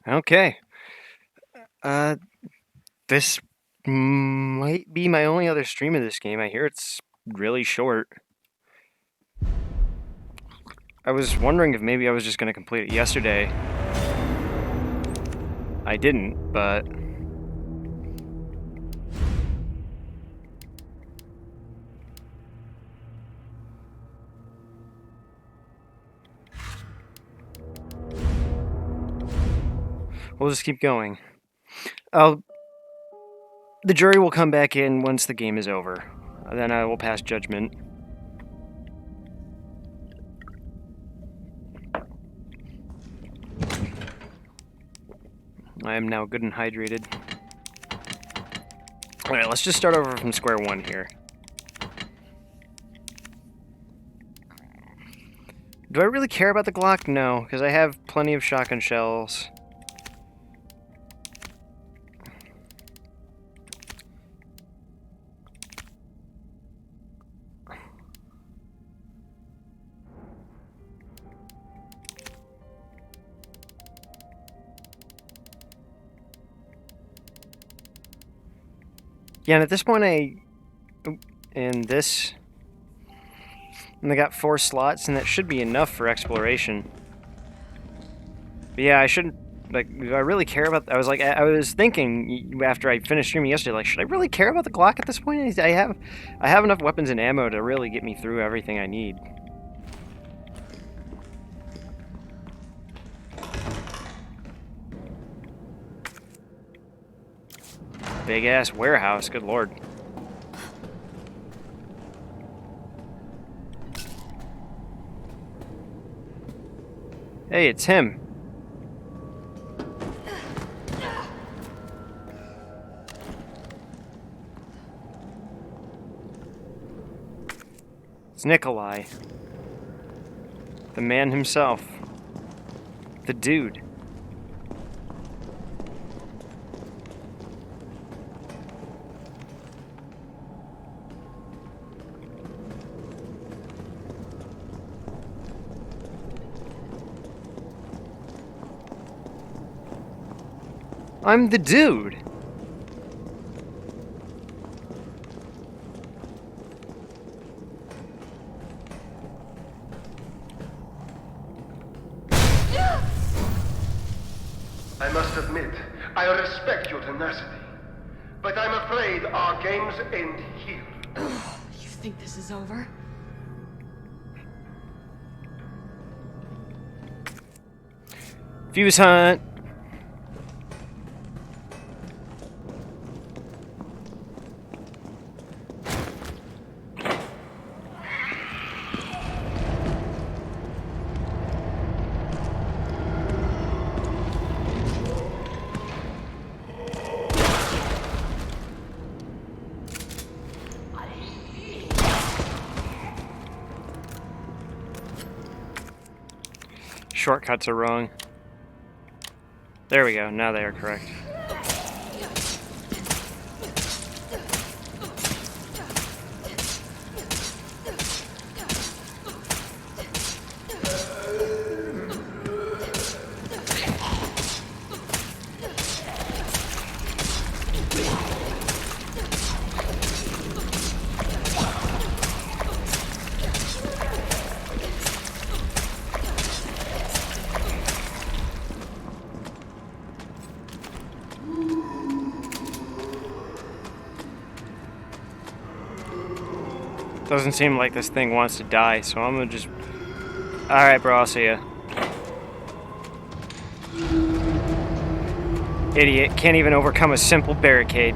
Okay. Uh, this might be my only other stream of this game. I hear it's really short. I was wondering if maybe I was just going to complete it yesterday. I didn't, but... we'll just keep going. The jury will come back in once the game is over. Then I will pass judgment. I am now good and hydrated. Alright, let's just start over from square one here. Do I really care about the Glock? No, because I have plenty of shotgun shells. Yeah, and at this point and they got 4 slots, and that should be enough for exploration. But yeah, I shouldn't, like, do I really care about, I was thinking after I finished streaming yesterday, like, should I really care about the Glock at this point? I have enough weapons and ammo to really get me through everything I need. Big ass warehouse, good lord. Hey, it's him. It's Nikolai. The man himself. The dude. I'm the dude. I must admit, I respect your tenacity, but I'm afraid our games end here. You think this is over? Fuse hunt. Shortcuts are wrong. There we go, now they are correct. Doesn't seem like this thing wants to die, so I'm gonna just... Alright, bro, I'll see ya. Idiot, can't even overcome a simple barricade.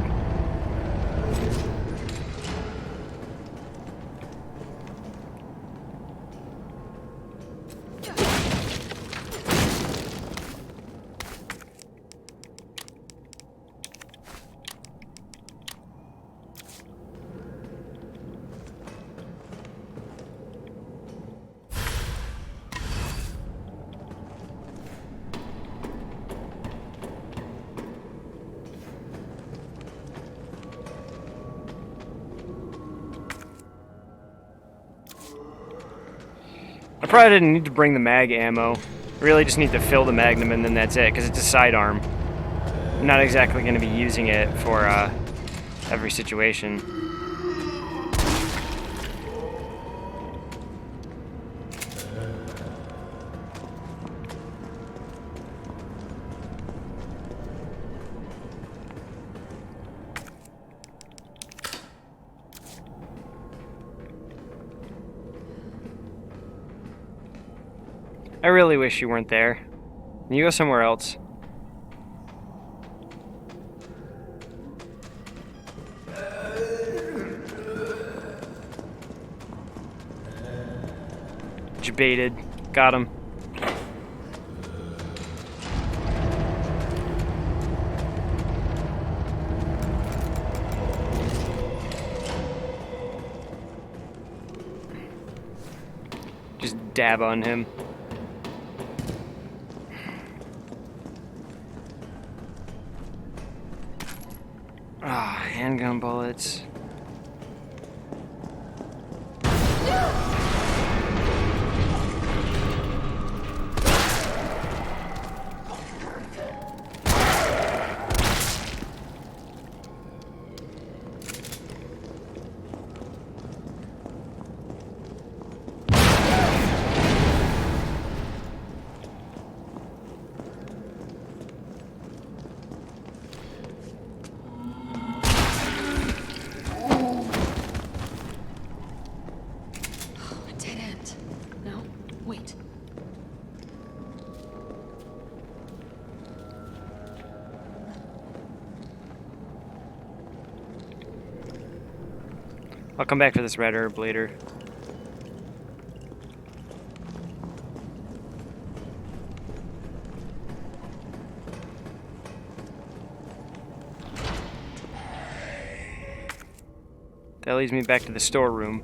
I probably didn't need to bring the mag ammo. Really just need to fill the Magnum and then that's it, because it's a sidearm. I'm not exactly going to be using it for every situation. I really wish you weren't there. Can you go somewhere else? Baited. Got him. Just dab on him. Ah, handgun bullets. I'll come back for this red herb later. That leads me back to the storeroom.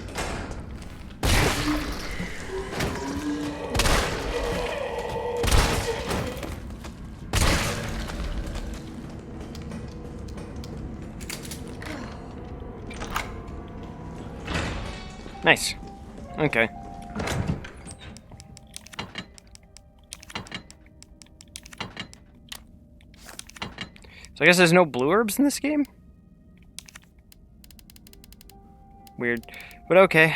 Nice. Okay. So I guess there's no blue herbs in this game? Weird. But okay.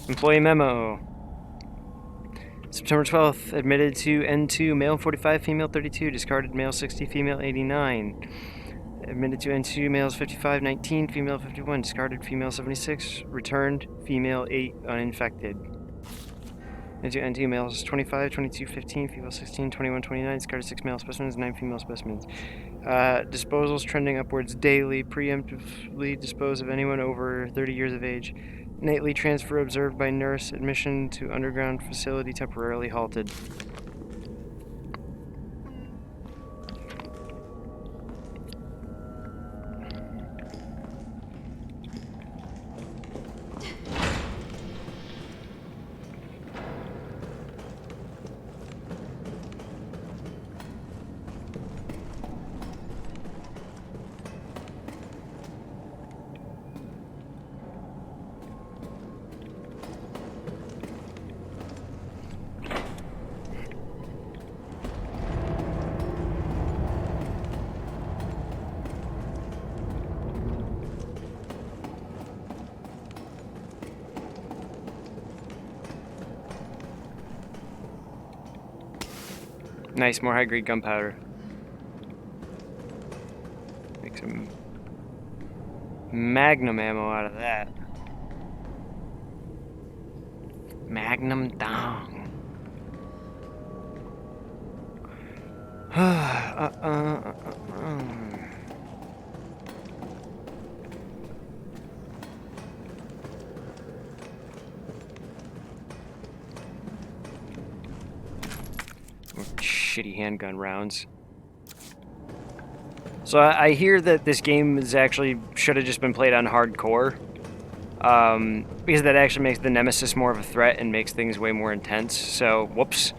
Employee memo. September 12th, admitted to N2, male 45, female 32, discarded male 60, female 89. Admitted to N2, males 55, 19, female 51, discarded female 76, returned female 8, uninfected. Into N2, males 25, 22, 15, female 16, 21, 29, discarded 6 male specimens, 9 female specimens. Disposals trending upwards daily, preemptively dispose of anyone over 30 years of age. Nightly transfer observed by nurse. Admission to underground facility temporarily halted. Nice, more high-grade gunpowder. Make some magnum ammo out of that. Magnum dong. Shitty handgun rounds. So I hear that this game is actually should have just been played on hardcore. because that actually makes the Nemesis more of a threat and makes things way more intense. So, whoops.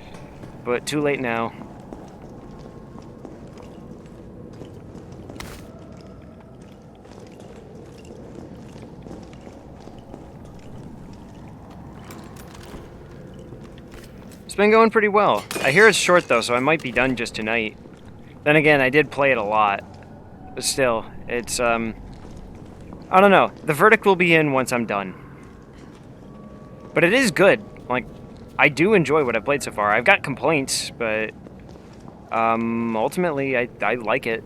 But too late now. It's been going pretty well. I hear it's short though, so I might be done just tonight. Then again, I did play it a lot. But still, it's, I don't know. The verdict will be in once I'm done. But it is good. Like, I do enjoy what I've played so far. I've got complaints, but, ultimately, I like it.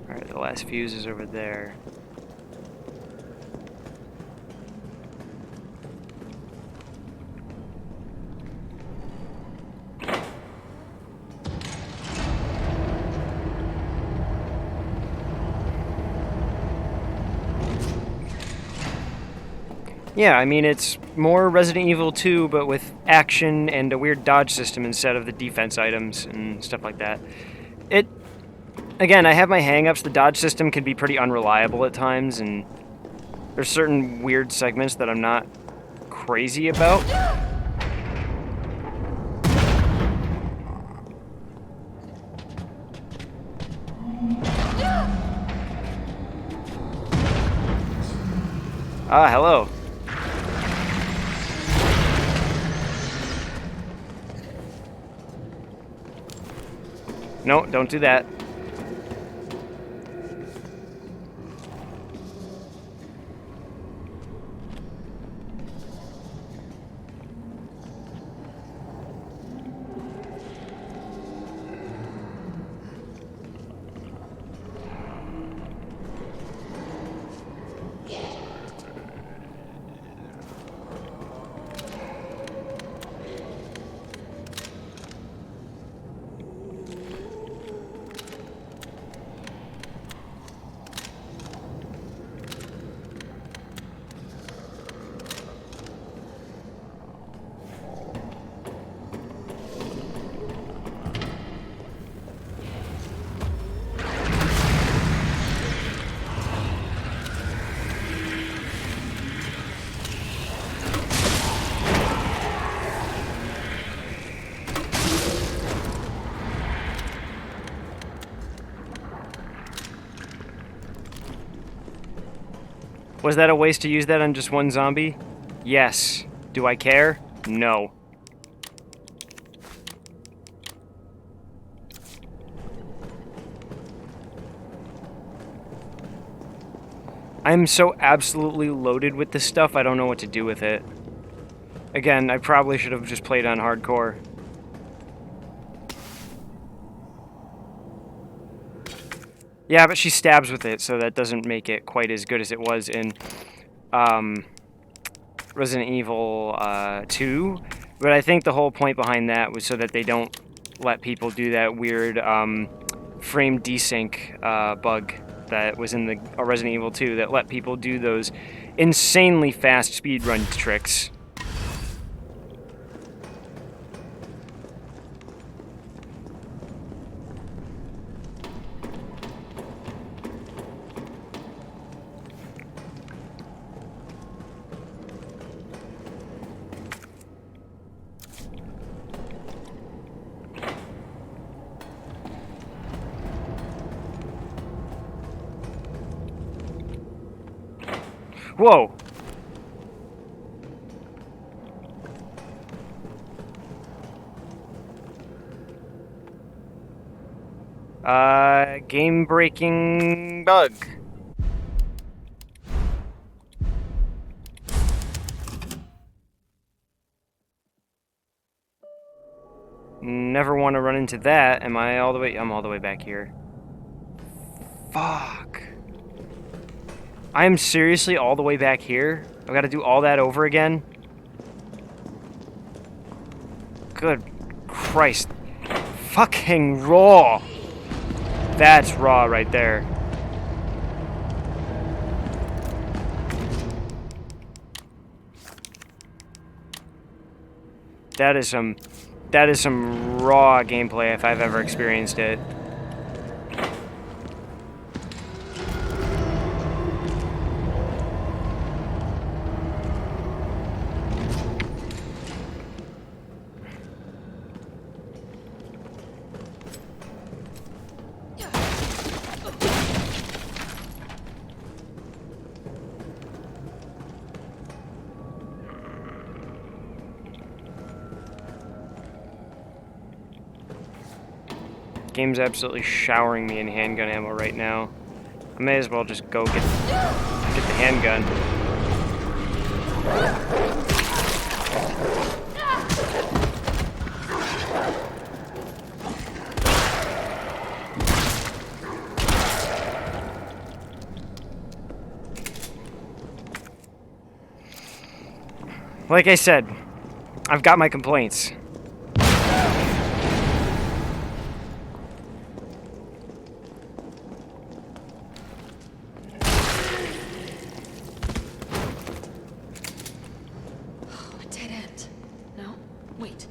Alright, the last fuse is over there. Yeah, I mean, it's more Resident Evil 2, but with action and a weird dodge system instead of the defense items and stuff like that. Again, I have my hang-ups. The dodge system can be pretty unreliable at times, and there's certain weird segments that I'm not crazy about. Ah, hello. No, don't do that. Was that a waste to use that on just one zombie? Yes. Do I care? No. I'm so absolutely loaded with this stuff, I don't know what to do with it. Again, I probably should have just played on hardcore. Yeah, but she stabs with it, so that doesn't make it quite as good as it was in Resident Evil 2. But I think the whole point behind that was so that they don't let people do that weird frame desync bug that was in the Resident Evil 2 that let people do those insanely fast speedrun tricks. Whoa! Game-breaking bug. Never want to run into that. Am I all the way? I'm all the way back here. Fuck. I am seriously all the way back here? I've got to do all that over again? Good Christ. Fucking raw. That's raw right there. That is some raw gameplay if I've ever experienced it. Game's absolutely showering me in handgun ammo right now. I may as well just go get the handgun. Like I said, I've got my complaints. A dead end. No? Wait.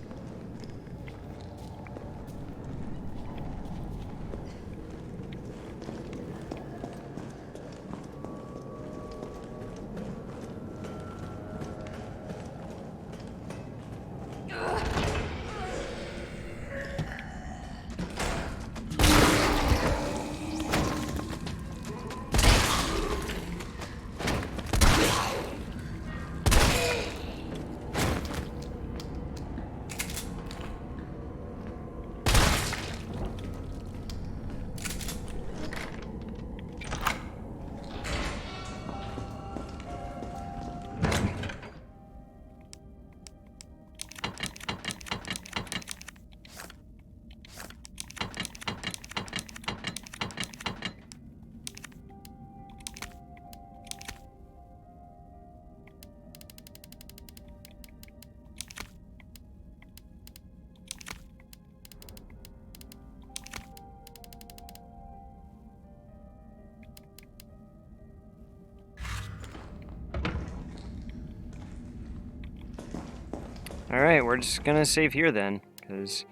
Alright, we're just gonna save here then, because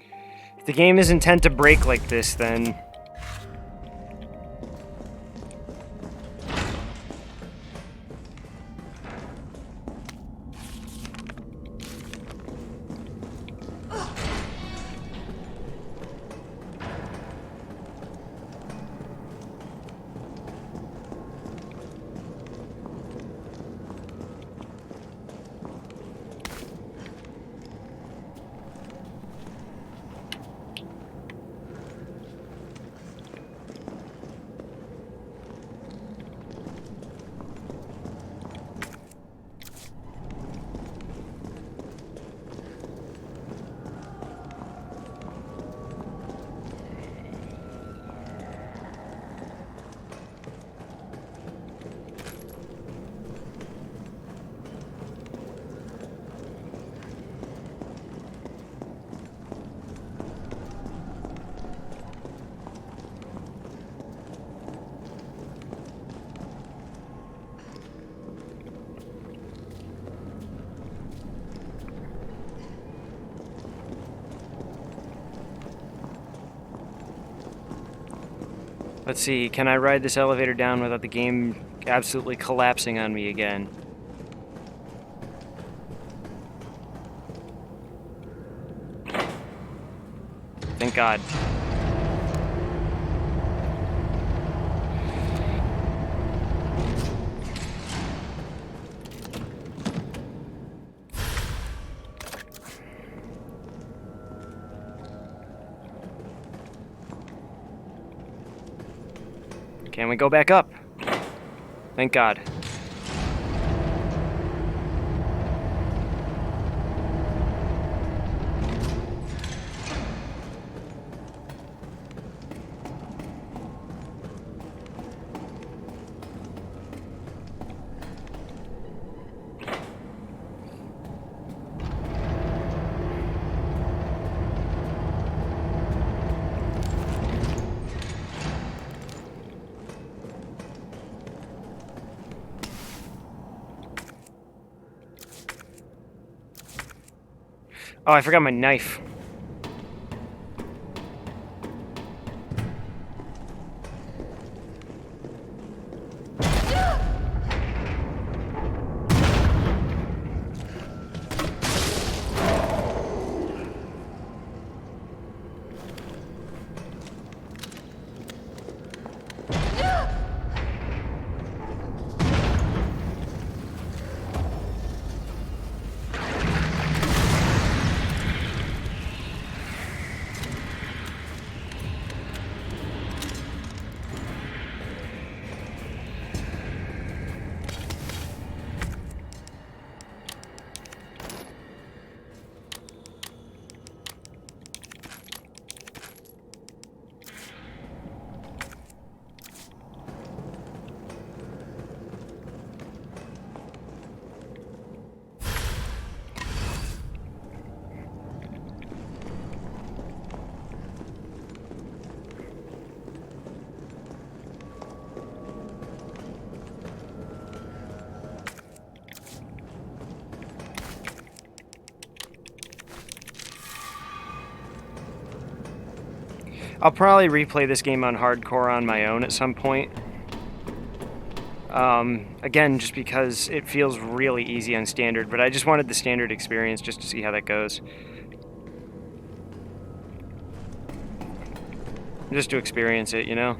if the game is intent to break like this, then... Let's see, can I ride this elevator down without the game absolutely collapsing on me again? Thank God. Can we go back up? Thank God. Oh, I forgot my knife. I'll probably replay this game on hardcore on my own at some point. Again, just because it feels really easy on standard, but I just wanted the standard experience just to see how that goes. Just to experience it, you know?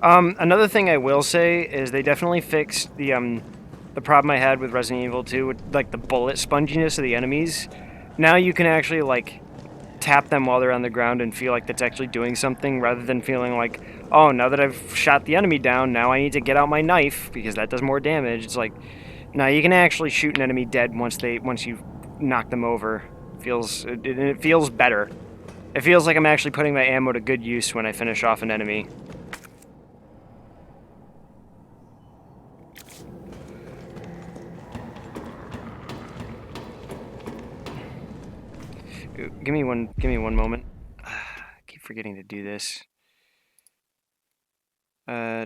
Another thing I will say is they definitely fixed the problem I had with Resident Evil 2 with like the bullet sponginess of the enemies. Now you can actually like tap them while they're on the ground and feel like that's actually doing something rather than feeling like, oh, now that I've shot the enemy down, now I need to get out my knife because that does more damage. It's like, now you can actually shoot an enemy dead once you knock them over. It feels better. It feels like I'm actually putting my ammo to good use when I finish off an enemy. Give me one moment. I keep forgetting to do this. Uh,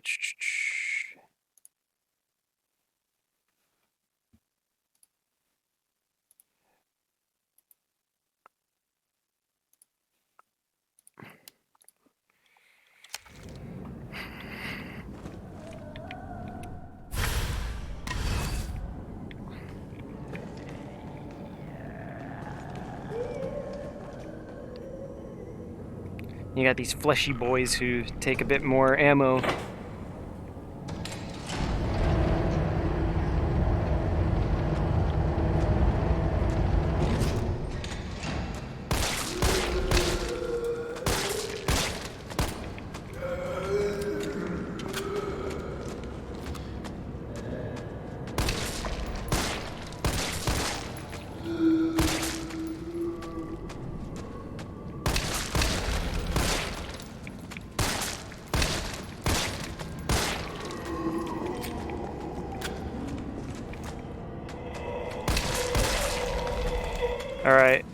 You got these fleshy boys who take a bit more ammo. All right.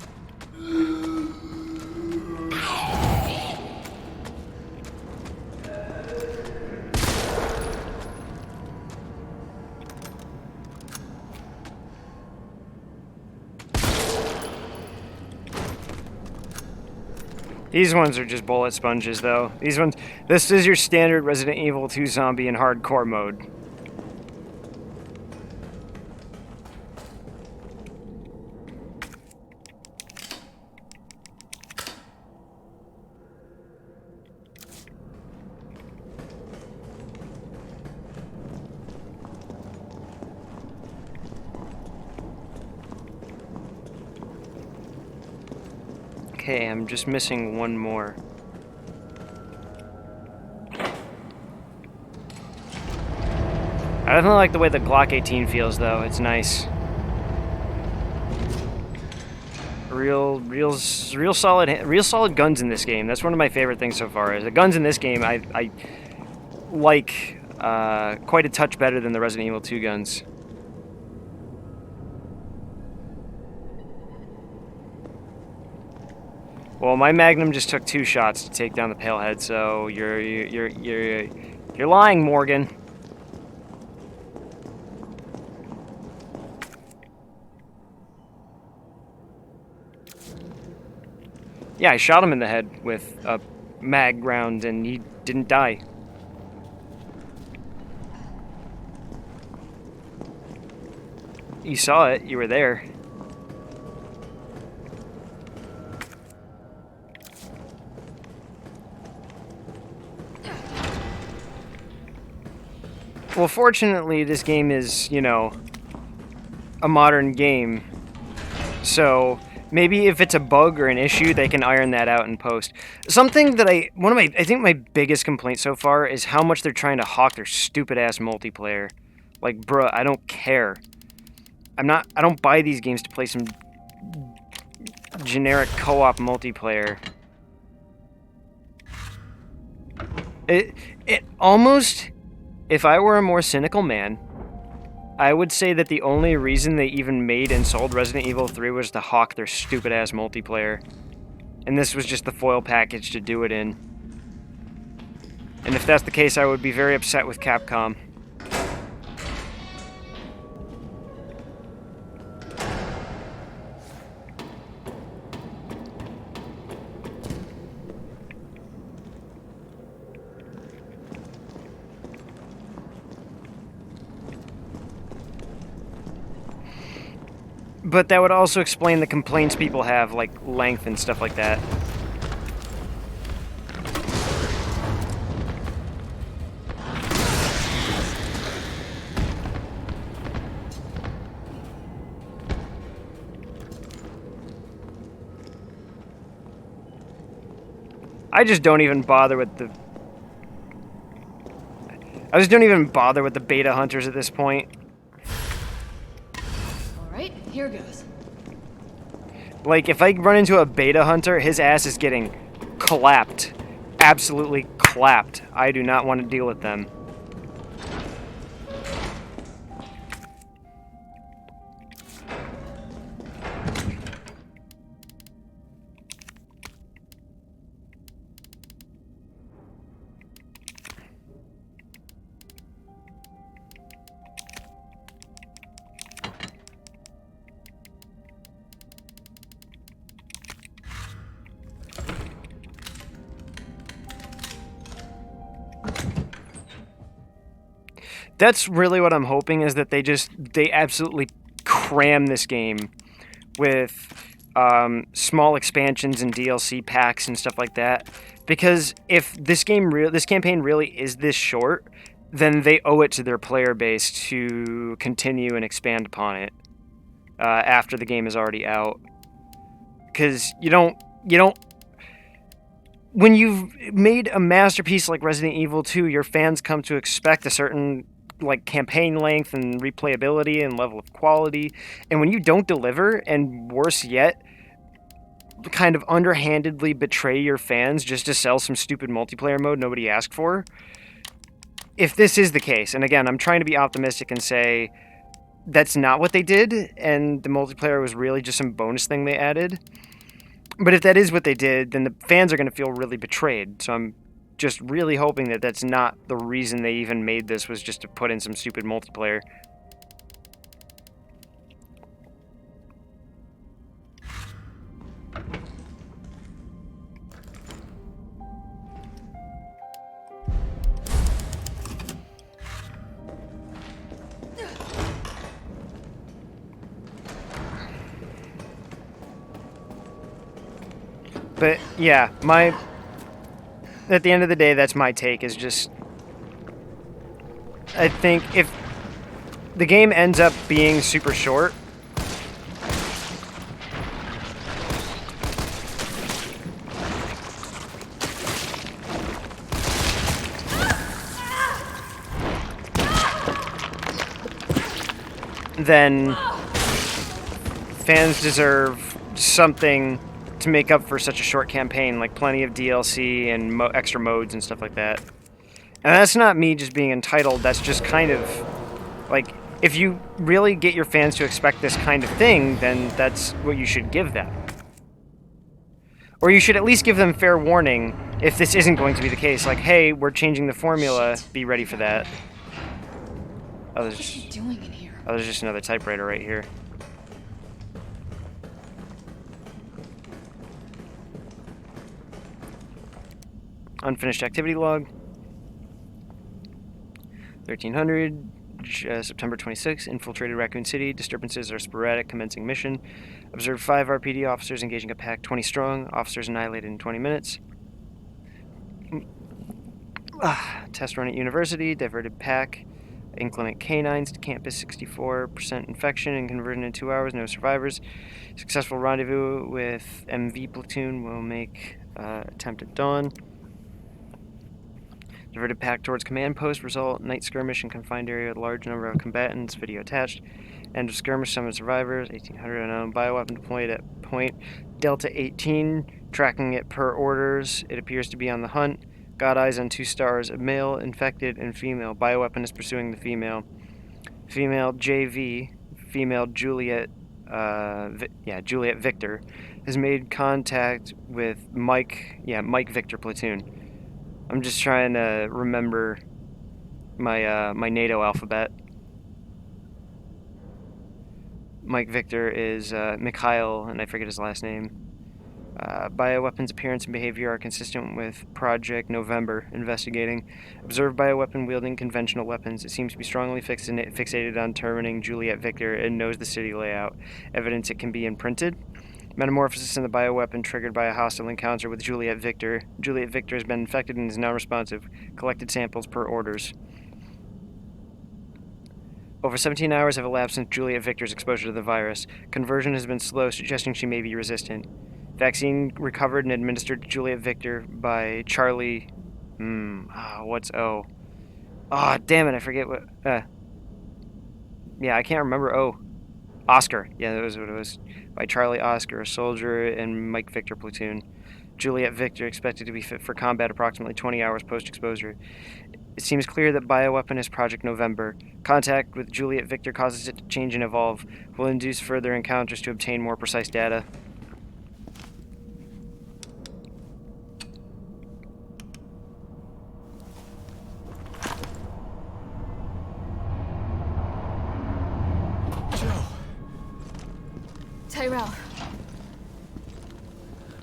These ones are just bullet sponges, though. These ones... This is your standard Resident Evil 2 zombie in hardcore mode. Okay, I'm just missing one more. I definitely like the way the Glock 18 feels, though. It's nice. Real solid guns in this game. That's one of my favorite things so far. Is the guns in this game I like quite a touch better than the Resident Evil 2 guns. Well, my Magnum just took 2 shots to take down the Palehead, so you're lying, Morgan. Yeah, I shot him in the head with a mag round, and he didn't die. You saw it. You were there. Well, fortunately, this game is, you know, a modern game. So maybe if it's a bug or an issue, they can iron that out in post. Something that I think my biggest complaint so far is how much they're trying to hawk their stupid ass multiplayer. Like, bruh, I don't care. I don't buy these games to play some generic co-op multiplayer. It almost, if I were a more cynical man, I would say that the only reason they even made and sold Resident Evil 3 was to hawk their stupid-ass multiplayer. And this was just the foil package to do it in. And if that's the case, I would be very upset with Capcom. But that would also explain the complaints people have, like length and stuff like that. I just don't even bother with the... I just don't even bother with the beta hunters at this point. Alright, here goes. Like, if I run into a beta hunter, his ass is getting clapped. Absolutely clapped. I do not want to deal with them. That's really what I'm hoping, is that they absolutely cram this game with small expansions and DLC packs and stuff like that. Because if this campaign really is this short, then they owe it to their player base to continue and expand upon it after the game is already out. Because you don't when you've made a masterpiece like Resident Evil 2, your fans come to expect a certain like campaign length and replayability and level of quality, and when you don't deliver, and worse yet, kind of underhandedly betray your fans just to sell some stupid multiplayer mode nobody asked for. If this is the case, and again, I'm trying to be optimistic and say that's not what they did, and the multiplayer was really just some bonus thing they added. But if that is what they did, then the fans are going to feel really betrayed. So I'm just really hoping that that's not the reason they even made this, was just to put in some stupid multiplayer. But yeah, at the end of the day, that's my take, is just, I think if the game ends up being super short, then fans deserve something to make up for such a short campaign, like plenty of DLC and extra modes and stuff like that. And that's not me just being entitled, that's just kind of, like, if you really get your fans to expect this kind of thing, then that's what you should give them. Or you should at least give them fair warning if this isn't going to be the case. Like, hey, we're changing the formula, be ready for that. Oh, What are you doing in here? there's just another typewriter right here. Unfinished activity log. 1300, September 26, infiltrated Raccoon City. Disturbances are sporadic, commencing mission. Observed 5 RPD officers engaging a pack 20 strong. Officers annihilated in 20 minutes. Test run at University. Diverted pack. Inclement canines to campus. 64% infection and conversion in 2 hours. No survivors. Successful rendezvous with MV platoon. Will make attempt at dawn. Diverted pack towards command post. Result, night skirmish in confined area with a large number of combatants. Video attached. End of skirmish, summon survivors. 1800 unknown bioweapon deployed at point Delta 18. Tracking it per orders. It appears to be on the hunt. God eyes on 2 stars. A male, infected, and female. Bioweapon is pursuing the female. Female JV. Female Juliet. Juliet Victor has made contact with Mike Victor platoon. I'm just trying to remember my my NATO alphabet. Mike Victor is Mikhail, and I forget his last name. Bioweapons appearance and behavior are consistent with Project November investigating. Observed bioweapon wielding conventional weapons. It seems to be strongly fixated on terminating Juliet Victor and knows the city layout. Evidence it can be imprinted. Metamorphosis in the bioweapon triggered by a hostile encounter with Juliet Victor. Juliet Victor has been infected and is now responsive. Collected samples per orders. Over 17 hours have elapsed since Juliet Victor's exposure to the virus. Conversion has been slow, suggesting she may be resistant. Vaccine recovered and administered to Juliet Victor by Charlie... what's O? Ah, damn it, I forget what... I can't remember O. Oscar. Yeah, that was what it was. By Charlie Oscar, a soldier in Mike Victor platoon. Juliet Victor expected to be fit for combat approximately 20 hours post-exposure. It seems clear that bioweapon is Project November. Contact with Juliet Victor causes it to change and evolve. Will induce further encounters to obtain more precise data. Tyrell.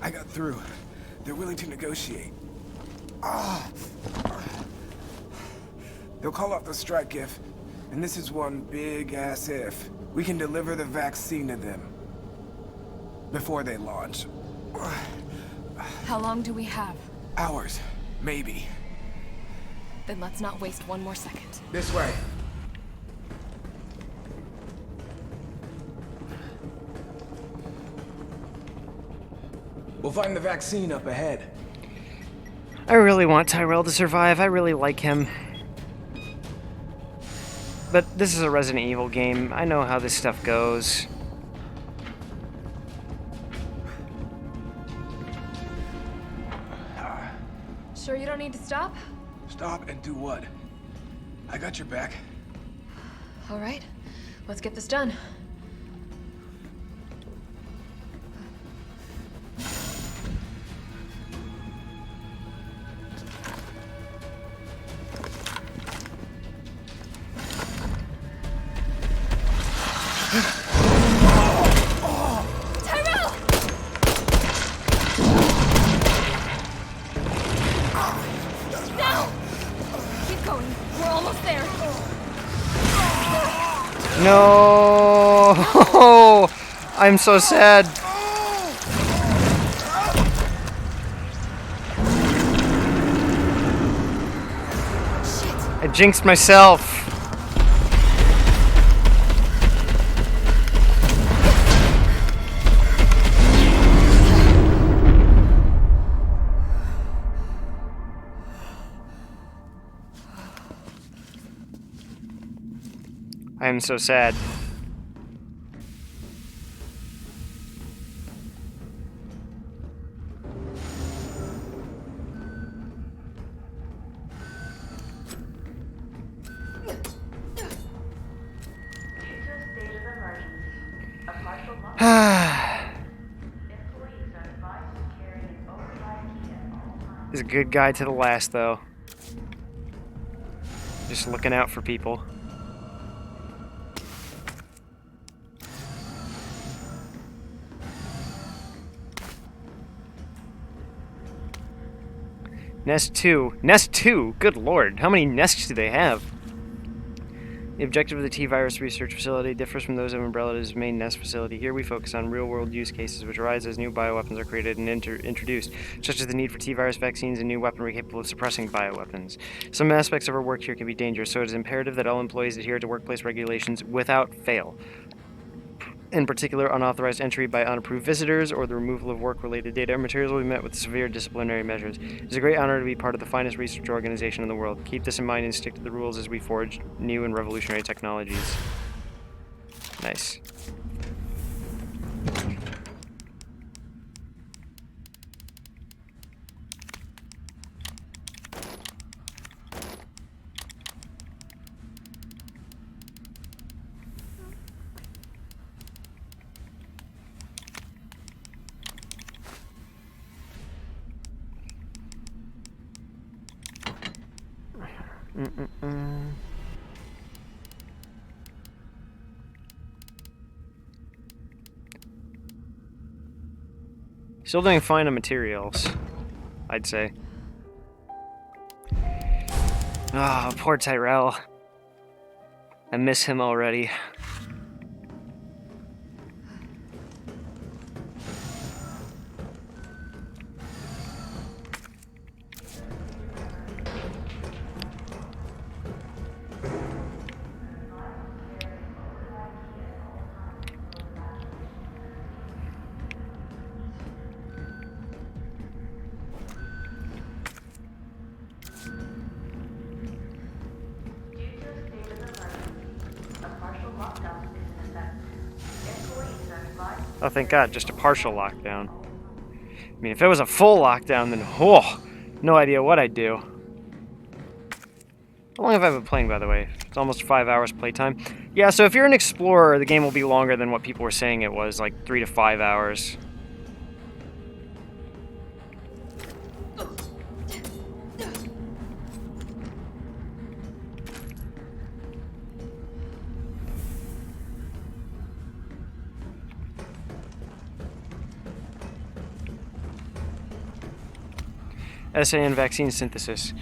I got through. They're willing to negotiate. They'll call off the strike if, and this is one big-ass if, we can deliver the vaccine to them. Before they launch. How long do we have? Hours. Maybe. Then let's not waste one more second. This way. We'll find the vaccine up ahead. I really want Tyrell to survive. I really like him. But this is a Resident Evil game. I know how this stuff goes. Sure you don't need to stop? Stop and do what? I got your back. All right, let's get this done. Tyrell! Now! Keep going. We're almost there. No! I'm so sad. jinxed myself. I am so sad. He's a good guy to the last, though. Just looking out for people. Nest 2. Nest 2? Good lord. How many nests do they have? The objective of the T-Virus Research Facility differs from those of Umbrella's main nest facility. Here we focus on real-world use cases which arise as new bioweapons are created and introduced, such as the need for T-Virus vaccines and new weaponry capable of suppressing bioweapons. Some aspects of our work here can be dangerous, so it is imperative that all employees adhere to workplace regulations without fail. In particular, unauthorized entry by unapproved visitors or the removal of work-related data or materials will be met with severe disciplinary measures. It is a great honor to be part of the finest research organization in the world. Keep this in mind and stick to the rules as we forge new and revolutionary technologies. Nice. Still doing fine on materials, I'd say. Ah, oh, poor Tyrell. I miss him already. Oh, thank God, just a partial lockdown. I mean, if it was a full lockdown, then, oh, no idea what I'd do. How long have I been playing, by the way? It's almost 5 hours playtime. Yeah, so if you're an explorer, the game will be longer than what people were saying it was, like 3 to 5 hours. Essay on vaccine synthesis.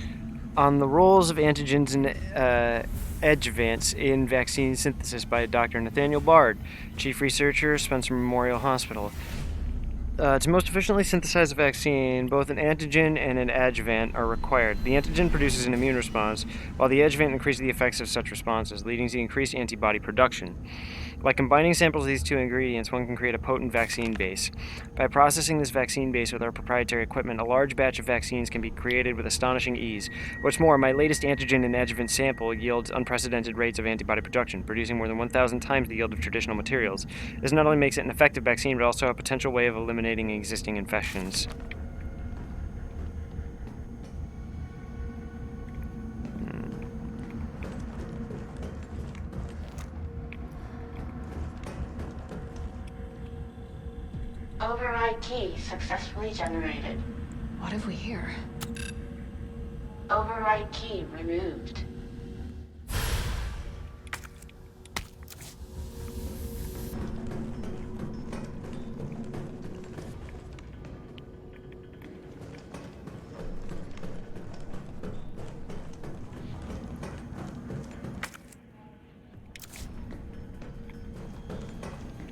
On the roles of antigens and adjuvants in vaccine synthesis by Dr. Nathaniel Bard, Chief Researcher, Spencer Memorial Hospital. To most efficiently synthesize a vaccine, both an antigen and an adjuvant are required. The antigen produces an immune response, while the adjuvant increases the effects of such responses, leading to increased antibody production. By combining samples of these two ingredients, one can create a potent vaccine base. By processing this vaccine base with our proprietary equipment, a large batch of vaccines can be created with astonishing ease. What's more, my latest antigen and adjuvant sample yields unprecedented rates of antibody production, producing more than 1,000 times the yield of traditional materials. This not only makes it an effective vaccine, but also a potential way of eliminating existing infections. Override key successfully generated. What have we here? Override key removed.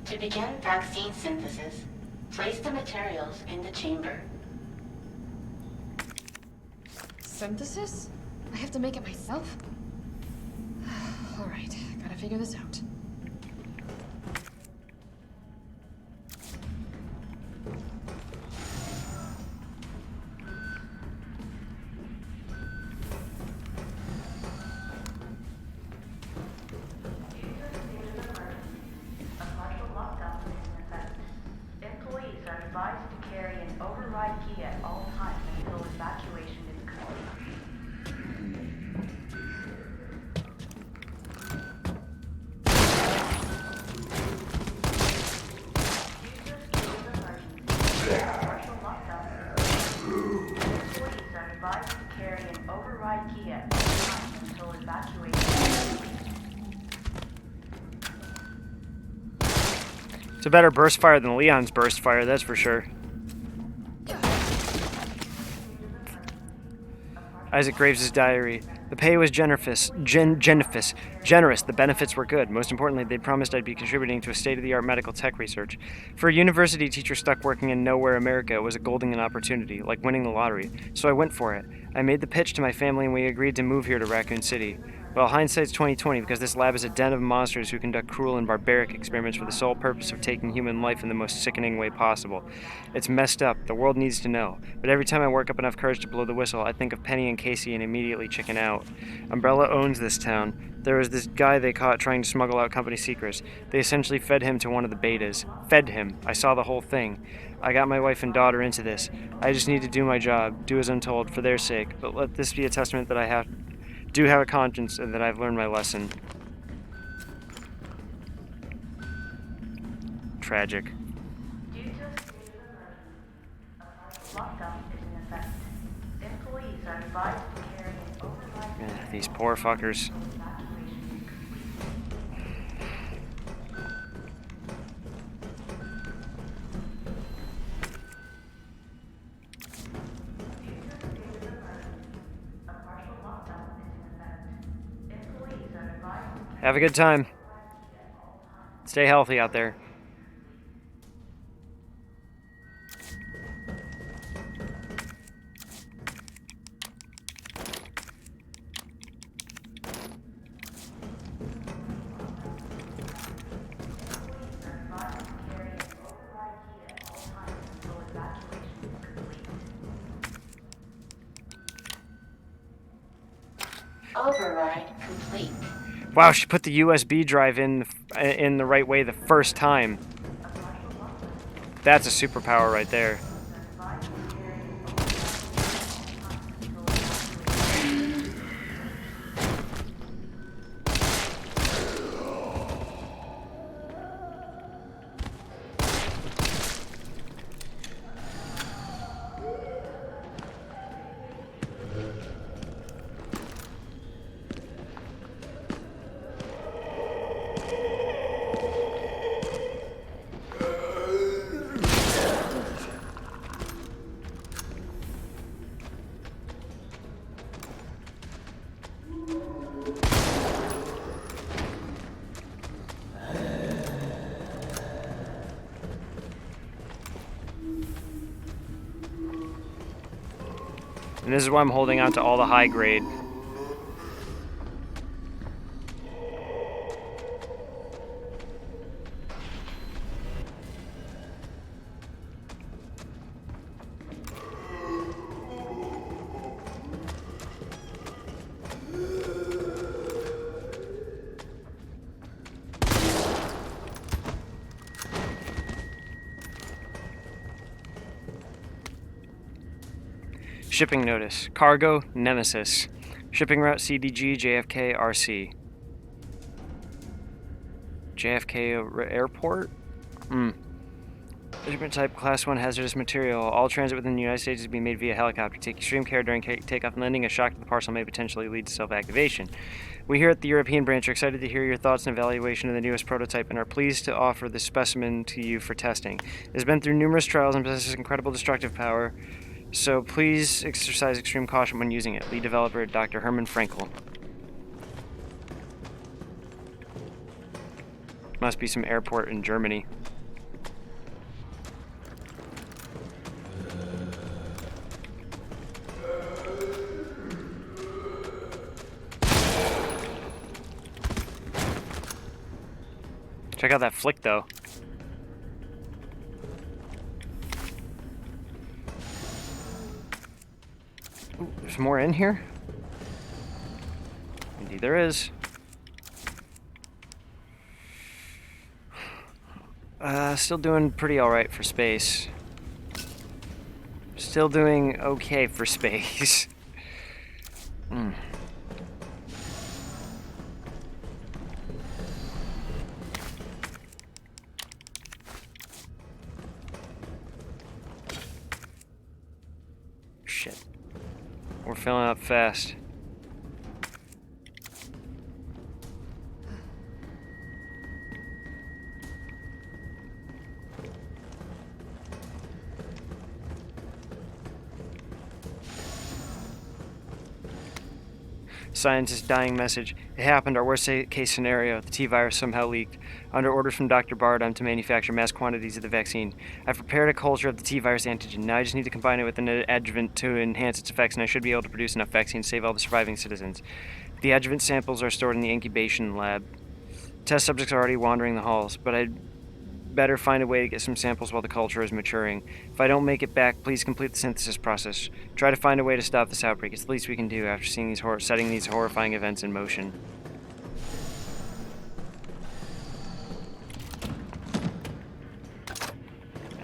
To begin vaccine synthesis, place the materials in the chamber. Synthesis? I have to make it myself? figure this out. A partial lockdown is in effect. Employees are advised to carry an override key at all times until evacuation is complete. Partial lockdown. Employees are advised to carry an override key at all times until evacuation is complete. It's a better burst fire than Leon's burst fire, that's for sure. Isaac Graves' diary. The pay was generous. The benefits were good. Most importantly, they'd promised I'd be contributing to a state-of-the-art medical tech research. For a university teacher stuck working in nowhere America, it was a golden opportunity, like winning the lottery. So I went for it. I made the pitch to my family and we agreed to move here to Raccoon City. Well, hindsight's 20/20 because this lab is a den of monsters who conduct cruel and barbaric experiments for the sole purpose of taking human life in the most sickening way possible. It's messed up. The world needs to know. But every time I work up enough courage to blow the whistle, I think of Penny and Casey and immediately chicken out. Umbrella owns this town. There was this guy they caught trying to smuggle out company secrets. They essentially fed him to one of the betas. Fed him. I saw the whole thing. I got my wife and daughter into this. I just need to do my job, do as I'm told, for their sake. But let this be a testament that I do have a conscience and that I've learned my lesson. Tragic. Due to a state of emergency, a partial lockdown is in effect. Employees are advised to carry an override These poor fuckers. until evacuation is complete. A partial lockdown is in effect. Employees are advised to Have a good time. Stay healthy out there. carry an override key at all times until evacuation is complete. Override complete. Wow, she put the USB drive in the right way the first time. That's a superpower right there. And this is why I'm holding on to all the high grade. Shipping notice. Cargo, Nemesis. Shipping route CDG, JFK, RC. JFK Airport? Shipment type, Class 1 hazardous material. All transit within the United States is being made via helicopter. Take extreme care during takeoff and landing. A shock to the parcel may potentially lead to self-activation. We here at the European branch are excited to hear your thoughts and evaluation of the newest prototype and are pleased to offer this specimen to you for testing. It has been through numerous trials and possesses incredible destructive power. So please exercise extreme caution when using it. Lead developer, Dr. Herman Frankel. Must be some airport in Germany. Check out that flick, though. Ooh, there's more in here? Indeed there is. Still doing pretty alright for space. Still doing okay for space. Shit. We're filling up fast. Scientist dying message. It happened, our worst case scenario. The T-virus somehow leaked. Under orders from Dr. Bard, I'm to manufacture mass quantities of the vaccine. I've prepared a culture of the T-virus antigen. Now I just need to combine it with an adjuvant to enhance its effects, and I should be able to produce enough vaccine to save all the surviving citizens. The adjuvant samples are stored in the incubation lab. Test subjects are already wandering the halls, but I'd better find a way to get some samples while the culture is maturing. If I don't make it back, please complete the synthesis process. Try to find a way to stop this outbreak. It's the least we can do after seeing these setting these horrifying events in motion.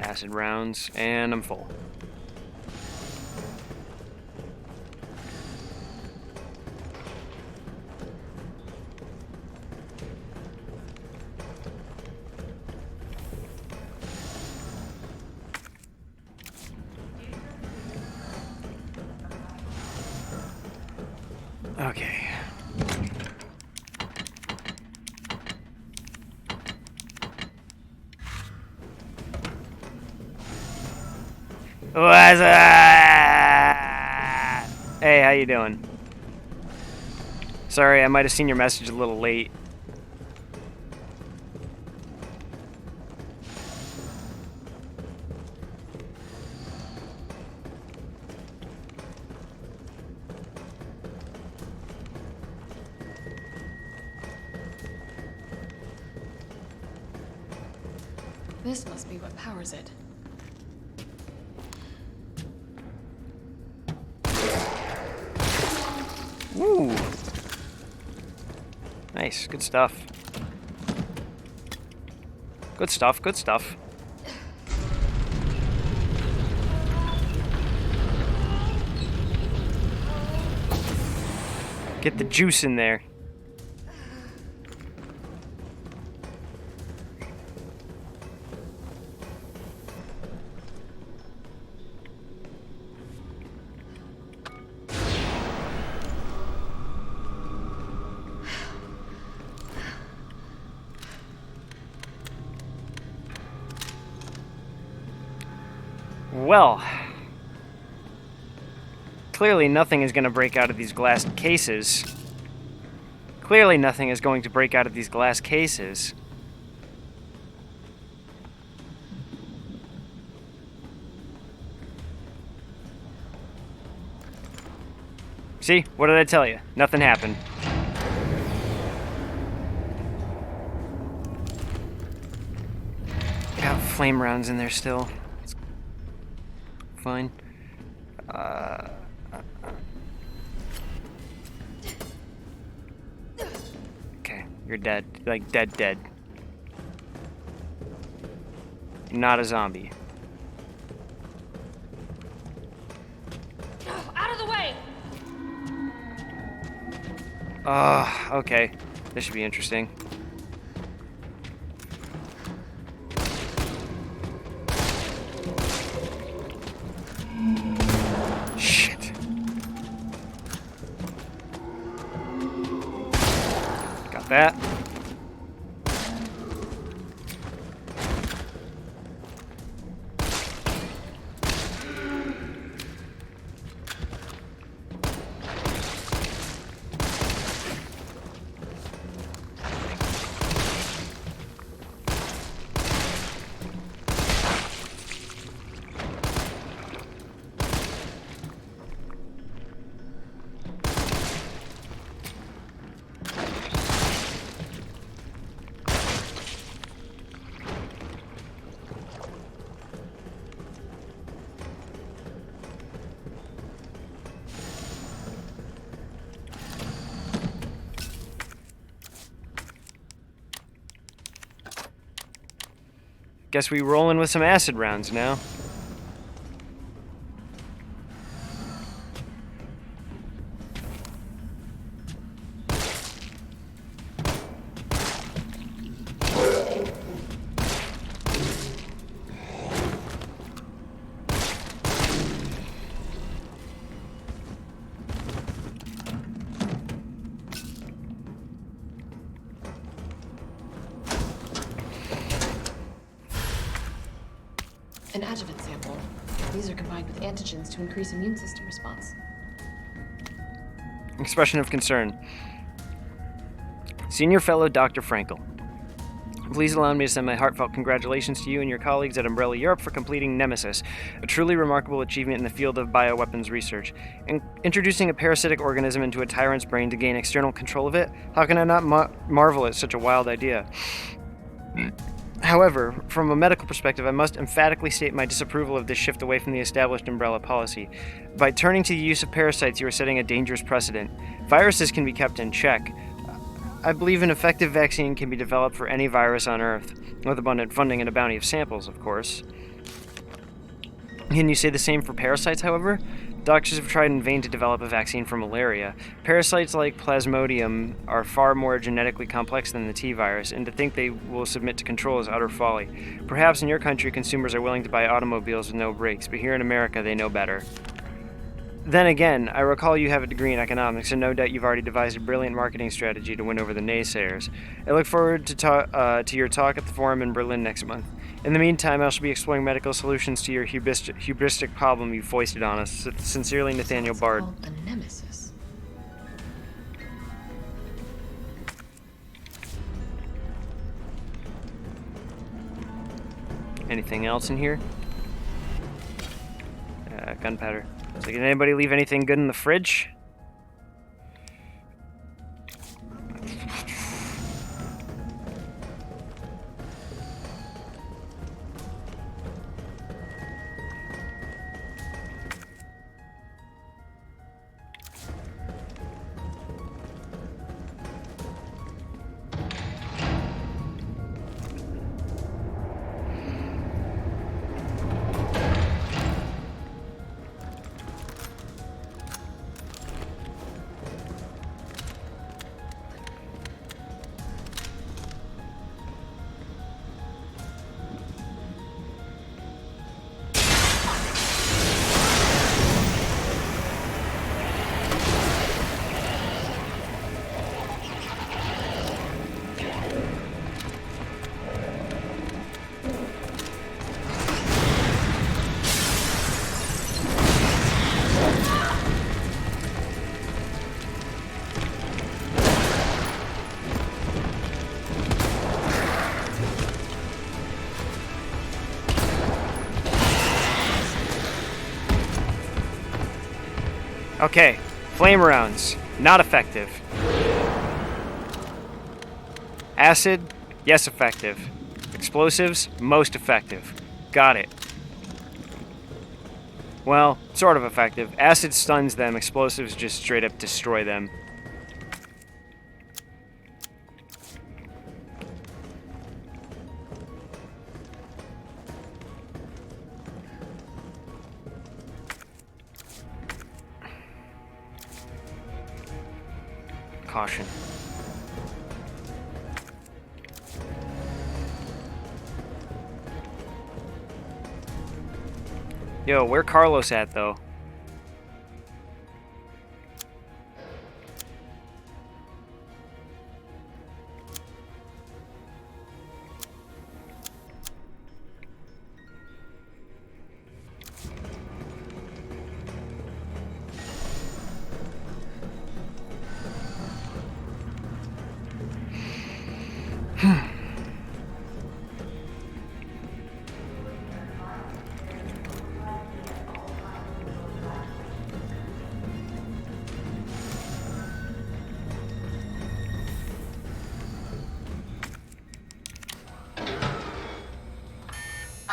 Acid rounds, and I'm full. Okay. What's up? Hey, how you doing? Sorry, I might have seen your message a little late. This must be what powers it. Ooh. Nice, good stuff. Good stuff, good stuff. Get the juice in there. Well, clearly nothing is going to break out of these glass cases. Clearly nothing is going to break out of these glass cases. See? What did I tell you? Nothing happened. Got flame rounds in there still. Fine. Okay, you're dead. Like, dead. Not a zombie. Out of the way! Okay. This should be interesting. Shit. Got that. Guess we rolling with some acid rounds now. An adjuvant sample. These are combined with antigens to increase immune system response. Expression of concern. Senior Fellow Dr. Frankel. Please allow me to send my heartfelt congratulations to you and your colleagues at Umbrella Europe for completing Nemesis, a truly remarkable achievement in the field of bioweapons research. Introducing a parasitic organism into a tyrant's brain to gain external control of it? How can I not marvel at such a wild idea? However, from a medical perspective, I must emphatically state my disapproval of this shift away from the established Umbrella policy. By turning to the use of parasites, you are setting a dangerous precedent. Viruses can be kept in check. I believe an effective vaccine can be developed for any virus on Earth, with abundant funding and a bounty of samples, of course. Can you say the same for parasites, however? Doctors have tried in vain to develop a vaccine for malaria. Parasites like Plasmodium are far more genetically complex than the T virus, and to think they will submit to control is utter folly. Perhaps in your country, consumers are willing to buy automobiles with no brakes, but here in America, they know better. Then again, I recall you have a degree in economics, and no doubt you've already devised a brilliant marketing strategy to win over the naysayers. I look forward to your talk at the forum in Berlin next month. In the meantime, I shall be exploring medical solutions to your hubristic problem you foisted on us. Sincerely, Nathaniel It's Bard. called the Nemesis. Anything else in here? Gunpowder. So, did anybody leave anything good in the fridge? Okay, flame rounds, not effective. Acid, yes effective. Explosives, most effective. Got it. Well, sort of effective. Acid stuns them, explosives just straight up destroy them. Caution. Yo, where Carlos at, though?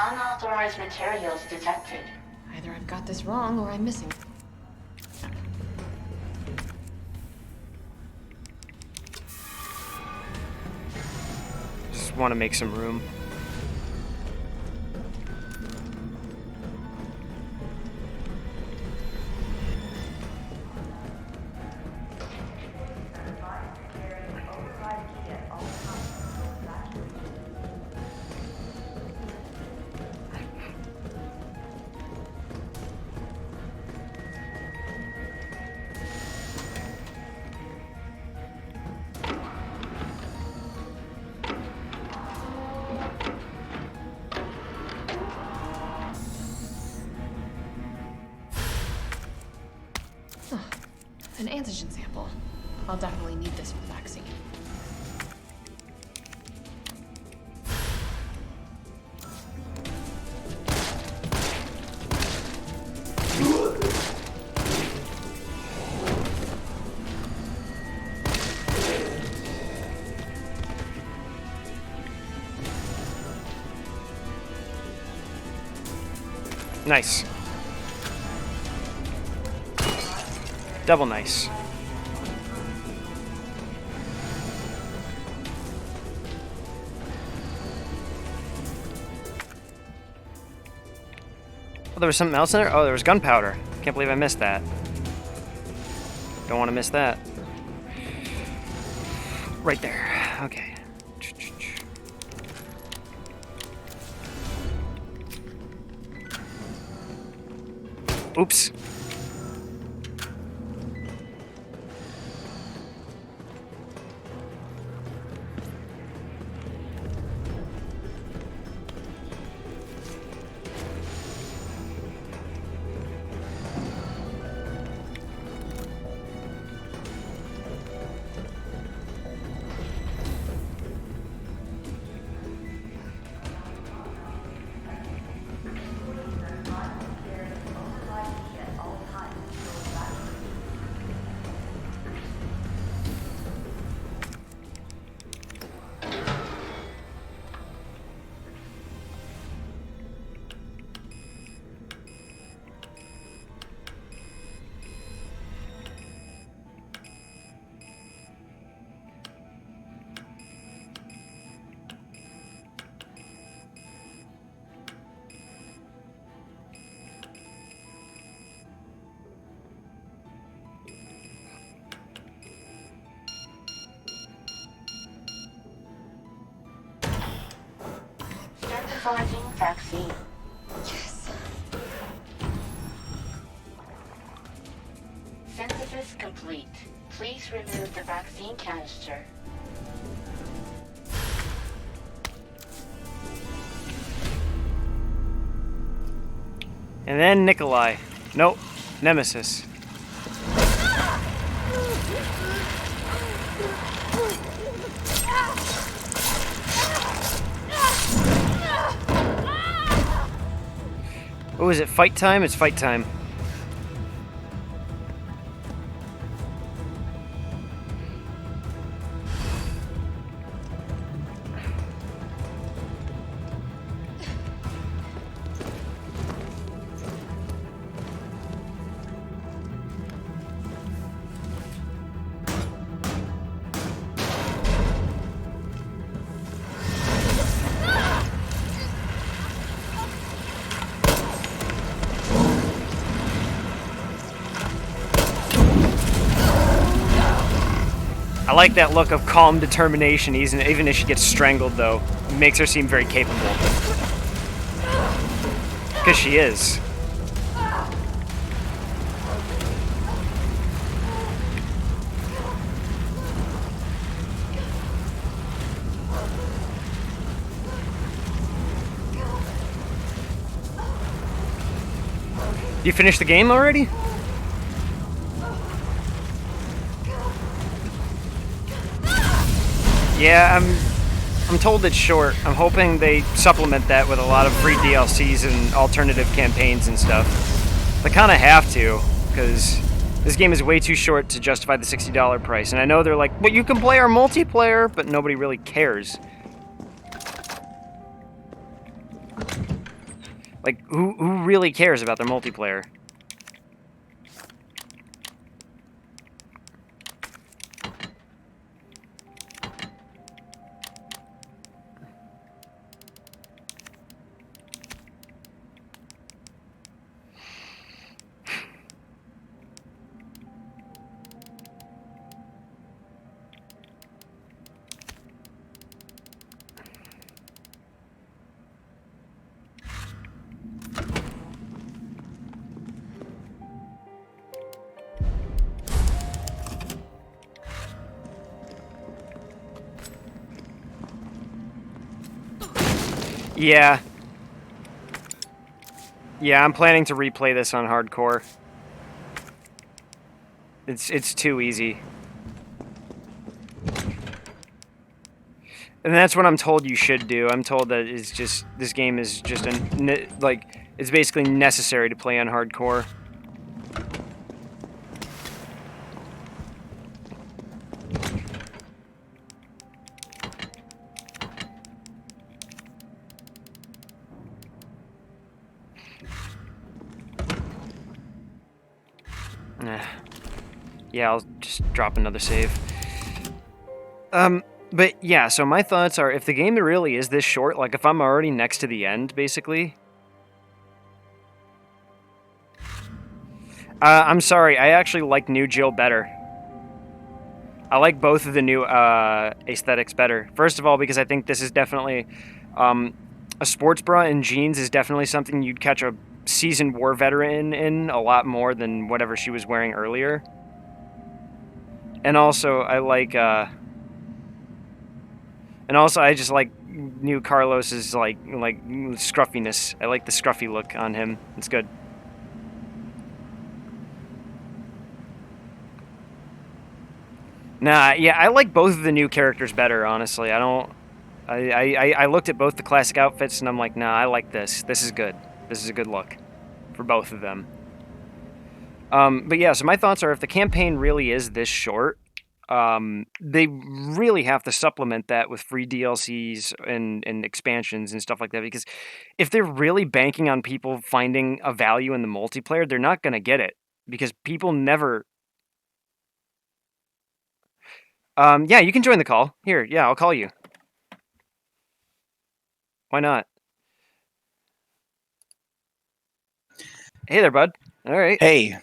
Unauthorized materials detected. Either I've got this wrong or I'm missing. Just want to make some room. antigen sample. I'll definitely need this for the vaccine. Nice. Double nice. Oh, there was something else in there? Oh, there was gunpowder. Can't believe I missed that. Don't want to miss that. Right there. Okay. Oops. Synthesizing vaccine. Yes. Synthesis complete. Please remove the vaccine canister. And then Nikolai. Nope. Nemesis. Oh, is it fight time? It's fight time. I like that look of calm determination, even as she gets strangled, though. It makes her seem very capable. Because she is. You finished the game already? Yeah, I'm told it's short. I'm hoping they supplement that with a lot of free DLCs and alternative campaigns and stuff. They kind of have to, because this game is way too short to justify the $60 price. And I know they're like, well, you can play our multiplayer, but nobody really cares. Like, who really cares about their multiplayer? Yeah. Yeah, I'm planning to replay this on hardcore. It's too easy. And that's what I'm told you should do. I'm told that it's just this game is just like it's basically necessary to play on hardcore. Yeah, I'll just drop another save. But yeah, so my thoughts are, if the game really is this short, like if I'm already next to the end, basically. I'm sorry, I actually like New Jill better. I like both of the new aesthetics better. First of all, because I think this is definitely a sports bra and jeans is definitely something you'd catch a seasoned war veteran in a lot more than whatever she was wearing earlier. And also, I like, and also I just like new Carlos's like scruffiness. I like the scruffy look on him. It's good. Nah, yeah, I like both of the new characters better. Honestly, I don't. I looked at both the classic outfits and I'm like, nah, I like this. This is good. This is a good look for both of them. But yeah, so my thoughts are, if the campaign really is this short, they really have to supplement that with free DLCs and expansions and stuff like that, because if they're really banking on people finding a value in the multiplayer, they're not going to get it, because people never... yeah, you can join the call. Here, yeah, I'll call you. Why not? Hey there, bud. All right. Hey.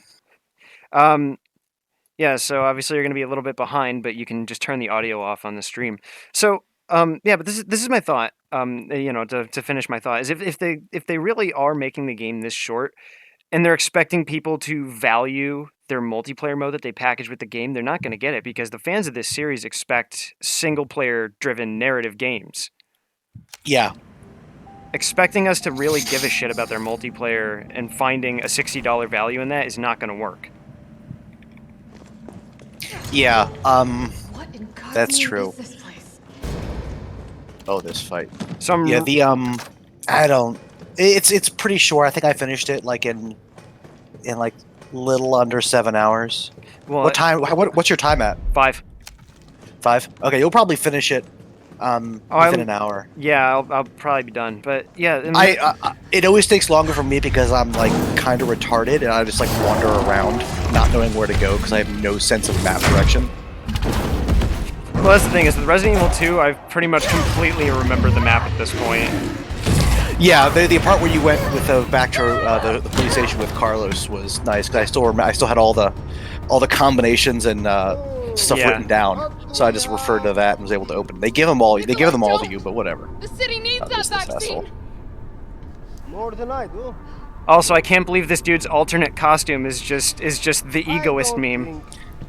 Yeah, so obviously you're going to be a little bit behind, but you can just turn the audio off on the stream. So, yeah, but this is my thought. You know, to finish my thought is, if they really are making the game this short, and they're expecting people to value their multiplayer mode that they package with the game, they're not going to get it, because the fans of this series expect single player driven narrative games. Yeah. Expecting us to really give a shit about their multiplayer and finding a $60 value in that is not going to work. Yeah, What in God's that's name true. is this place? Oh, this fight. Some Yeah, I don't... It's pretty short. I think I finished it, like, in like, little under 7 hours. well, What time... What's your time at? 5. 5? Okay, you'll probably finish it, within an hour. Yeah, I'll probably be done. But yeah, it always takes longer for me because I'm, like, kind of retarded, and I just, like, wander around, not knowing where to go, because I have no sense of map direction. well, that's the thing, is with Resident Evil 2, I've pretty much completely remembered the map at this point. Yeah, the part where you went with back to the police station with Carlos was nice, because I still had all the combinations and stuff Yeah. written down, so I just referred to that and was able to open. They give them all to you, but whatever. The city needs that This vaccine. asshole. More than I do. Also, I can't believe this dude's alternate costume is just the egoist meme.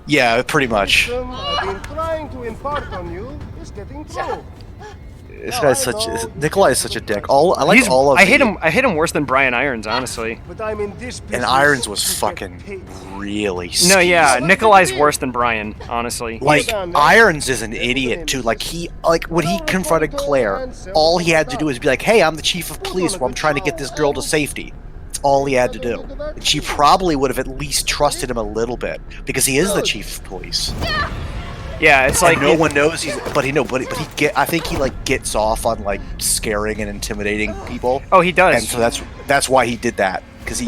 Yeah, pretty much. I've been trying to impart on you is getting through. This guy's Nikolai is such a dick. I hate him worse than Brian Irons, honestly. But I'm in this And business Irons was to fucking get paid. really. No, yeah, Skeezy. Nikolai's worse than Brian, honestly. Like, Irons is an idiot too. Like, when he confronted Claire, all he had to do was be like, "Hey, I'm the chief of police. Well, I'm trying to get this girl to safety." That's all he had to do. And she probably would have at least trusted him a little bit, because he is the chief of police. Yeah, it's like And no one knows he's. I think he like gets off on like scaring and intimidating people. Oh, he does. And so that's why he did that, because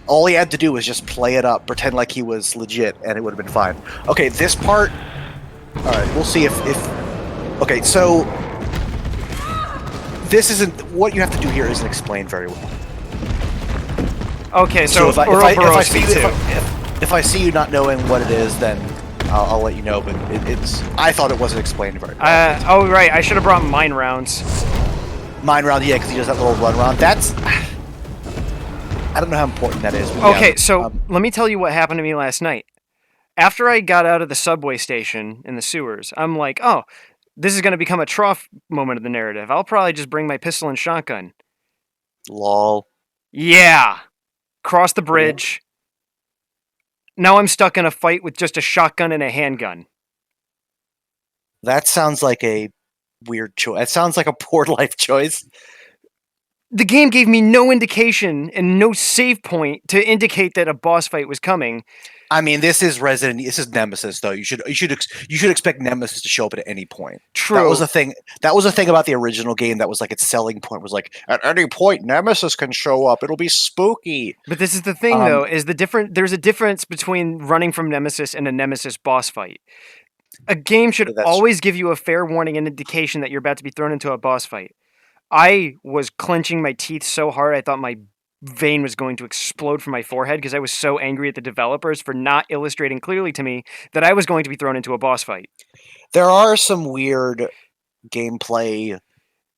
all he had to do was just play it up, pretend like he was legit, and it would have been fine. Okay, this part. All right, we'll see if. Okay, so this isn't what you have to do here. Isn't explained very well. Okay, so if I see you not knowing what it is, then I'll let you know. But I thought it wasn't explained very well. Oh right, I should have brought mine rounds. Mine round, yeah, because he does that little run round. That's. I don't know how important that is. But Okay, yeah, so let me tell you what happened to me last night. After I got out of the subway station in the sewers, I'm like, oh, this is going to become a trough moment of the narrative. I'll probably just bring my pistol and shotgun. Lol. Yeah. Cross the bridge. Now I'm stuck in a fight with just a shotgun and a handgun. That sounds like a weird choice. That sounds like a poor life choice. The game gave me no indication and no save point to indicate that a boss fight was coming. I mean, this is Nemesis, though. You should expect Nemesis to show up at any point. True. That was a thing. That was a thing about the original game. That was like its selling point. Was like at any point Nemesis can show up. It'll be spooky. But this is the thing, though, is there's a difference between running from Nemesis and a Nemesis boss fight. A game should always give you a fair warning and indication that you're about to be thrown into a boss fight. I was clenching my teeth so hard I thought my vein was going to explode from my forehead because I was so angry at the developers for not illustrating clearly to me that I was going to be thrown into a boss fight. There are some weird gameplay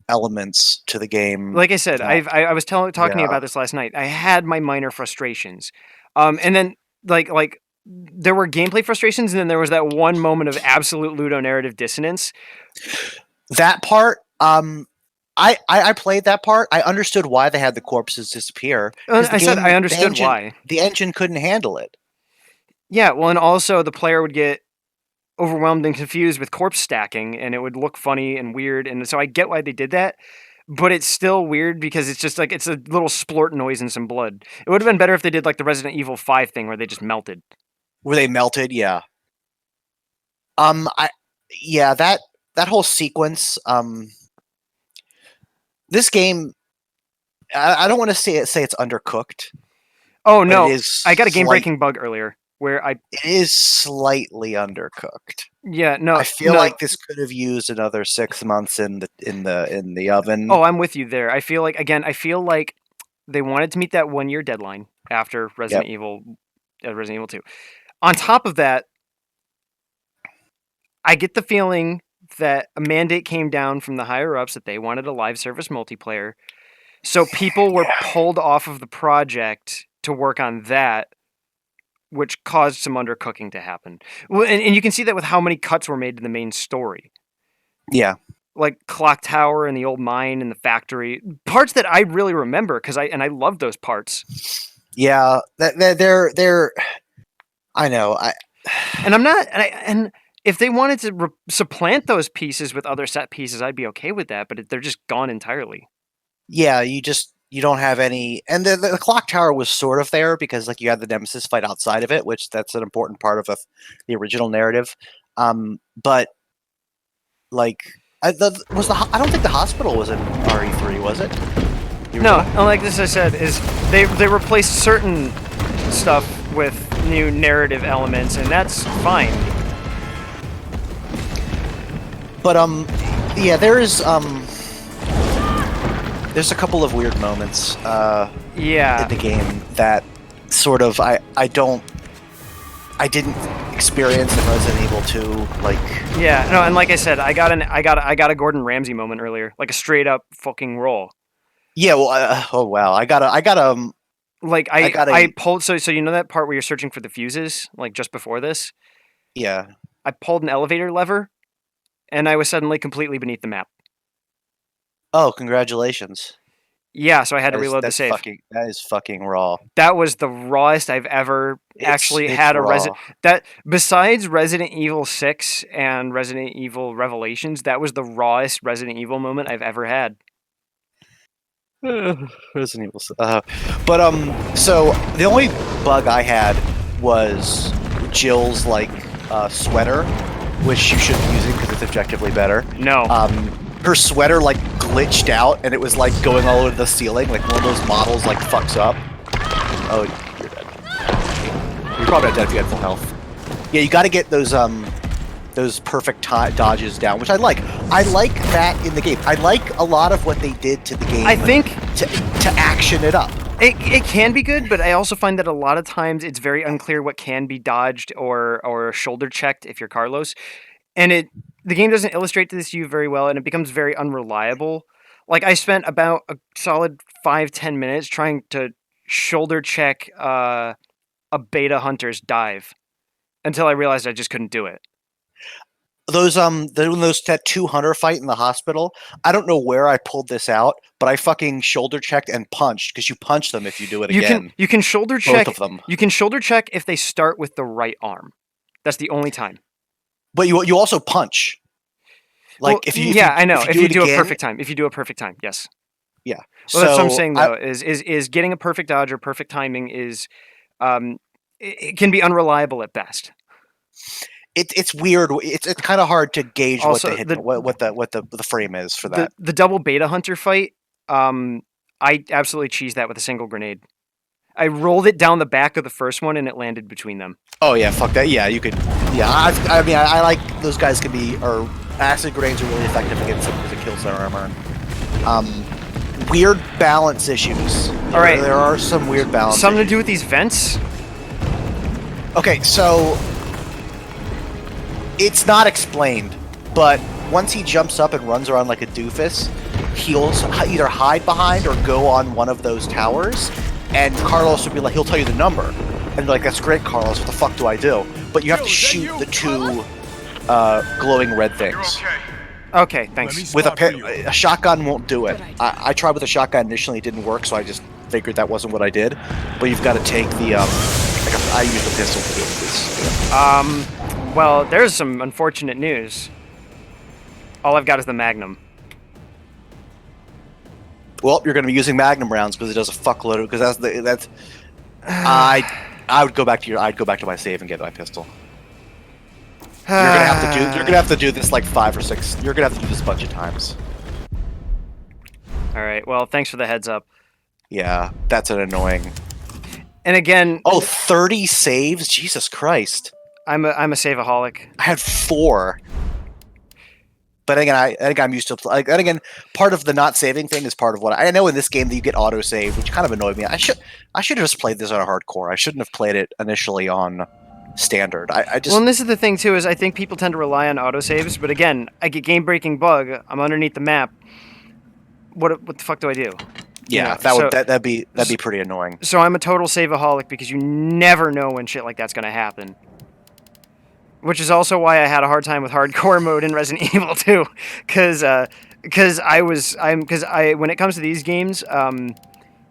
elements to the game. Like I said, I was talking about this last night. I had my minor frustrations, and then like there were gameplay frustrations, and then there was that one moment of absolute ludonarrative dissonance. That part, I played that part. I understood why they had the corpses disappear. I understood why. The engine couldn't handle it. Yeah, well, and also the player would get overwhelmed and confused with corpse stacking, and it would look funny and weird, and so I get why they did that, but it's still weird because it's just like, it's a little splort noise and some blood. It would have been better if they did like the Resident Evil 5 thing where they just melted. Where they melted, yeah. That whole sequence, this game, I don't want to say it's undercooked. Oh no, I got a game-breaking bug earlier where it is slightly undercooked. Yeah, no, I feel like this could have used another 6 months in the oven. Oh, I'm with you there. I feel like they wanted to meet that 1-year deadline after Resident Evil 2. On top of that, I get the feeling that a mandate came down from the higher ups that they wanted a live service multiplayer. So people were pulled off of the project to work on that, which caused some undercooking to happen. Well, and you can see that with how many cuts were made to the main story. Yeah. Like Clock Tower and the old mine and the factory. Parts that I really remember because I love those parts. Yeah, they're I know. And if they wanted to supplant those pieces with other set pieces, I'd be okay with that, but they're just gone entirely. Yeah, you don't have any, and the clock tower was sort of there because like you had the Nemesis fight outside of it, which that's an important part of the original narrative. But like I don't think the hospital was in RE3, was it? No, like this I said, is they replaced certain stuff with new narrative elements, and that's fine. But yeah, there's a couple of weird moments in the game that sort of I didn't experience in Resident Evil 2, like. Yeah, no, and like I said, I got a Gordon Ramsay moment earlier, like a straight up fucking roll. Yeah, well, oh wow, I pulled, so you know that part where you're searching for the fuses, like just before this? Yeah. I pulled an elevator lever, and I was suddenly completely beneath the map. Oh, congratulations. Yeah, so I had to reload the save. That is fucking raw. That was the rawest I've ever had a Resident... That, besides Resident Evil 6 and Resident Evil Revelations, that was the rawest Resident Evil moment I've ever had. Resident Evil. So the only bug I had was Jill's sweater, which you shouldn't be using because it's objectively better. No. Her sweater glitched out and it was going all over the ceiling, like one of those models fucks up. Oh, you're dead. You're probably not dead if you had full health. Yeah, you got to get those perfect dodges down, which I like. I like that in the game. I like a lot of what they did to the game. I think to action it up. It can be good, but I also find that a lot of times it's very unclear what can be dodged or shoulder checked if you're Carlos, and the game doesn't illustrate this to you very well, and it becomes very unreliable. Like I spent about a solid 5-10 minutes trying to shoulder check a beta hunter's dive until I realized I just couldn't do it. that 2 hunter fight in the hospital. I don't know where I pulled this out, but I fucking shoulder checked and punched because you punch them if you do it again. You can shoulder check Both of them. You can shoulder check if they start with the right arm. That's the only time. But you also punch. Like Well, if you I know. If you do it a again, perfect time. If you do a perfect time, yes. yeah. Well, that's what I'm So saying though. Is getting a perfect dodge or perfect timing is, it can be unreliable at best. it's weird. It's kind of hard to gauge Also, what the frame is for that. The double beta hunter fight, I absolutely cheesed that with a single grenade. I rolled it down the back of the first one and it landed between them. Oh yeah, fuck that. Yeah, you could. Yeah, I mean, I like those guys can be, or acid grenades are really effective against them because it kills their armor. Weird balance issues. All right, there are some weird balance. Something issues. to do with these vents? Okay, so it's not explained, but once he jumps up and runs around like a doofus, he'll either hide behind or go on one of those towers, and Carlos will be like, he'll tell you the number, and you're like, that's great, Carlos. What the fuck do I do? But you have to shoot the two glowing red things. Okay, thanks. With a shotgun won't do it. I tried with a shotgun initially, it didn't work, so I just figured that wasn't what I did. But you've got to take the I use the pistol to do this. Well, there's some unfortunate news. All I've got is the Magnum. Well, you're going to be using Magnum rounds because it does a fuckload of. Because that's. I would go back to I'd go back to my save and get my pistol. You're gonna have to do this like 5 or 6. You're gonna have to do this a bunch of times. All right. Well, thanks for the heads up. Yeah, that's an annoying. And again, 30 saves? Jesus Christ! I'm a saveaholic. I had 4. But again, I think I'm used to. And again, part of the not saving thing is part of what I know in this game that you get auto save, which kind of annoyed me. I should have just played this on a hardcore. I shouldn't have played it initially on standard. I just. Well, and this is the thing too, is I think people tend to rely on autosaves, but again, I get game-breaking bug. I'm underneath the map. What the fuck do I do? Yeah, that'd be pretty annoying. So I'm a total saveaholic because you never know when shit like that's gonna happen. Which is also why I had a hard time with hardcore mode in Resident Evil 2, because when it comes to these games,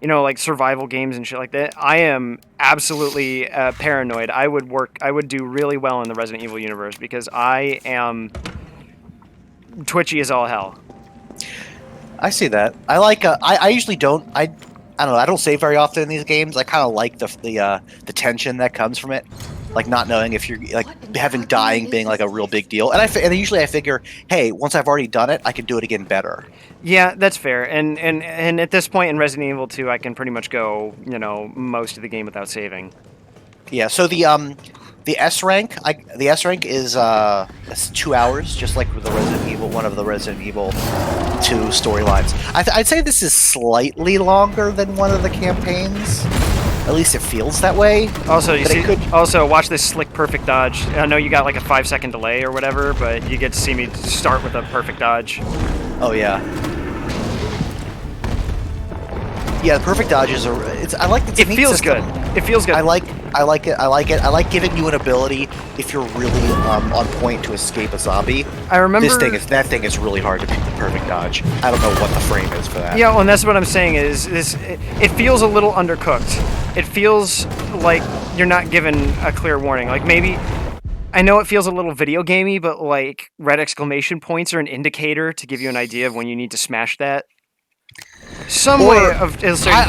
you know, like survival games and shit like that, I am absolutely paranoid. I would do really well in the Resident Evil universe because I am twitchy as all hell. I see that. I like. I usually don't. I don't know. I don't save very often in these games. I kind of like the tension that comes from it, like not knowing if you're like having dying being like a real big deal. And usually I figure, hey, once I've already done it, I can do it again better. Yeah, that's fair. And at this point in Resident Evil 2, I can pretty much go, you know, most of the game without saving. Yeah. So the S rank, the S rank is 2 hours, just like with the Resident Evil, one of the Resident Evil 2 storylines. I'd say this is slightly longer than one of the campaigns. At least it feels that way. Also, also watch this slick perfect dodge. I know you got like a 5-second delay or whatever, but you get to see me start with a perfect dodge. Oh yeah. Yeah, the perfect dodges are. I like the technique feels system. good. It feels good. I like it. I like it. Giving you an ability if you're really on point to escape a zombie. I remember that thing is really hard to pick the perfect dodge. I don't know what the frame is for that. Yeah, well, and that's what I'm saying is it feels a little undercooked. It feels like you're not given a clear warning. Like maybe I know it feels a little video gamey, but like red exclamation points are an indicator to give you an idea of when you need to smash that. Some way of illustrating.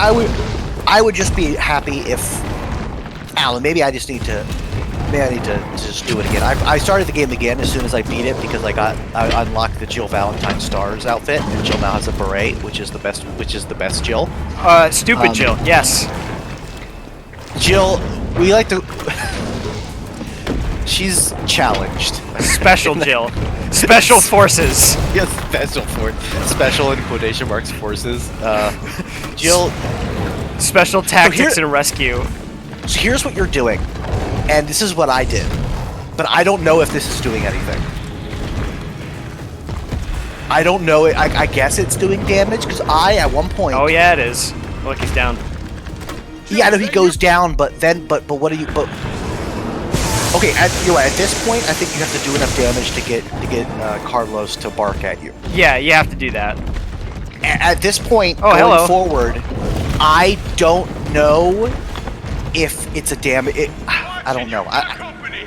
I would just be happy if Alan. Maybe I need to just do it again. I started the game again as soon as I beat it because I unlocked the Jill Valentine Stars outfit, and Jill now has a beret, which is the best Jill. Stupid Jill. Yes. Jill, we like to. She's challenged. Special Jill. Special forces. Yes, special in quotation marks forces. Jill. Special tactics and rescue. So here's what you're doing, and this is what I did, but I don't know if this is doing anything. I don't know. I guess it's doing damage because at one point. Oh yeah, it is. Look, he's down. Yeah, I know he goes down, but what do you? But Okay, you're right. At this point, I think you have to do enough damage to get Carlos to bark at you. Yeah, you have to do that. At this point, Oh, going hello. forward, I don't know if it's a damage. I don't know.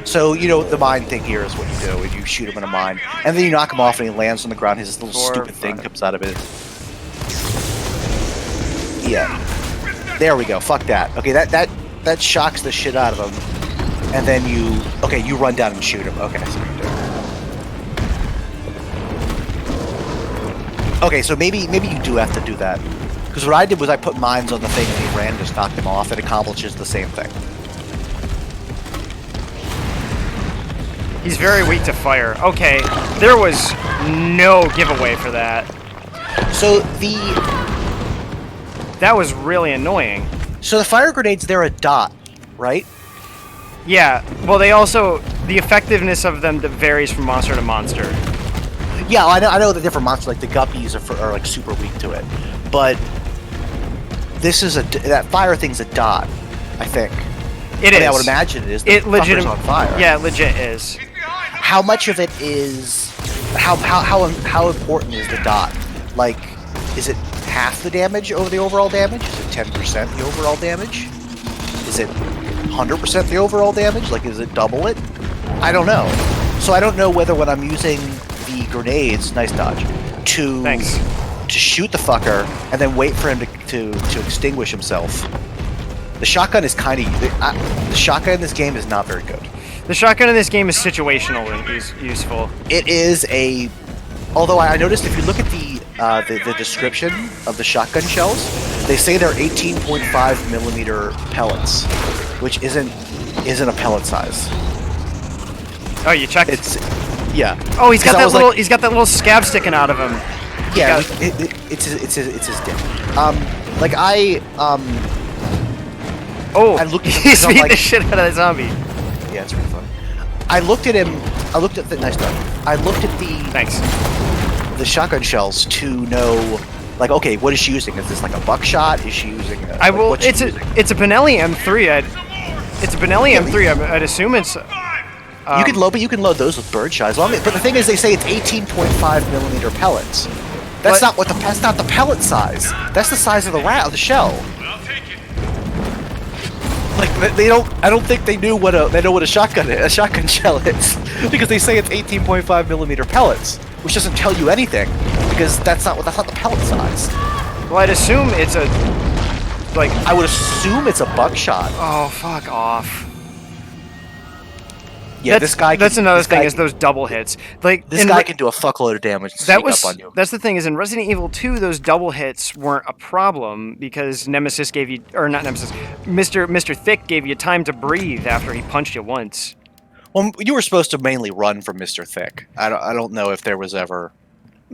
So, you know, the mine thing here is what you do. If you shoot him in a mine, and then you knock him off and he lands on the ground, his little stupid thing comes out of it. Yeah. There we go. Fuck that. Okay, that shocks the shit out of him. And then you run down and shoot him. Okay, so you do. Okay, so maybe you do have to do that. Because what I did was I put mines on the thing and he ran, just knocked him off. It accomplishes the same thing. He's very weak to fire. Okay, there was no giveaway for that. So that was really annoying. So the fire grenades, they're a dot, right? Yeah, well, the effectiveness of them varies from monster to monster. Yeah, I know the different monsters, like the guppies are like super weak to it, but this is that fire thing's a dot, I think. It is. I would imagine it is. It legit on fire. Yeah, it legit is. How much of it is? How important is the dot? Like, is it half the damage over the overall damage? Is it 10% the overall damage? Is it 100% the overall damage? Like, is it double it? I don't know. So I don't know whether when I'm using the grenades, nice dodge, to shoot the fucker and then wait for him to extinguish himself. The shotgun is kind of the shotgun in this game is not very good. The shotgun in this game is situational and useful. It is although I noticed if you look at the description of the shotgun shells, they say they're 18.5 millimeter pellets, which isn't a pellet size. Oh, you checked? Yeah. Oh, he's got that little scab sticking out of him. Yeah, it's his dick. Oh, I looked at him, he's beating the shit out of the zombie. Yeah, it's pretty funny. I looked at the nice done. I looked at the shotgun shells to know, like, okay, what is she using? Is this like a buckshot? Is she using? It's a Benelli M3. It's a Benelli M3. I'd assume it's. You can load those with birdshot. But the thing is, they say it's 18.5 millimeter pellets. That's not the pellet size. That's the size of the shell. Like I don't think they know what a shotgun shell is, because they say it's 18.5 millimeter pellets, which doesn't tell you anything, because that's not the pellet size. Well, I'd assume it's I would assume it's a buckshot. Oh, fuck off. Yeah, that's another thing is those double hits. Like this guy can do a fuckload of damage and sneak up on you. That's the thing is in Resident Evil 2, those double hits weren't a problem because Nemesis gave you, or not Nemesis, Mr. Thick gave you time to breathe after he punched you once. Well, you were supposed to mainly run from Mr. Thick. I don't know if there was ever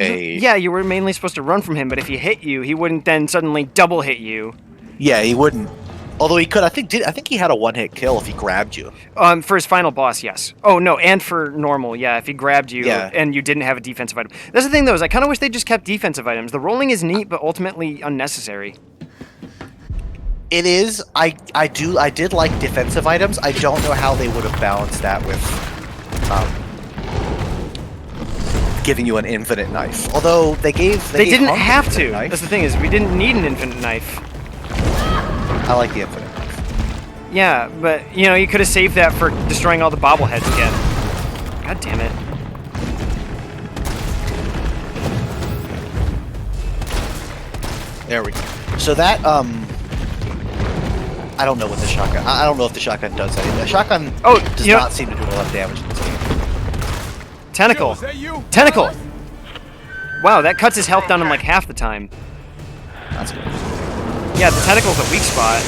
a. Yeah, you were mainly supposed to run from him, but if he hit you, he wouldn't then suddenly double hit you. Yeah, he wouldn't. Although he could, I think he had a one-hit kill if he grabbed you. For his final boss, yes. Oh no, and for normal, yeah. If he grabbed you and you didn't have a defensive item. That's the thing, though. Is I kind of wish they just kept defensive items. The rolling is neat, but ultimately unnecessary. It is. I did like defensive items. I don't know how they would have balanced that with giving you an infinite knife. Although they didn't have to. Knife. That's the thing is we didn't need an infinite knife. I like the infinite knife. Yeah, but you could have saved that for destroying all the bobbleheads again. God damn it. There we go. So that I don't know what the shotgun. I don't know if the shotgun does anything. The shotgun does not seem to do a lot of damage in this game. Tentacle. Tentacle. Wow, that cuts his health down in like half the time. That's good. Yeah, the tentacle's a weak spot.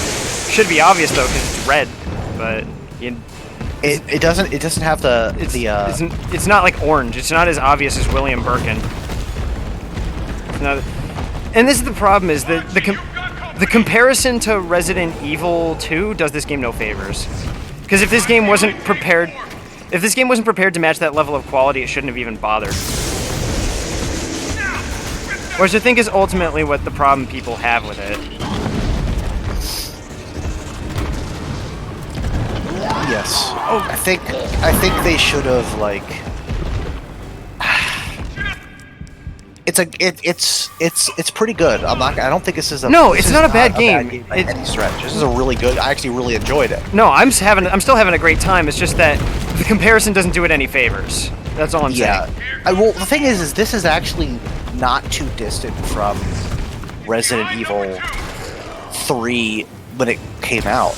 Should be obvious though, because it's red. But it doesn't have the It's not like orange. It's not as obvious as William Birkin. And this is the problem: is that the comparison to Resident Evil 2 does this game no favors. Because if this game wasn't prepared to match that level of quality, it shouldn't have even bothered. Which I think is ultimately what the problem people have with it. Yes. Oh, I think they should have like. It's pretty good. I don't think this is a. No, this it's is not a bad game. by any stretch. This is a really good. I actually really enjoyed it. No, I'm still having a great time. It's just that the comparison doesn't do it any favors. That's all I'm Yeah. saying. Well, the thing is this is actually not too distant from Resident Evil 3 when it came out,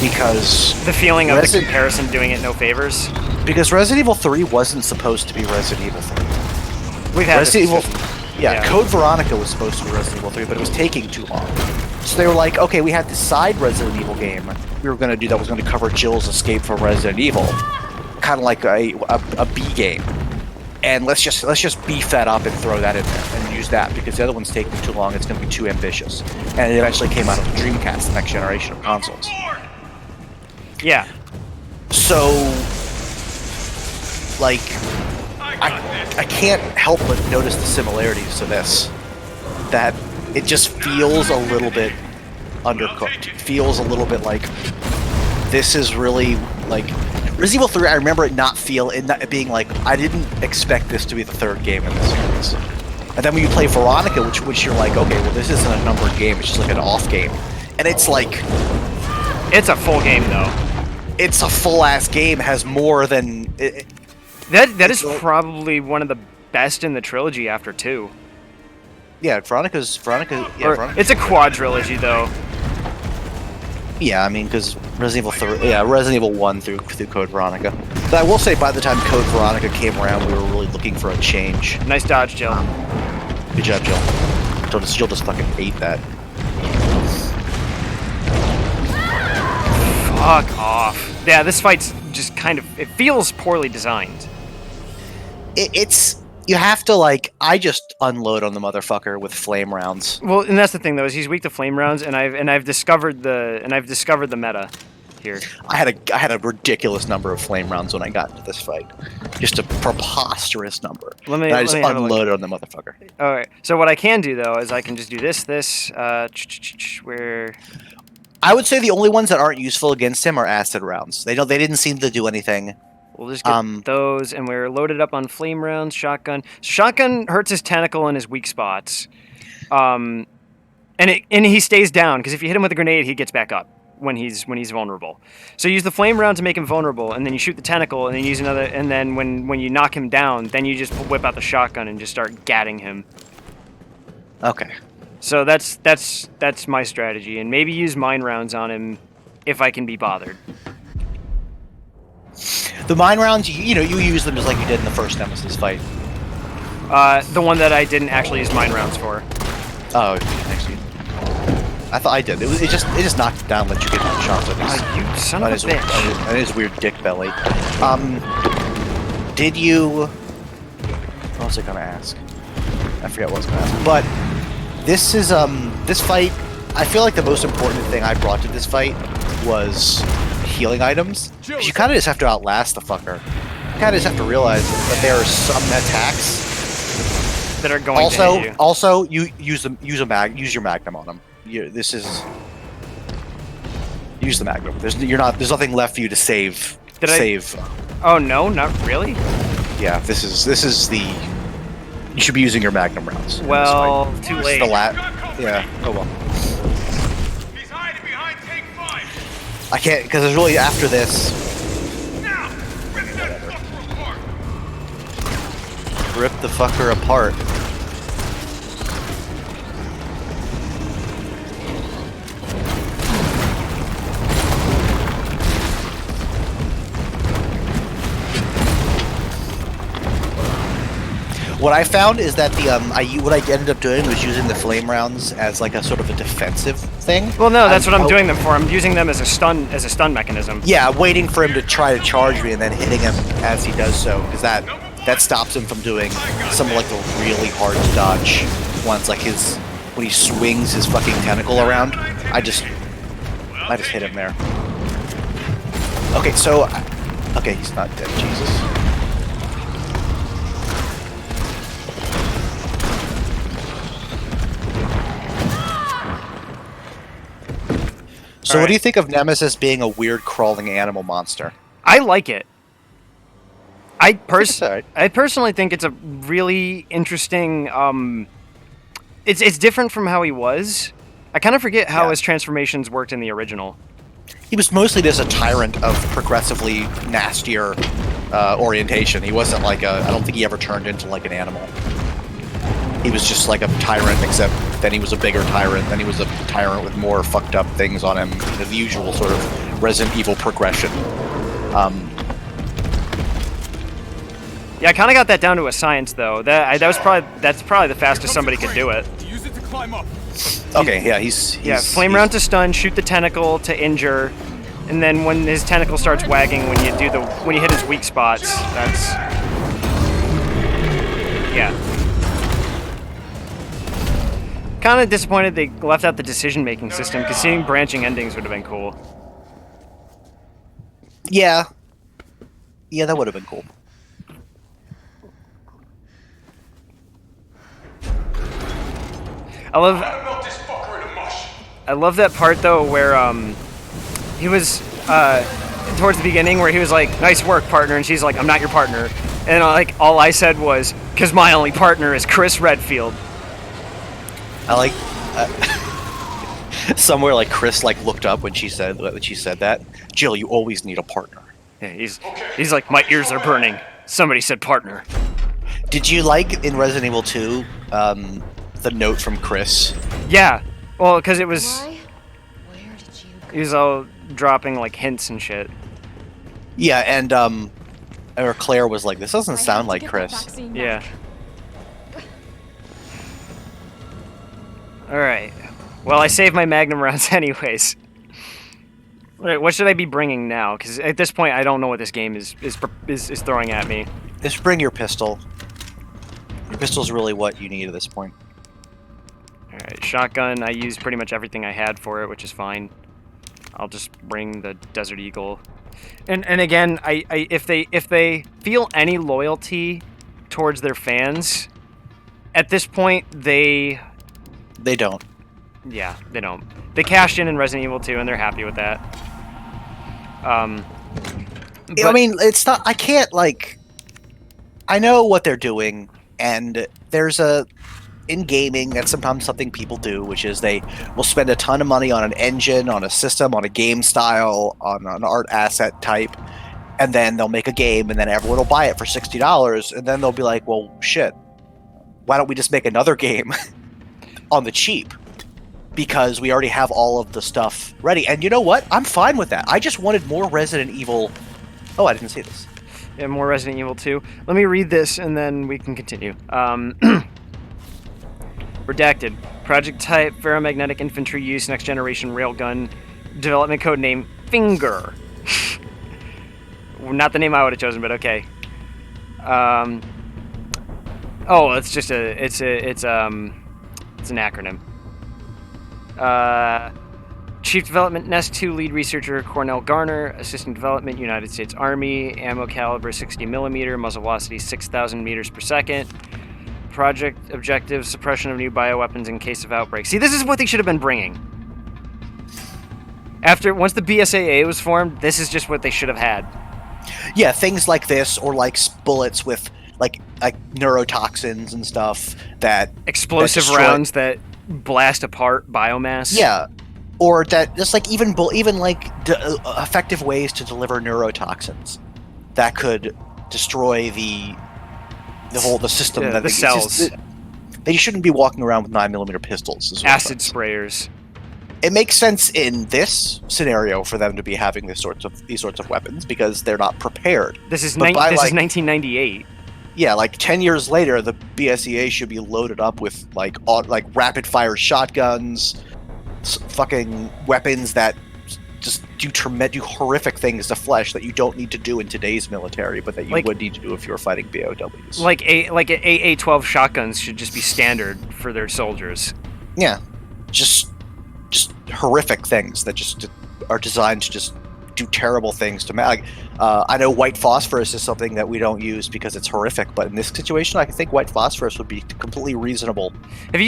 because The feeling of the comparison doing it no favors. Resident Evil 3 wasn't supposed to be Resident Evil 3. We've had Resident this Evil, discussion. yeah, Code Veronica was supposed to be Resident Evil 3, but it was taking too long. So they were like, okay, we had this side Resident Evil game we were going to do that was going to cover Jill's escape from Resident Evil, kind of like a B game, and let's just beef that up and throw that in there and use that because the other one's taking too long. It's going to be too ambitious, and it eventually came out of the Dreamcast, the next generation of consoles. Yeah. So, like, I can't help but notice the similarities to this. That it just feels a little bit undercooked. It feels a little bit like this is really like Resident Evil 3. I remember it being like I didn't expect this to be the third game in the series. And then when you play Veronica, which you're like, okay, well this isn't a numbered game. It's just like an off game, and it's like it's a full game though. It's a full ass game. Has more than. That is probably one of the best in the trilogy after 2. Yeah, Veronica. It's a quadrilogy though. Yeah, I mean, because Resident Evil 1 through Code Veronica. But I will say, by the time Code Veronica came around, we were really looking for a change. Nice dodge, Jill. Good job, Jill. Jill just fucking ate that. Fuck off. Yeah, this fight's just kind of... It feels poorly designed. It's... You have to, like... I just unload on the motherfucker with flame rounds. Well, and that's the thing, though, is he's weak to flame rounds, and I've discovered the meta here. I had a ridiculous number of flame rounds when I got into this fight. Just a preposterous number. I just unloaded on the motherfucker. Alright, so what I can do, though, is I can just do this, where... I would say the only ones that aren't useful against him are acid rounds. They didn't seem to do anything. We'll just get those, and we're loaded up on flame rounds, shotgun. Shotgun hurts his tentacle and his weak spots. And he stays down, because if you hit him with a grenade, he gets back up when he's vulnerable. So use the flame round to make him vulnerable, and then you shoot the tentacle, and then use another, and then when you knock him down, then you just whip out the shotgun and just start gatting him. Okay. So that's my strategy, and maybe use mine rounds on him if I can be bothered. The mine rounds, you use them just like you did in the first Nemesis fight. The one that I didn't actually use mine rounds for. Oh, actually, I thought I did. It just knocked it down, let you get shots at his. You son of a bitch! And his weird dick belly. Did you? What was I gonna ask? I forget what I was gonna ask. But this is this fight. I feel like the most important thing I brought to this fight was healing items. You kind of just have to outlast the fucker. You kind of just have to realize that there are some attacks that are going to hit you. Also, you use your magnum on them. Use the magnum. There's nothing left for you to save. Save. Oh no, not really. Yeah, this is the. You should be using your magnum rounds. Well, too late. Yeah. Oh well. I can't, because it's really after this. Rip the fucker apart. What I found is that what I ended up doing was using the flame rounds as like a sort of a defensive thing. Well, no, that's what I'm doing them for. I'm using them as a stun mechanism. Yeah, waiting for him to try to charge me and then hitting him as he does so, because that stops him from doing some like the really hard to dodge ones, like when he swings his fucking tentacle around. I just hit him there. Okay, so he's not dead. Jesus. So what do you think of Nemesis being a weird crawling animal monster? I like it. I alright. personally think it's a really interesting. It's different from how he was. I kind of forget how his transformations worked in the original. He was mostly just a tyrant of progressively nastier orientation. He wasn't like I don't think he ever turned into like an animal. He was just like a tyrant, except then he was a bigger tyrant. Then he was a tyrant with more fucked up things on him. The usual sort of Resident Evil progression. Yeah, I kind of got that down to a science, though. That's probably the fastest somebody could do it. Use it to climb up. Okay, yeah, he's flame round to stun, shoot the tentacle to injure, and then when his tentacle starts wagging, when you hit his weak spots, that's kind of disappointed they left out the decision-making system, because seeing branching endings would have been cool. Yeah, that would have been cool. I love that part though where he was towards the beginning where he was like, "Nice work, partner," and she's like, "I'm not your partner," and like all I said was, "'Cause my only partner is Chris Redfield." I like somewhere like Chris like looked up when she said that. Jill, you always need a partner. Yeah, he's like, "My ears are burning. Somebody said partner." Did you like in Resident Evil 2 the note from Chris? Yeah, well, because it was Why? Where did you go? he was all dropping like hints and shit. Yeah, and or Claire was like, "This doesn't sound like Chris." Yeah. All right. Well, I saved my magnum rounds anyways. Alright, what should I be bringing now? Because at this point, I don't know what this game is throwing at me. Just bring your pistol. Your pistol's really what you need at this point. Alright, shotgun, I used pretty much everything I had for it, which is fine. I'll just bring the Desert Eagle. And again, if they feel any loyalty towards their fans, at this point, they don't. Yeah, they don't. They cashed in Resident Evil 2, and they're happy with that. I mean, it's not... I can't, like... I know what they're doing, and there's in gaming, that's sometimes something people do, which is they will spend a ton of money on an engine, on a system, on a game style, on an art asset type, and then they'll make a game, and then everyone will buy it for $60, and then they'll be like, well, shit, why don't we just make another game on the cheap? Because we already have all of the stuff ready. And you know what? I'm fine with that. I just wanted more Resident Evil... Oh, I didn't see this. Yeah, more Resident Evil 2. Let me read this, and then we can continue. Redacted. Project type, ferromagnetic infantry use, next generation railgun. Development code name, Finger. Not the name I would have chosen, but okay. Oh, it's just it's an acronym. Chief Development, Nest 2, Lead Researcher, Cornell Garner, Assistant Development, United States Army, Ammo caliber 60mm, muzzle velocity 6,000 meters per second. Project objective, suppression of new bioweapons in case of outbreak. See, this is what they should have been bringing. Once the BSAA was formed, this is just what they should have had. Yeah, things like this, or like bullets with like neurotoxins and stuff that... Explosive rounds that blast apart biomass. Yeah, or that just like even effective ways to deliver neurotoxins that could destroy the system. Yeah, that the cells. They shouldn't be walking around with 9mm pistols. Acid sprayers. It makes sense in this scenario for them to be having these sorts of weapons because they're not prepared. This is 1998. Yeah, like 10 years later, the BSEA should be loaded up with like rapid fire shotguns, fucking weapons that just do horrific things to flesh that you don't need to do in today's military, but that you would need to do if you were fighting BOWs. Like AA-12 shotguns should just be standard for their soldiers. Yeah, just horrific things that just are designed to just do terrible things to I know white phosphorus is something that we don't use because it's horrific, but in this situation, I think white phosphorus would be a completely reasonable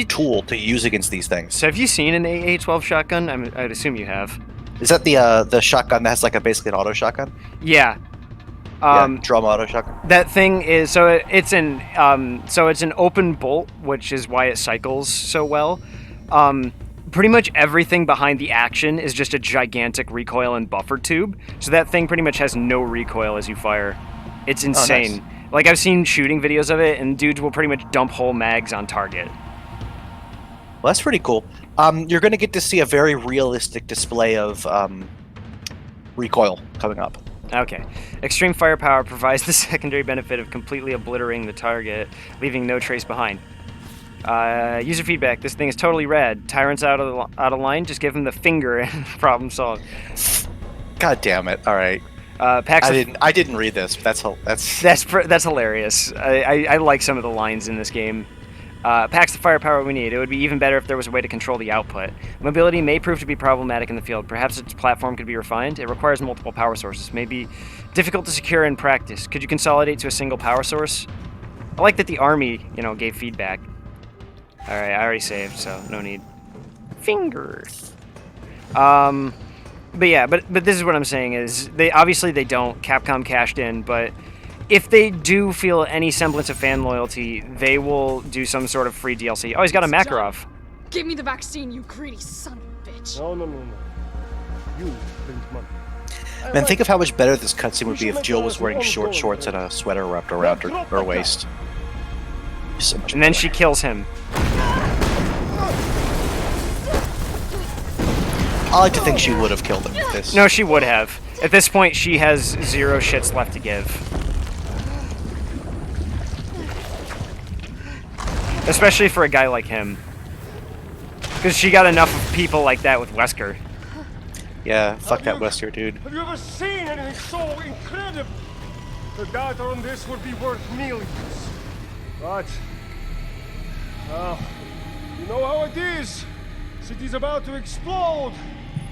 tool to use against these things. So have you seen an AA-12 shotgun? I'd assume you have. Is that the shotgun that has like basically an auto shotgun? Yeah. Yeah, drum auto shotgun. That thing is it's an open bolt, which is why it cycles so well. Pretty much everything behind the action is just a gigantic recoil and buffer tube, so that thing pretty much has no recoil as you fire. It's insane. Oh, nice. Like, I've seen shooting videos of it, and dudes will pretty much dump whole mags on target. Well, that's pretty cool. You're going to get to see a very realistic display of recoil coming up. Okay. Extreme firepower provides the secondary benefit of completely obliterating the target, leaving no trace behind. User feedback. This thing is totally rad. Tyrant's out of line. Just give him the finger and problem solved. God damn it! All right. I didn't read this. But that's hilarious. I like some of the lines in this game. Packs the firepower we need. It would be even better if there was a way to control the output. Mobility may prove to be problematic in the field. Perhaps its platform could be refined. It requires multiple power sources. May be difficult to secure in practice. Could you consolidate to a single power source? I like that the army, gave feedback. Alright, I already saved, so no need. Finger. But yeah, but this is what I'm saying is, they don't. Capcom cashed in, but if they do feel any semblance of fan loyalty, they will do some sort of free DLC. Oh, he's got a Makarov. Give me the vaccine, you greedy son of a bitch. No. You bring money. Man, think of how much better this cutscene would be if Jill was wearing short shorts and a sweater wrapped around her waist. So much and then better. she kills him. I like to think she would have killed him with this. No, she would have. At this point, she has zero shits left to give. Especially for a guy like him. Because she got enough of people like that with Wesker. Yeah, fuck that Wesker, dude. Have you ever seen anything so incredible? The data on this would be worth millions. But, you know how it is. City's about to explode,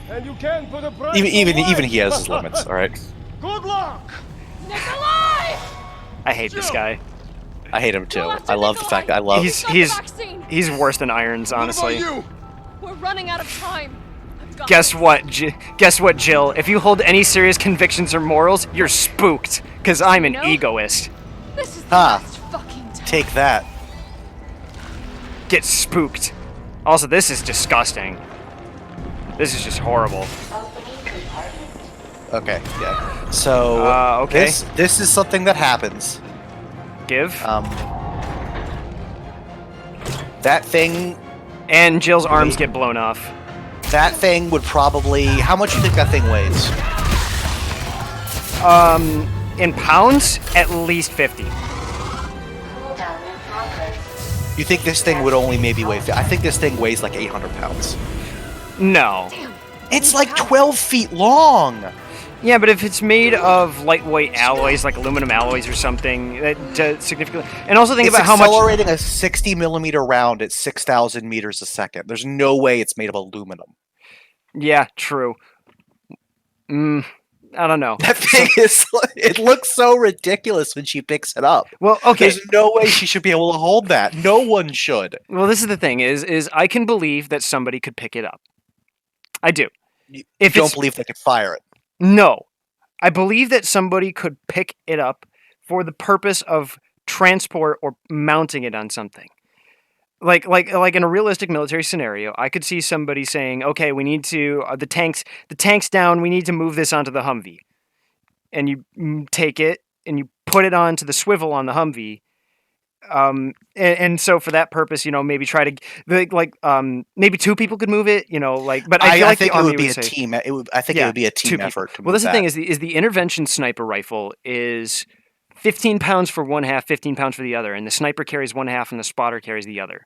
and you can't put a price Even he has his limits. All right. Good luck. Nikolai! I hate this guy. I hate him too. I love the fact that I love. He's worse than Irons, honestly. We're running out of time. Guess what, Jill? If you hold any serious convictions or morals, you're spooked. Cause I'm an egoist. This is the last fucking time. Take that. Get spooked. Also, this is disgusting. This is just horrible. Okay, yeah. So okay. This is something that happens. Give. That thing. And Jill's arms get blown off. That thing would probably. How much do you think that thing weighs? In pounds, at least 50. You think this thing would only maybe weigh? I think this thing weighs like 800 pounds. No. It's like 12 feet long. Yeah, but if it's made of lightweight alloys, like aluminum alloys or something, that significantly. And also think about how much. It's accelerating a 60 millimeter round at 6,000 meters a second. There's no way it's made of aluminum. Yeah, true. I don't know. That thing it looks so ridiculous when she picks it up. Well, okay. There's no way she should be able to hold that. No one should. Well, this is the thing is I can believe that somebody could pick it up. I do. You don't believe they could fire it? No. I believe that somebody could pick it up for the purpose of transport or mounting it on something. Like in a realistic military scenario, I could see somebody saying, "Okay, we need to the tank's down. We need to move this onto the Humvee," and you take it and you put it onto the swivel on the Humvee. And so for that purpose, maybe try to maybe two people could move it, but I think it would be a team. I think it would be a team effort. Well, that's the thing is the intervention sniper rifle is 15 pounds for one half, 15 pounds for the other, and the sniper carries one half and the spotter carries the other.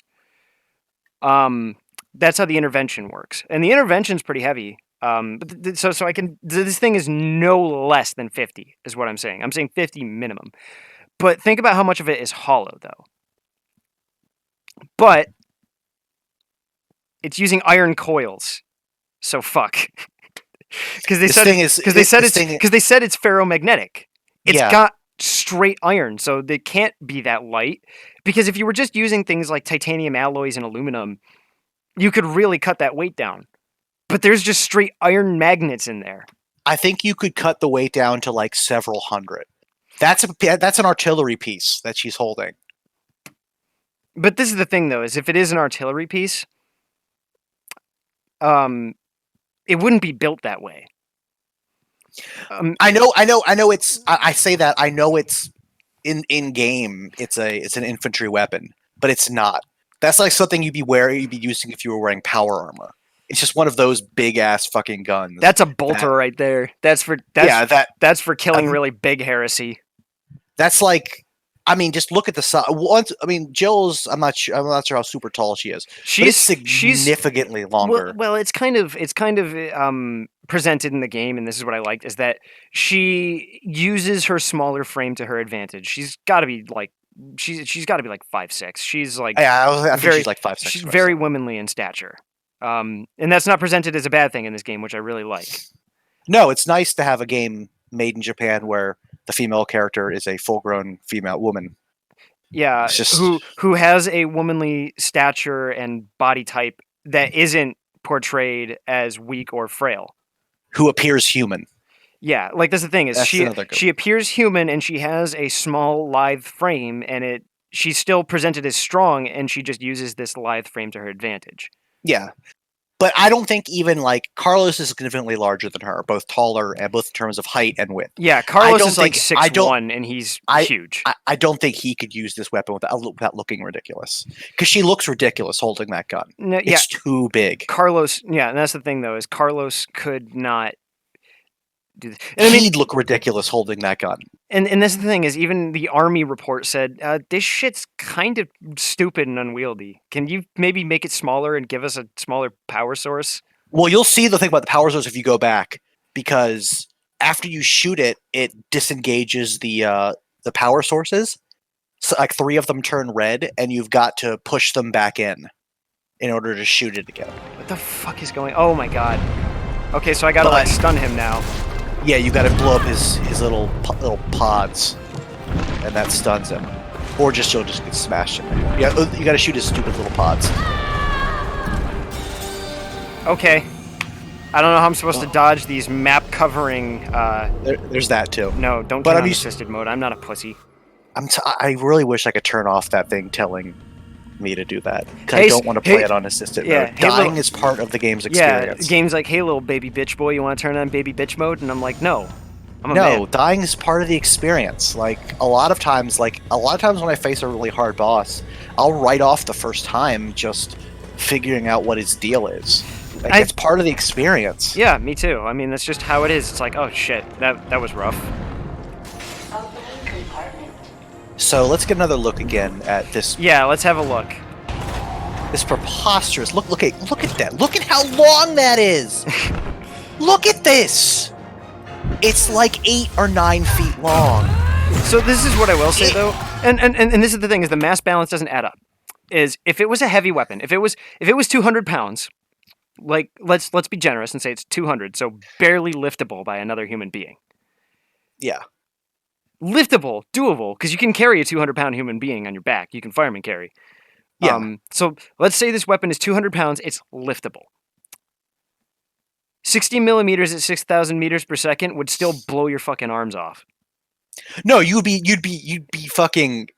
That's how the intervention works, and the intervention's pretty heavy. But so I can. This thing is no less than 50, is what I'm saying. I'm saying 50 minimum. But think about how much of it is hollow, though. But it's using iron coils, so fuck. Because they said it's ferromagnetic. It's got straight iron, so they can't be that light. Because if you were just using things like titanium alloys and aluminum, you could really cut that weight down. but there's just straight iron magnets in there. I think you could cut the weight down to like several hundred. That's an artillery piece that she's holding. But this is the thing, though, is if it is an artillery piece, it wouldn't be built that way. I know. I say that. I know it's in game. It's an infantry weapon, but it's not. That's like something you'd be using if you were wearing power armor. It's just one of those big ass fucking guns. That's a bolter right there. That's for killing really big heresy. That's like, I mean, just look at the size. Jill's. I'm not sure how super tall she is. She's significantly longer. Well, it's kind of presented in the game, and this is what I liked, is that she uses her smaller frame to her advantage. She's got to be like she's got to be like 5'6". She's like I think she's like 5'6". She's very womanly in stature. And that's not presented as a bad thing in this game, which I really like. No, it's nice to have a game made in Japan where the female character is a full-grown female woman. Yeah, who has a womanly stature and body type that isn't portrayed as weak or frail. Who appears human. Yeah, like that's the thing, is she appears human and she has a small lithe frame, and she's still presented as strong, and she just uses this lithe frame to her advantage. Yeah. But I don't think even like Carlos is significantly larger than her, both taller and both in terms of height and width. Yeah, Carlos is like 6'1", and he's huge. I don't think he could use this weapon without looking ridiculous. Because she looks ridiculous holding that gun. No, it's too big. Carlos, and that's the thing though, is Carlos could not do this. And he'd look ridiculous holding that gun. And that's the thing, is even the army report said, this shit's kind of stupid and unwieldy. Can you maybe make it smaller and give us a smaller power source? Well, you'll see the thing about the power source if you go back, because after you shoot it, it disengages the power sources. So like 3 of them turn red, and you've got to push them back in order to shoot it again. What the fuck is going? Oh my god. Okay, so I gotta like stun him now. Yeah, you gotta blow up his little pods, and that stuns him. Or you'll just get smashed in there. Yeah, you gotta shoot his stupid little pods. Okay. I don't know how I'm supposed to dodge these map covering. There's that too. No, don't turn on assisted mode. I'm not a pussy. I really wish I could turn off that thing telling me to do that. Because I don't want to play it on assisted mode. Dying is part of the game's experience. Yeah, game's like, hey little baby bitch boy, you want to turn on baby bitch mode? And I'm like, no. I'm a man. Dying is part of the experience. Like a lot of times when I face a really hard boss, I'll write off the first time just figuring out what his deal is. Like, it's part of the experience. Yeah, me too. I mean, that's just how it is. It's like, oh shit, that was rough. So let's get another look again at this. Yeah, let's have a look. This preposterous. Look at that. Look at how long that is. Look at this. It's like 8 or 9 feet long. So this is what I will say though, and this is the thing, is the mass balance doesn't add up. Is if it was a heavy weapon, if it was 200 pounds, like let's be generous and say it's 200, so barely liftable by another human being. Yeah. Liftable, doable, because you can carry a 200-pound human being on your back. You can fireman carry. Yeah. So let's say this weapon is 200 pounds. It's liftable. 60 millimeters at 6,000 meters per second would still blow your fucking arms off. No, you'd be fucking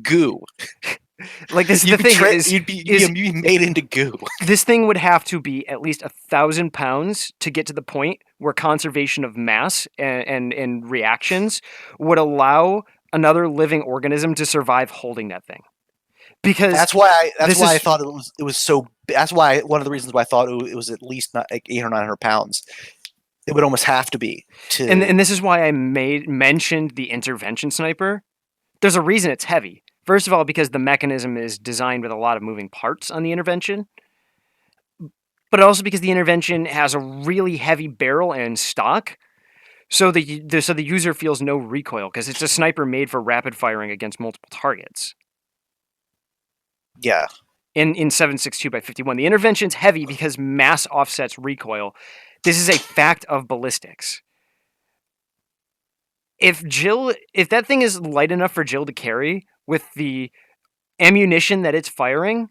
goo. Like this is the thing. You'd be made into goo. This thing would have to be at least 1,000 pounds to get to the point where conservation of mass and reactions would allow another living organism to survive holding that thing. Because that's why I thought it was so. That's why one of the reasons why I thought it was at least not like 800 or 900 pounds. It would almost have to be. And this is why I mentioned the intervention sniper. There's a reason it's heavy. First of all, because the mechanism is designed with a lot of moving parts on the intervention, but also because the intervention has a really heavy barrel and stock, so the user feels no recoil because it's a sniper made for rapid firing against multiple targets. Yeah. In 7.62x51, the intervention's heavy because mass offsets recoil. This is a fact of ballistics. If that thing is light enough for Jill to carry with the ammunition that it's firing,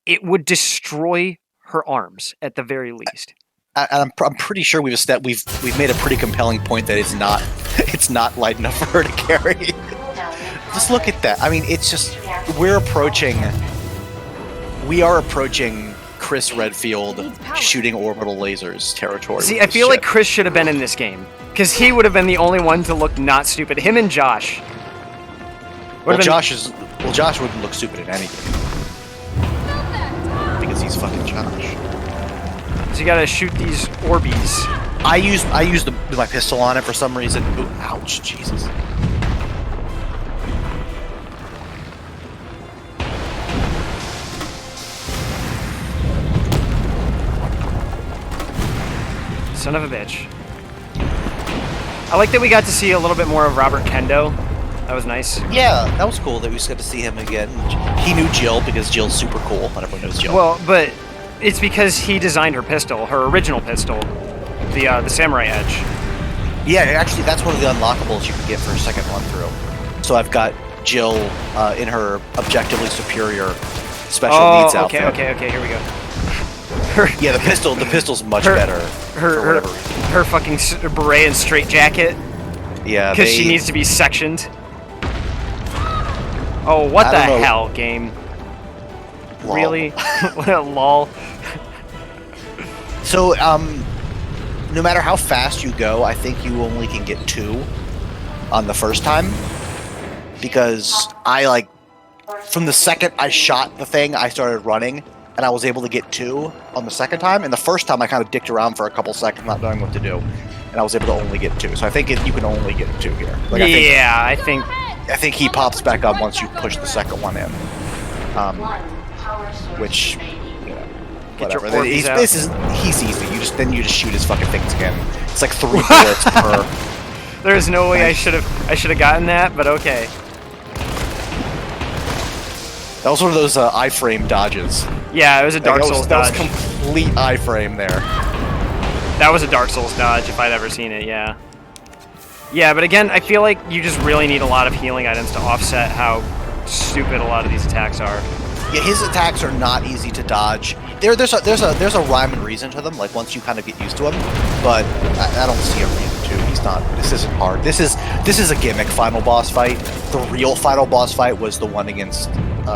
it would destroy her arms at the very least. I'm pretty sure we've made a pretty compelling point that it's not it's not light enough for her to carry. Just look at that. I mean, it's just we are approaching Chris Redfield shooting orbital lasers territory. See, I feel like Chris should have been in this game because he would have been the only one to look not stupid. Him and Josh. Josh wouldn't look stupid in any game because he's fucking Josh. So you gotta shoot these Orbeez. I used my pistol on it for some reason. Ooh, ouch, Jesus. Son of a bitch. I like that we got to see a little bit more of Robert Kendo. That was nice. Yeah, that was cool that we just got to see him again. He knew Jill because Jill's super cool. Not everyone knows Jill. Well, but it's because he designed her pistol, her original pistol, the Samurai Edge. Yeah, actually, that's one of the unlockables you can get for a second run through. So I've got Jill in her objectively superior special needs outfit. Okay, here we go. Yeah, the pistol's much better. Her fucking beret and straight jacket. Yeah, because she needs to be sectioned. Oh, what the hell, game? Lol. Really? Lol. So, no matter how fast you go, I think you only can get 2 on the first time. Because from the second I shot the thing, I started running, and I was able to get 2 on the second time. And the first time, I kind of dicked around for a couple seconds, not knowing what to do. And I was able to only get 2. So I think you can only get 2 here. I think he pops back up once you push the second one in. Which, whatever. He's easy. You just shoot his fucking things again. It's like 3 bullets per. There's no way I should have gotten that, but okay. That was one of those iframe dodges. Yeah, it was a Dark Souls dodge. That was complete iframe there. That was a Dark Souls dodge if I'd ever seen it. Yeah. Yeah, but again, I feel like you just really need a lot of healing items to offset how stupid a lot of these attacks are. Yeah, his attacks are not easy to dodge. There's a rhyme and reason to them. Like once you kind of get used to them, but I don't see a reason to. He's not. This isn't hard. This is a gimmick final boss fight. The real final boss fight was the one against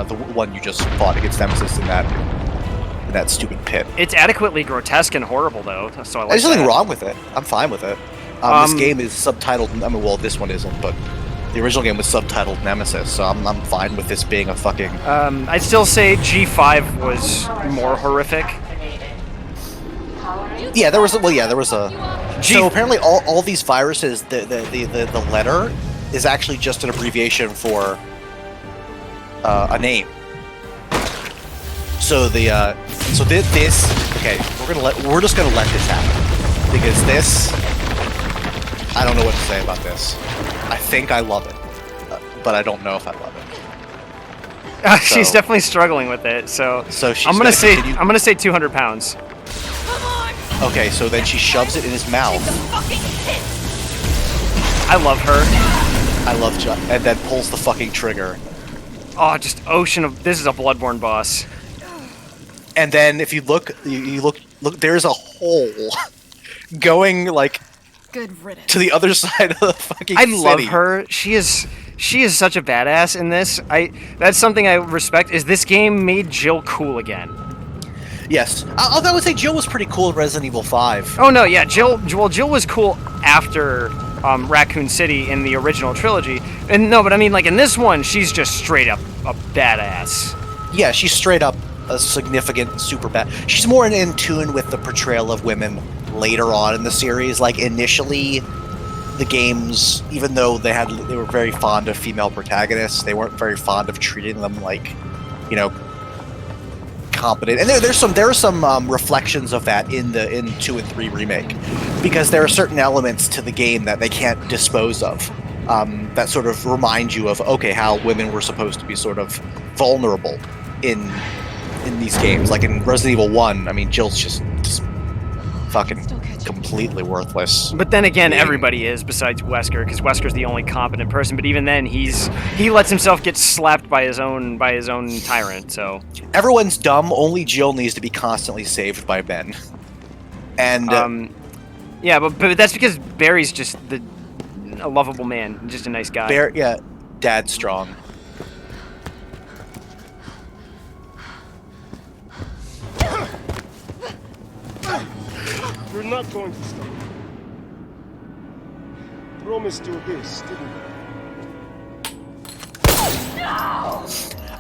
the one you just fought against Nemesis in that stupid pit. It's adequately grotesque and horrible though. So I like There's nothing wrong with it. I'm fine with it. This game is subtitled. I mean, well, this one isn't, but the original game was subtitled Nemesis, so I'm fine with this being a fucking. I'd still say G5 was more horrific. Yeah, there was a. So apparently, all these viruses, the letter is actually just an abbreviation for a name. So this. Okay, we're just gonna let this happen because this. I don't know what to say about this. I think I love it, but I don't know if I love it. She's definitely struggling with it. So she's I'm gonna say 200 pounds. Okay, so then she shoves it in his mouth. I love her. And then pulls the fucking trigger. Oh, just ocean of. This is a Bloodborne boss. And then if you look, you look. There's a hole going like. Good riddance. To the other side of the fucking city. I love her. She is such a badass in this. That's something I respect. Is this game made Jill cool again? Yes. Although I would say Jill was pretty cool in Resident Evil 5. Oh no, yeah, Jill was cool after Raccoon City in the original trilogy. And no, but I mean like in this one, she's just straight up a badass. Yeah, she's straight up a significant super bad. She's more in tune with the portrayal of women later on in the series. Like initially the games, even though they were very fond of female protagonists, they weren't very fond of treating them like, competent. And there are some reflections of that in 2 and 3 remake, because there are certain elements to the game that they can't dispose of that sort of remind you of how women were supposed to be sort of vulnerable in these games. Like in Resident Evil 1, I mean, Jill's just fucking completely worthless. But then again, everybody is besides Wesker, because Wesker's the only competent person. But even then, he lets himself get slapped by his own tyrant. So Everyone's dumb. Only Jill needs to be constantly saved by Ben. And yeah, but that's because Barry's just a lovable man, just a nice guy. yeah, Dad's strong. You're not going to stop. Promised you this, didn't I?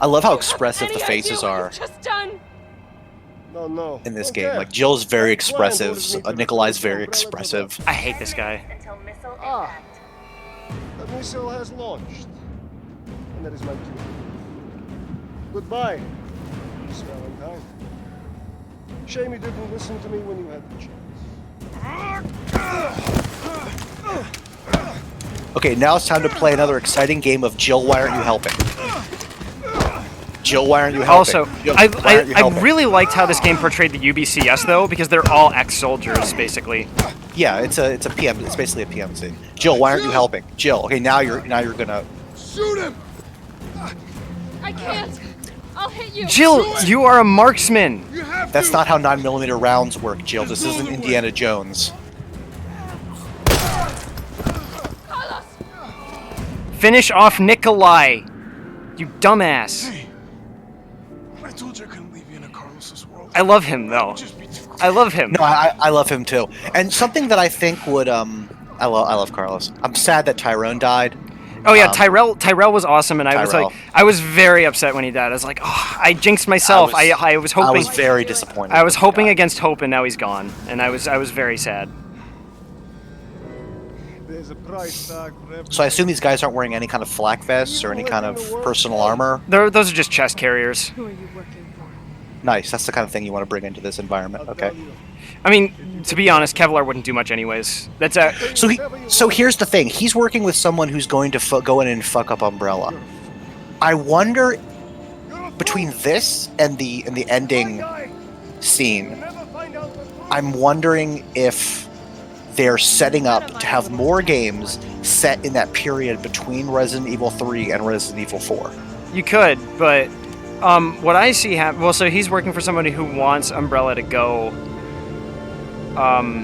I love how expressive the faces are Just done. No. in this Okay. game. Like, Jill's very That expressive, plan orders me to Nikolai's return very to Umbrella expressive. I hate this guy. Until missile Ah. impact. The missile has launched. And that is my cue. Goodbye, Miss Valentine. Shame you didn't listen to me when you had the chance. Okay, now it's time to play another exciting game of Jill, why aren't you helping? Jill, why aren't you helping? Also, Jill, why aren't you I helping? really liked how this game portrayed the UBCS though, because they're all ex-soldiers basically. Yeah, it's a PM. It's basically a PMC. Jill, why aren't you helping? Jill, okay, now you're gonna. Shoot him! I can't. I'll hit you. Jill, you are a marksman. You have That's to! not how 9mm rounds work, Jill. This isn't Indiana Jones. Carlos. Finish off Nikolai. You dumbass. Hey, I told you I couldn't leave you in a Carlos's world. I love him though. Just be too I love him. No, I love him too. And something that I think would I love Carlos. I'm sad that Tyrone died. Oh yeah, Tyrell was awesome, and I was Tyrell. like, I was very upset when he died. I was like, oh, I jinxed myself. I was hoping. I was very disappointed. I was when he hoping died. against hope, and now he's gone, and I was very sad. There's a price tag for every... So I assume these guys aren't wearing any kind of flak vests or any kind of personal armor. Those are just chest carriers. Who are you working for? Nice. That's the kind of thing you want to bring into this environment. Okay. I mean, to be honest, Kevlar wouldn't do much anyways. That's a So here's the thing. He's working with someone who's going to go in and fuck up Umbrella. I wonder between this and the ending scene. I'm wondering if they're setting up to have more games set in that period between Resident Evil 3 and Resident Evil 4. You could, but what I see well, so he's working for somebody who wants Umbrella to go.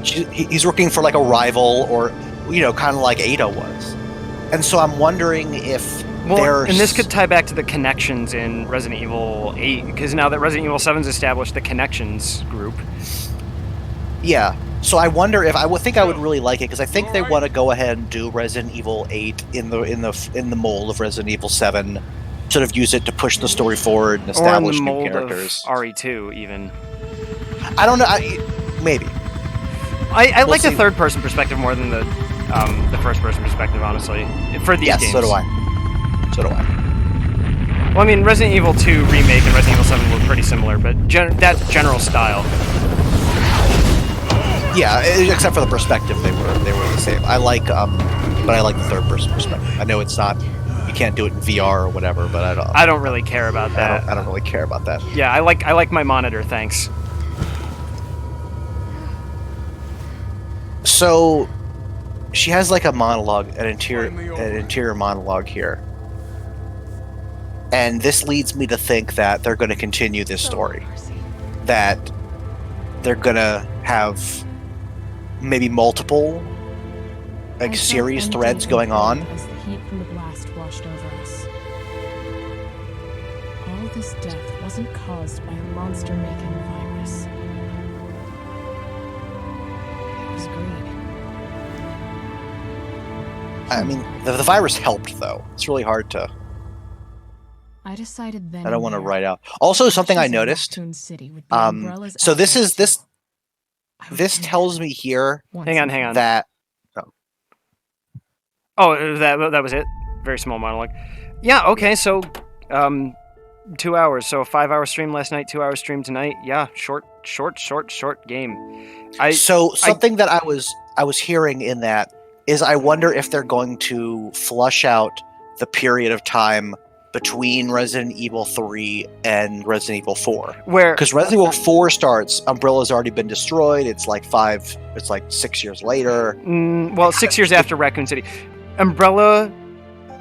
He's working for like a rival, or kind of like Ada was. And so I'm wondering if and this could tie back to the connections in Resident Evil 8, because now that Resident Evil 7's established the connections group. Yeah. So I wonder if I would really like it, because I think they want to go ahead and do Resident Evil 8 in the mold of Resident Evil 7, sort of use it to push the story forward and establish or in the new mold characters. Of RE2 even. I don't know. Maybe. I We'll like the see. third-person perspective more than the first-person perspective, honestly, for these games. So do I. So do I. Well, I mean, Resident Evil 2 Remake and Resident Evil 7 were pretty similar, but that general style. Yeah, except for the perspective, they were the same. I like, but I like the third-person perspective. I know it's not, you can't do it in VR or whatever, but I don't really care about that. I don't really care about that. Yeah, I like my monitor, thanks. So, she has like a monologue, an interior monologue here, and this leads me to think that they're going to continue this story. That they're going to have maybe multiple series threads going on. As the heat from the blast washed over us. All this death wasn't caused by a monster-making virus. It was greed. I mean, the virus helped, though. It's really hard to... I decided then. I don't want to write out. Also, something I noticed. So this tells me here. Hang on. That. Oh, that was it. Very small monologue. Yeah. Okay. So, 2 hours. So 5-hour stream last night. 2 hour stream tonight. Yeah. Short game. Something that I was hearing in that is I wonder if they're going to flush out the period of time between Resident Evil 3 and Resident Evil 4. Where Because Resident Evil 4 starts, Umbrella's already been destroyed. It's like 6 years later. well, 6 years after Raccoon City, Umbrella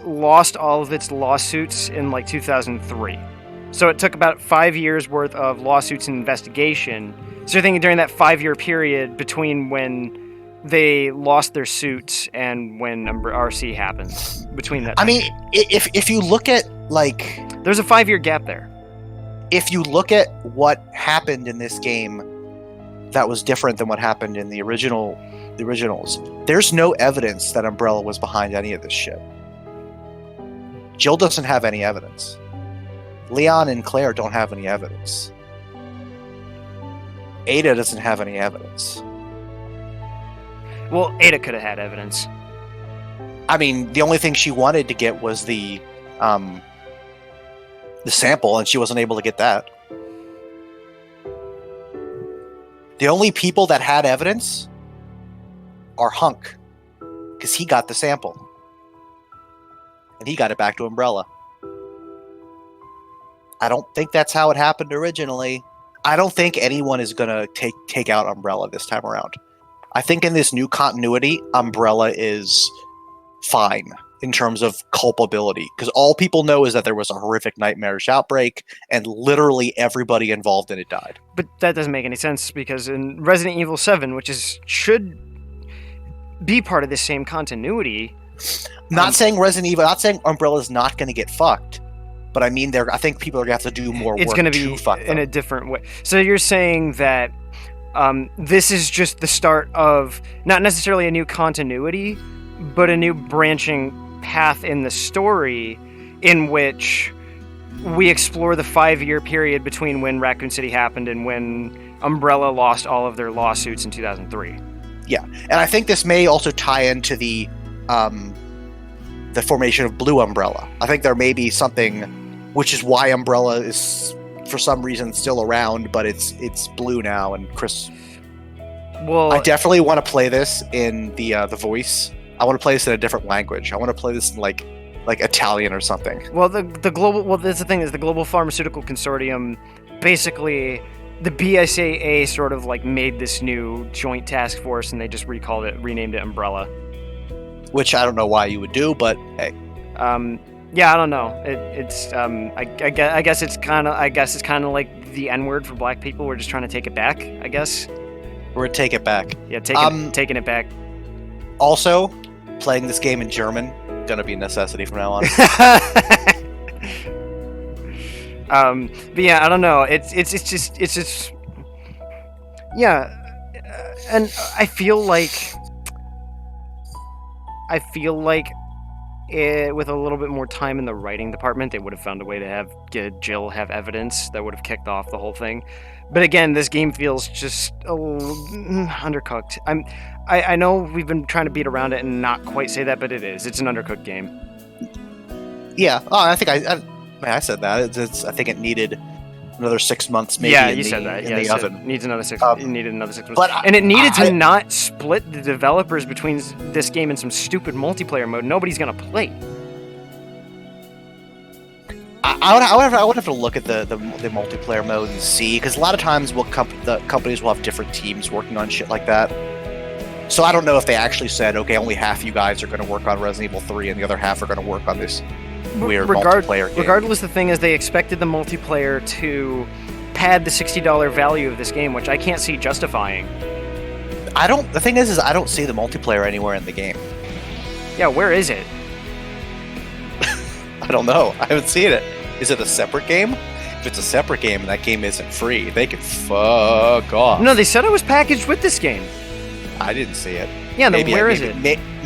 lost all of its lawsuits in like 2003. So it took about 5 years worth of lawsuits and investigation. So you're thinking during that 5-year period between when they lost their suits and when RC happens, between that time. I mean, if you look at like, there's a 5-year gap there. If you look at what happened in this game that was different than what happened in the originals, there's no evidence that Umbrella was behind any of this shit. Jill doesn't have any evidence. Leon and Claire don't have any evidence. Ada doesn't have any evidence. Well, Ada could have had evidence. I mean, the only thing she wanted to get was the sample, and she wasn't able to get that. The only people that had evidence are Hunk, because he got the sample. And he got it back to Umbrella. I don't think that's how it happened originally. I don't think anyone is going to take out Umbrella this time around. I think in this new continuity, Umbrella is fine in terms of culpability, because all people know is that there was a horrific nightmarish outbreak, and literally everybody involved in it died. But that doesn't make any sense, because in Resident Evil 7, which should be part of this same continuity... Not saying Umbrella is not going to get fucked, but I mean, I think people are going to have to do more work it's going to be fuck them. In a different way. So you're saying that this is just the start of not necessarily a new continuity, but a new branching path in the story in which we explore the 5-year period between when Raccoon City happened and when Umbrella lost all of their lawsuits in 2003. Yeah, and I think this may also tie into the formation of Blue Umbrella. I think there may be something, which is why Umbrella is for some reason still around, but it's blue now. And Chris, well, I definitely want to play this in the voice. I want to play this in a different language. I want to play this in like Italian or something. Well, the global. Well, that's the thing, is the Global Pharmaceutical Consortium, basically, the BSAA sort of like made this new joint task force, and they just renamed it Umbrella. Which I don't know why you would do, but hey. Yeah, I don't know. I guess it's kind of like the N-word for black people. We're just trying to take it back, I guess. We're gonna take it back. Yeah, taking it back. Also, playing this game in German gonna be a necessity from now on. But yeah, I don't know. It's just yeah, and I feel like with a little bit more time in the writing department, they would have found a way to get Jill have evidence that would have kicked off the whole thing. But again, this game feels just a little undercooked. I know we've been trying to beat around it and not quite say that, but it is. It's an undercooked game. Yeah. Oh, I think I said that. I think it needed another 6 months, maybe. Yeah, you said that. In the oven. Needs another 6. It needed another 6 months. But and it needed to not split the developers between this game and some stupid multiplayer mode nobody's gonna play. I would have to look at the multiplayer mode and see, because a lot of times the companies will have different teams working on shit like that. So I don't know if they actually said, okay, only half you guys are going to work on Resident Evil 3 and the other half are going to work on this weird multiplayer game. Regardless, the thing is, they expected the multiplayer to pad the $60 value of this game, which I can't see justifying. The thing is I don't see the multiplayer anywhere in the game. Yeah, where is it? I don't know. I haven't seen it. Is it a separate game? If it's a separate game and that game isn't free, they can fuck off. No, they said it was packaged with this game. I didn't see it. Yeah, then where is it?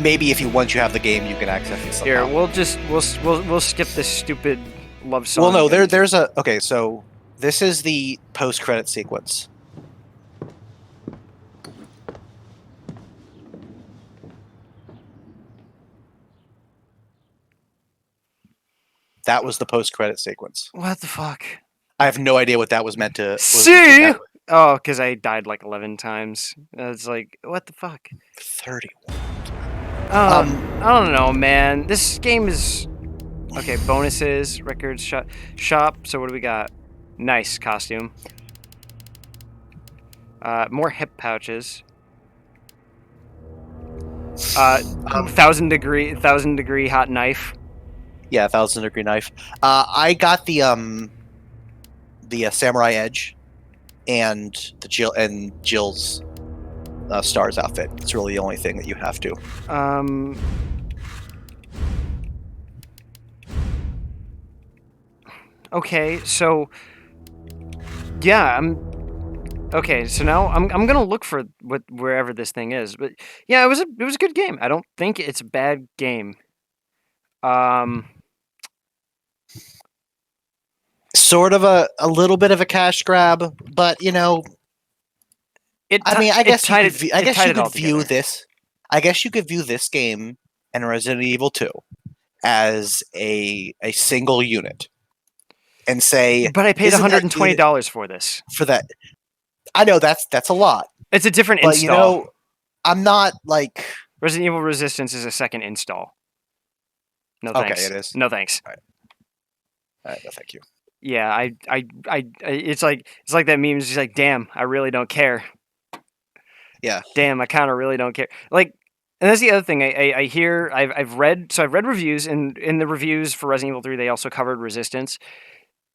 Maybe if once you have the game, you can access it somehow. Here, we'll skip this stupid love song. Well, no, there's a... Okay, so this is the post-credit sequence. That was the post-credit sequence. What the fuck? I have no idea what that was meant to... See? Oh, because I died like 11 times. It's like, what the fuck? 31. I don't know, man. This game is... Okay, bonuses, records, shop. So what do we got? Nice costume. More hip pouches. 1,000 degree hot knife. Yeah, 1,000 degree knife. I got the samurai edge and Jill's Stars outfit. It's really the only thing that you have to. Okay, so yeah, okay. So now I'm gonna look for wherever this thing is. But yeah, it was a good game. I don't think it's a bad game. Sort of a little bit of a cash grab, but you know, I guess you could view this. I guess you could view this game and Resident Evil 2 as a single unit, and say, but I paid isn't that $120 for this. for that. I know that's a lot, It's a different but install. you know, I'm not like Resident Evil Resistance is a second install. No thanks. Okay, it is. No thanks. All right, no, thank you. Yeah, it's like that meme. It's just like, damn, I really don't care. Yeah. Damn, I kind of really don't care. Like, and that's the other thing I hear. I've read reviews, and in the reviews for Resident Evil 3, they also covered Resistance.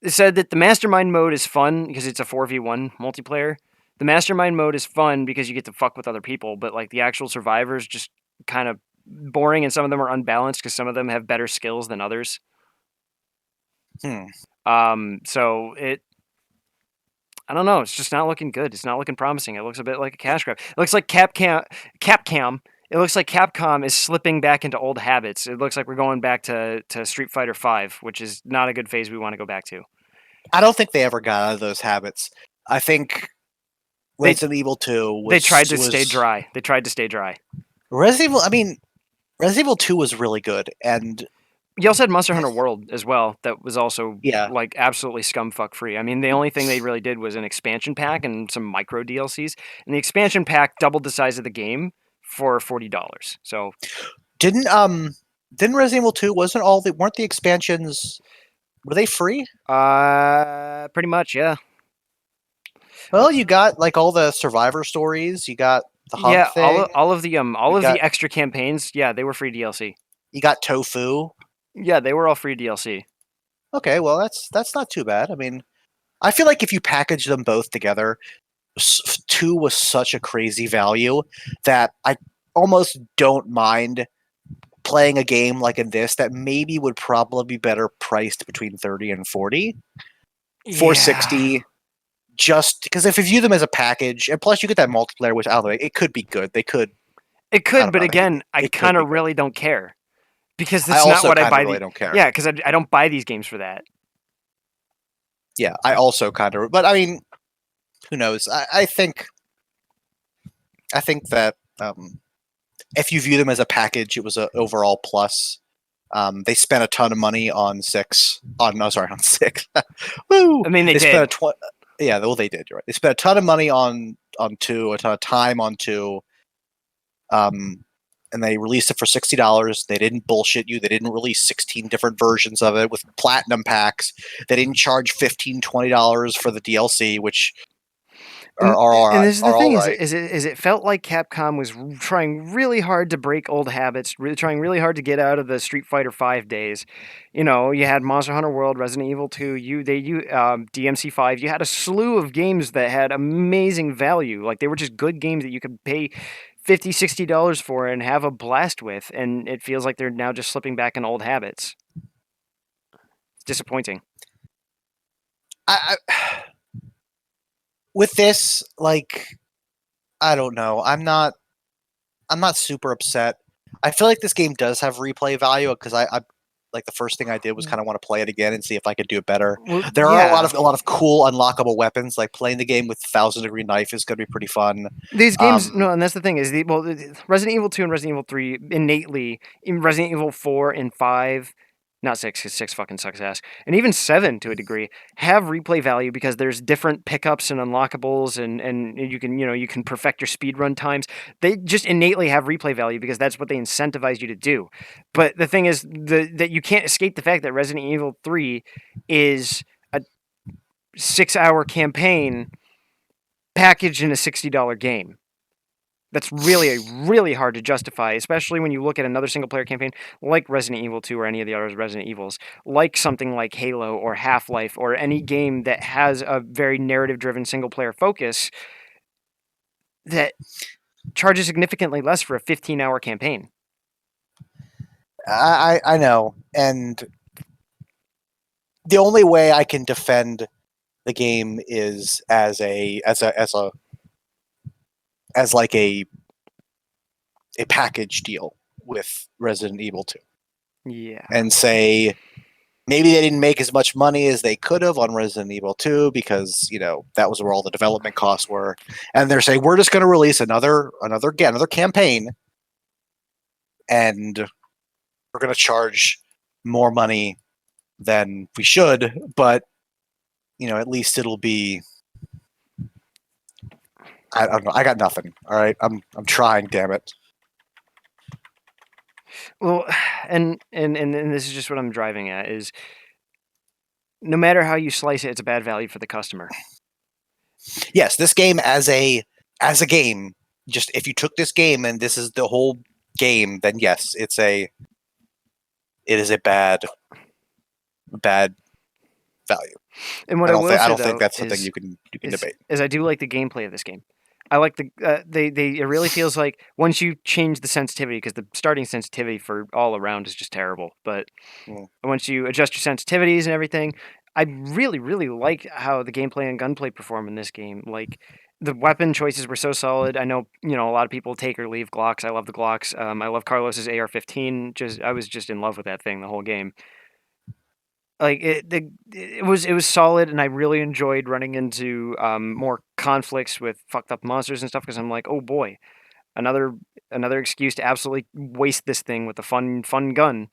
It said that the Mastermind mode is fun because it's a 4v1 multiplayer. The Mastermind mode is fun because you get to fuck with other people, but like the actual survivors just kind of boring, and some of them are unbalanced because some of them have better skills than others. So I don't know. It's just not looking good. It's not looking promising. It looks a bit like a cash grab. It looks like Capcom. It looks like Capcom is slipping back into old habits. It looks like we're going back to Street Fighter V, which is not a good phase we want to go back to. I don't think they ever got out of those habits. I think Resident Evil 2 they tried to stay dry. They tried to stay dry. Resident Evil 2 was really good, and you also had Monster Hunter World as well. That was also yeah, like absolutely scumfuck free. I mean, the only thing they really did was an expansion pack and some micro DLCs, and the expansion pack doubled the size of the game for $40. So didn't Resident Evil 2 weren't the expansions, were they free? Pretty much, yeah. Well, you got like all the survivor stories. You got the hunt thing. all of the extra campaigns. Yeah, they were free DLC. You got Tofu. Yeah, they were all free DLC. Okay, well that's not too bad. I mean, I feel like if you package them both together, 2 was such a crazy value that I almost don't mind playing a game like in this that maybe would probably be better priced between 30 and 40. Yeah. 460. Just because if you view them as a package, and plus you get that multiplayer, which I don't know, it could be good. But again, I kind of really don't care because that's not what I buy. Really don't care. Yeah, because I don't buy these games for that. Yeah, I also kind of, but I mean, who knows? I think that if you view them as a package, it was an overall plus. They spent a ton of money on 6. On 6. Woo! I mean, they did. Yeah, well, they did. You're right. They spent a ton of money on 2, a ton of time on 2. And they released it for $60. They didn't bullshit you. They didn't release 16 different versions of it with platinum packs. They didn't charge $15, $20 for the DLC, which and this is the thing: right. is it felt like Capcom was trying really hard to break old habits, trying really hard to get out of the Street Fighter V days. You know, you had Monster Hunter World, Resident Evil 2, DMC 5. You had a slew of games that had amazing value. Like they were just good games that you could pay $50, $60 for and have a blast with. And it feels like they're now just slipping back in old habits. It's disappointing. With this, like, I don't know. I'm not super upset. I feel like this game does have replay value because I like the first thing I did was kind of want to play it again and see if I could do it better. Well, there are a lot of cool unlockable weapons. Like playing the game with 1,000-degree knife is going to be pretty fun. These games, no, and that's the thing is Resident Evil 2 and Resident Evil 3 innately, in Resident Evil 4 and 5. Not 6, because 6 fucking sucks ass. And even 7, to a degree, have replay value because there's different pickups and unlockables, and you can, you can perfect your speedrun times. They just innately have replay value because that's what they incentivize you to do. But the thing is that you can't escape the fact that Resident Evil 3 is a 6-hour campaign packaged in a $60 game. That's really hard to justify, especially when you look at another single-player campaign like Resident Evil 2 or any of the other Resident Evils, like something like Halo or Half-Life or any game that has a very narrative-driven single-player focus that charges significantly less for a 15-hour campaign. I know, and the only way I can defend the game is as like a package deal with Resident Evil 2. Yeah. And say maybe they didn't make as much money as they could have on Resident Evil 2 because, that was where all the development costs were. And they're saying we're just going to release another campaign and we're going to charge more money than we should, but at least it'll be I don't know. I got nothing. All right. I'm trying, damn it. Well, and this is just what I'm driving at is no matter how you slice it, it's a bad value for the customer. Yes, this game as a game, just if you took this game and this is the whole game, then yes, it is a bad value. And what I I don't think that's something you can debate. Is I do like the gameplay of this game. I like the it really feels like once you change the sensitivity, because the starting sensitivity for all around is just terrible, but once you adjust your sensitivities and everything, I really like how the gameplay and gunplay perform in this game. Like the weapon choices were so solid. I know a lot of people take or leave Glocks. I love the Glocks. I love Carlos's AR-15. I was just in love with that thing the whole game. Like it was solid, and I really enjoyed running into more conflicts with fucked up monsters and stuff because I'm like, oh boy, another excuse to absolutely waste this thing with a fun gun.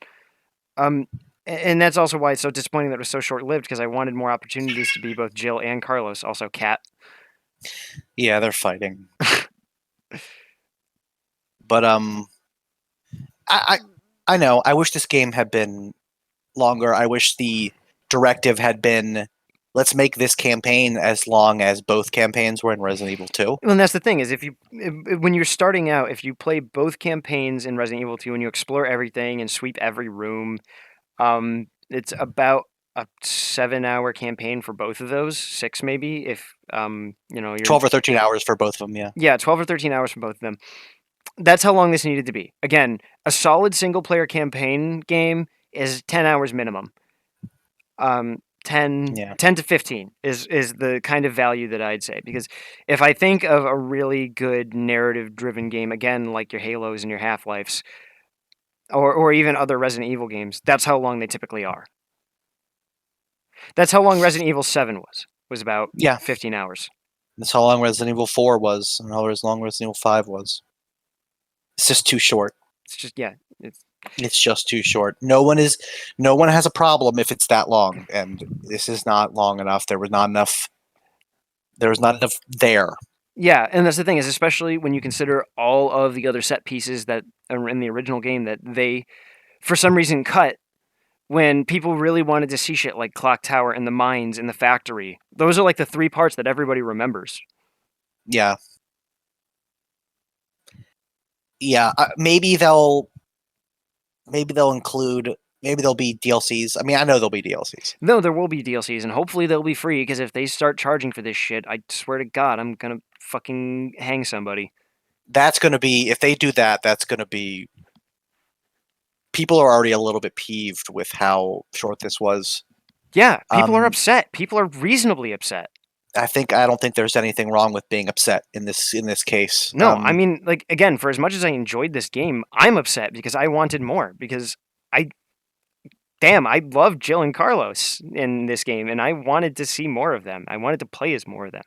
And that's also why it's so disappointing that it was so short lived because I wanted more opportunities to be both Jill and Carlos, also Cat. Yeah, they're fighting. But I know. I wish this game had been longer. I wish the directive had been, let's make this campaign as long as both campaigns were in Resident Evil 2. Well, and that's the thing is when you're starting out, if you play both campaigns in Resident Evil 2 and you explore everything and sweep every room, it's about a 7-hour campaign for both of those, 6 maybe, if you're 12 or 13 hours for both of them, yeah. Yeah, 12 or 13 hours for both of them. That's how long this needed to be. Again, a solid single-player campaign game is 10 hours minimum. 10 to 15 is the kind of value that I'd say. Because if I think of a really good narrative-driven game, again, like your Halos and your Half-Lives, or even other Resident Evil games, that's how long they typically are. That's how long Resident Evil 7 was about 15 hours. That's how long Resident Evil 4 was, and how long Resident Evil 5 was. It's just too short. It's just it's just too short. No one has a problem if it's that long, and this is not long enough. There was not enough there. Yeah, and that's the thing is, especially when you consider all of the other set pieces that are in the original game that they, for some reason, cut when people really wanted to see shit like Clock Tower and the mines and the factory. Those are like the 3 parts that everybody remembers. Yeah. Yeah, maybe they'll include. Maybe there'll be DLCs. I mean, I know there'll be DLCs. No, there will be DLCs, and hopefully they'll be free, because if they start charging for this shit, I swear to God, I'm gonna fucking hang somebody. That's gonna be, if they do that, that's gonna be... People are already a little bit peeved with how short this was. Yeah, people are upset. People are reasonably upset. I don't think there's anything wrong with being upset in this case. No, I mean, like, again, for as much as I enjoyed this game, I'm upset because I wanted more, because I love Jill and Carlos in this game, and I wanted to see more of them. I wanted to play as more of them.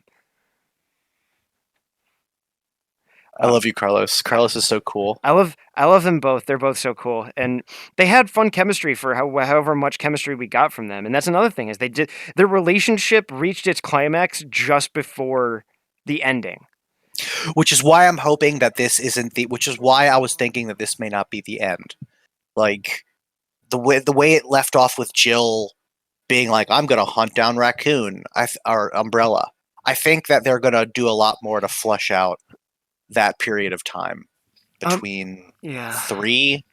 I love you, Carlos. Carlos is so cool. I love them both. They're both so cool, and they had fun chemistry for however much chemistry we got from them. And that's another thing is their relationship reached its climax just before the ending. Which is why I'm hoping that this isn't the. Which is why I was thinking that this may not be the end. Like the way it left off with Jill being like, "I'm gonna hunt down Raccoon," or Umbrella. I think that they're gonna do a lot more to flesh out that period of time between Yeah, 3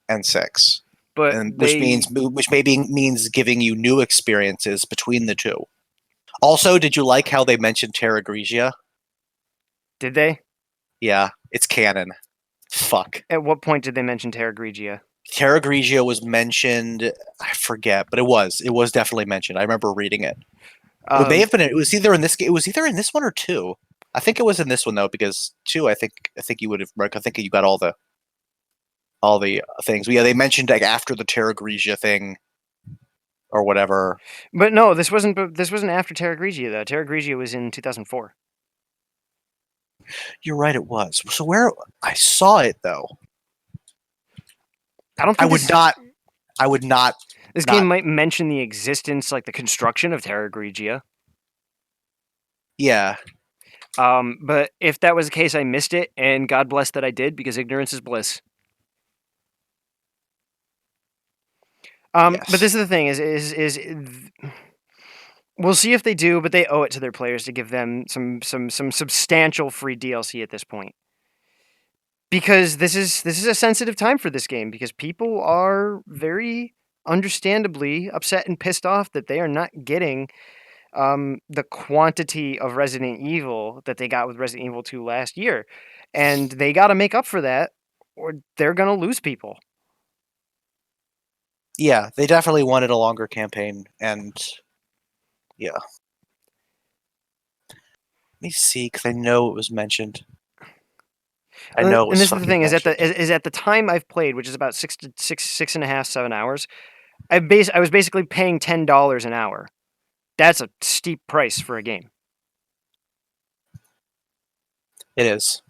and 6, but and which maybe means giving you new experiences between the two. Also, did you like how they mentioned Terra Grigia? did they? Yeah, it's canon. Fuck. At what point did they mention Terra Grigia? Terra Grigia was mentioned. I forget, but it was definitely mentioned. I remember reading it. It may have been. It was either in this. It was either in this one or 2. I think it was in this one though, because 2. I think you would have. I think you got all the things. But yeah, they mentioned like after the Terra Grigia thing or whatever. But no, this wasn't after Terra Grigia though. Terra Grigia was in 2004. You're right. It was. So where I saw it though. I don't think I would not. This game might mention the existence, like the construction of Terra Grigia. Yeah. But if that was the case, I missed it, and God bless that I did, because ignorance is bliss. Yes. But this is the thing: is we'll see if they do, but they owe it to their players to give them some substantial free DLC at this point. Because this is a sensitive time for this game, because people are very understandably upset and pissed off that they are not getting the quantity of Resident Evil that they got with Resident Evil 2 last year. And they got to make up for that, or they're going to lose people. Yeah, they definitely wanted a longer campaign, and yeah. Let me see, because I know it was mentioned. I know it was. And this is the thing: is at the time I've played, which is about 6.5, 7 hours. I was basically paying $10 an hour. That's a steep price for a game. It is.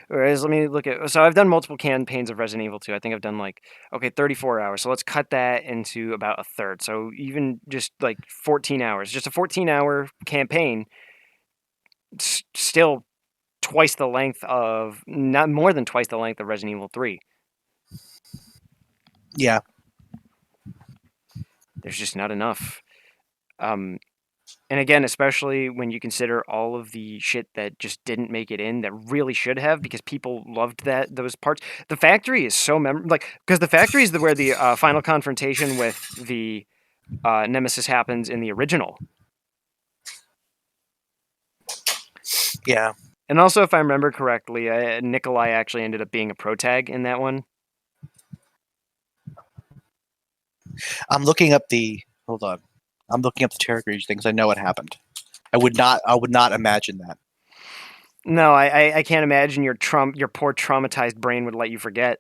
Whereas, let me look at. So I've done multiple campaigns of Resident Evil 2. I think I've done 34 hours. So let's cut that into about a third. So even just 14 hours, just a 14-hour campaign, still twice the length of, not more than twice the length of Resident Evil 3. Yeah. There's just not enough. And again, especially when you consider all of the shit that just didn't make it in that really should have, because people loved those parts. The factory is so because the factory is where the final confrontation with the Nemesis happens in the original. Yeah. And also, if I remember correctly, Nikolai actually ended up being a protag in that one. I'm looking up the. Hold on. I'm looking up the Terra Grigia things. I know what happened. I would not imagine that. No, I can't imagine your poor traumatized brain would let you forget.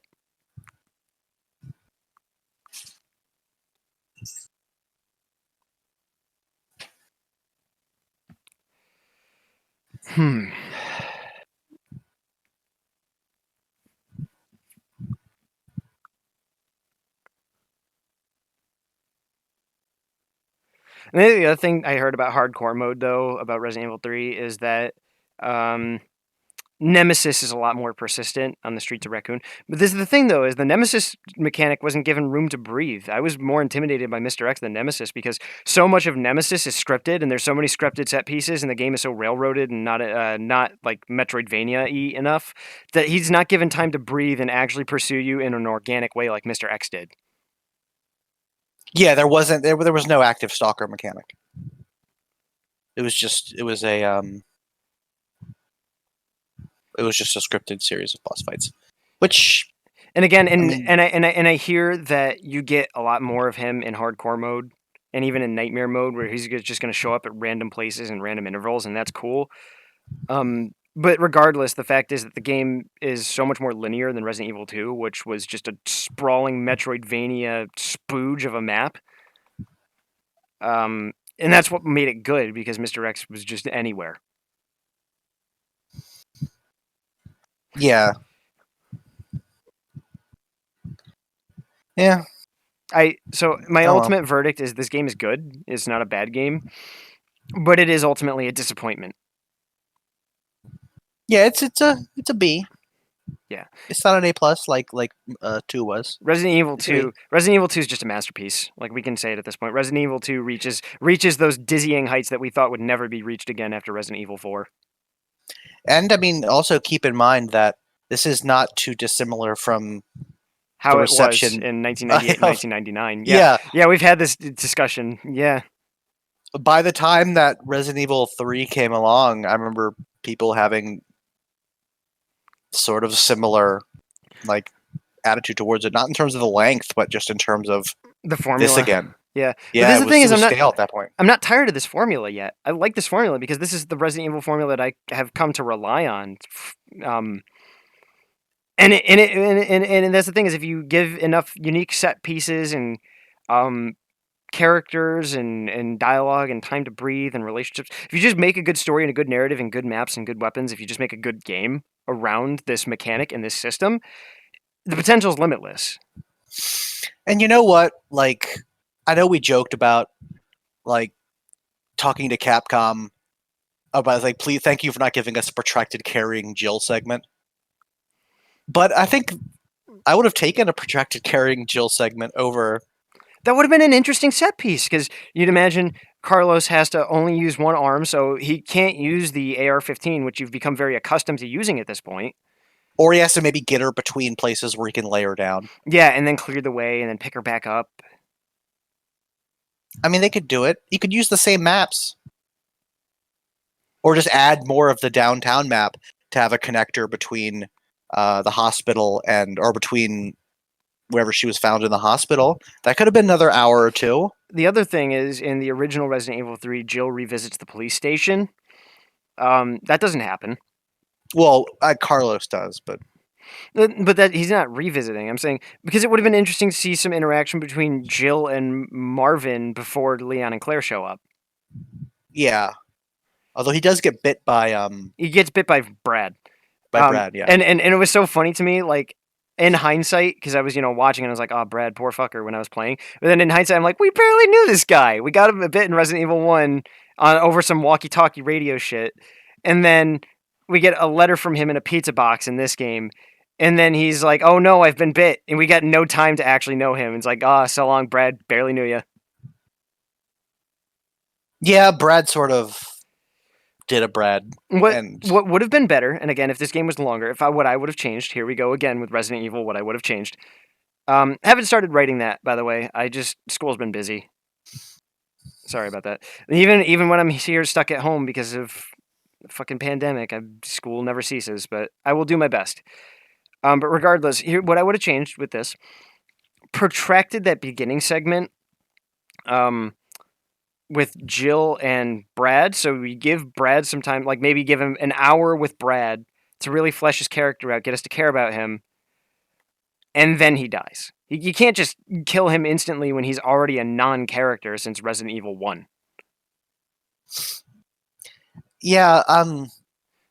And the other thing I heard about hardcore mode, though, about Resident Evil 3 is that Nemesis is a lot more persistent on the streets of Raccoon. But this is the thing, though, is the Nemesis mechanic wasn't given room to breathe. I was more intimidated by Mr. X than Nemesis, because so much of Nemesis is scripted, and there's so many scripted set pieces, and the game is so railroaded and not like Metroidvania-y enough, that he's not given time to breathe and actually pursue you in an organic way like Mr. X did. Yeah, there was no active stalker mechanic. It was just a scripted series of boss fights, which, and again, I hear that you get a lot more of him in hardcore mode, and even in nightmare mode, where he's just going to show up at random places and random intervals, and that's cool. But regardless, the fact is that the game is so much more linear than Resident Evil 2, which was just a sprawling Metroidvania spooge of a map. And that's what made it good, because Mr. X was just anywhere. Yeah. Yeah. So my Oh, well. ultimate verdict is this game is good. It's not a bad game, but it is ultimately a disappointment. Yeah, it's a B. Yeah. It's not an A plus like 2 was. Resident Evil It's a B. 2. Resident Evil 2 is just a masterpiece. Like we can say it at this point. Resident Evil 2 reaches those dizzying heights that we thought would never be reached again after Resident Evil 4. And I mean, also keep in mind that this is not too dissimilar from How the it was reception in 1998 and of 1999. yeah. Yeah, we've had this discussion. Yeah. By the time that Resident Evil 3 came along, I remember people having sort of similar like attitude towards it, not in terms of the length, but just in terms of The this formula. again. Yeah. But Yeah, this is the thing it is was stale at that point. I'm not tired of this formula yet. I like this formula because this is the Resident Evil formula that I have come to rely on. And that's the thing is if you give enough unique set pieces and um, characters and dialogue and time to breathe and relationships, if you just make a good story and a good narrative and good maps and good weapons, if you just make a good game around this mechanic and this system, the potential is limitless. And you know what? Like, I know we joked about like talking to Capcom about like, please, thank you for not giving us a protracted carrying Jill segment. But I think I would have taken a protracted carrying Jill segment over. That would have been an interesting set piece because you'd imagine Carlos has to only use one arm, so he can't use the AR-15, which you've become very accustomed to using at this point. Or he has to maybe get her between places where he can lay her down. Yeah, and then clear the way and then pick her back up. I mean, they could do it. You could use the same maps. Or just add more of the downtown map to have a connector between the hospital or between wherever she was found in the hospital. That could have been another hour or two. The other thing is, in the original Resident Evil 3, Jill revisits the police station. That doesn't happen. Well, Carlos does, but that he's not revisiting. I'm saying because it would have been interesting to see some interaction between Jill and Marvin before Leon and Claire show up. yeah. Although he does get bit by He gets bit by Brad. Brad, yeah. And it was so funny to me, like in hindsight, because I was watching and I was like, oh, Brad, poor fucker, when I was playing. But then in hindsight, I'm like, we barely knew this guy. We got him a bit in Resident Evil 1 over some walkie-talkie radio shit, and then we get a letter from him in a pizza box in this game. And then he's like, oh no, I've been bit. And we got no time to actually know him. It's like, so long, Brad. Barely knew you. Yeah, Brad sort of did a Brad. What would have been better, and again, if this game was longer, what I would have changed, here we go again with Resident Evil, what I would have changed. Haven't started writing that, by the way. School's been busy. Sorry about that. Even when I'm here stuck at home because of fucking pandemic, school never ceases, but I will do my best. But regardless, here what I would have changed with this, protracted that beginning segment with Jill and Brad. So we give Brad some time, like maybe give him an hour with Brad to really flesh his character out, get us to care about him, and then he dies. You can't just kill him instantly when he's already a non-character since Resident Evil 1. Yeah,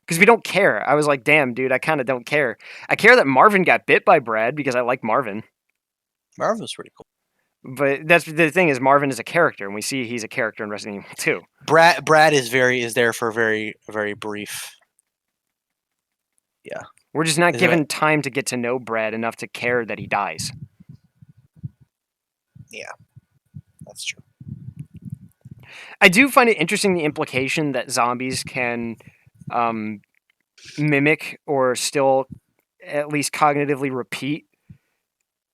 because we don't care. I was like, damn, dude, I kind of don't care. I care that Marvin got bit by Brad because I like Marvin. Marvin was pretty cool. But that's the thing is Marvin is a character, and we see he's a character in Resident Evil 2. Brad is there for a very brief. Yeah. We're just not given time to get to know Brad enough to care that he dies. Yeah. That's true. I do find it interesting the implication that zombies can mimic or still at least cognitively repeat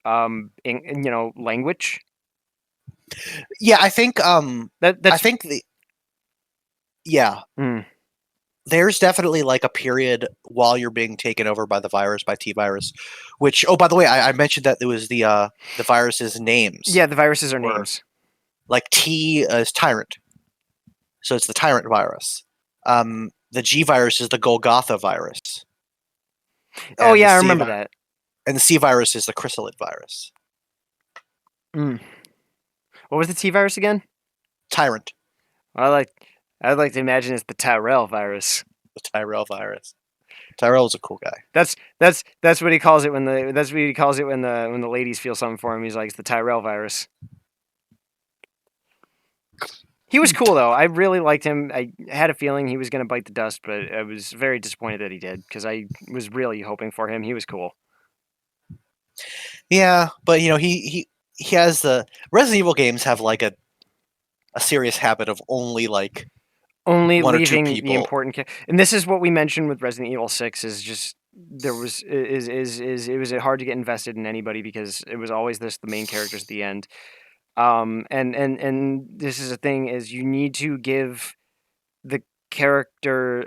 in language. Yeah, I think there's definitely like a period while you're being taken over by the virus, by T-virus, which, oh, by the way, I mentioned that there was the virus's names. Yeah, the viruses are names. Like T is tyrant, so it's the tyrant virus. The G virus is the Golgotha virus. Oh yeah, I remember that. And the C virus is the chrysalid virus. What was the T virus again? Tyrant. I'd like to imagine it's the Tyrell virus. The Tyrell virus. Tyrell was a cool guy. That's what he calls it when the ladies feel something for him. He's like, it's the Tyrell virus. He was cool though. I really liked him. I had a feeling he was going to bite the dust, but I was very disappointed that he did because I was really hoping for him. He was cool. Yeah, but he has the Resident Evil games have like a serious habit of only like Only one or two leaving the people. important, and this is what we mentioned with Resident Evil 6 is just there was is it was hard to get invested in anybody because it was always the main characters at the end. And this is a thing is you need to give the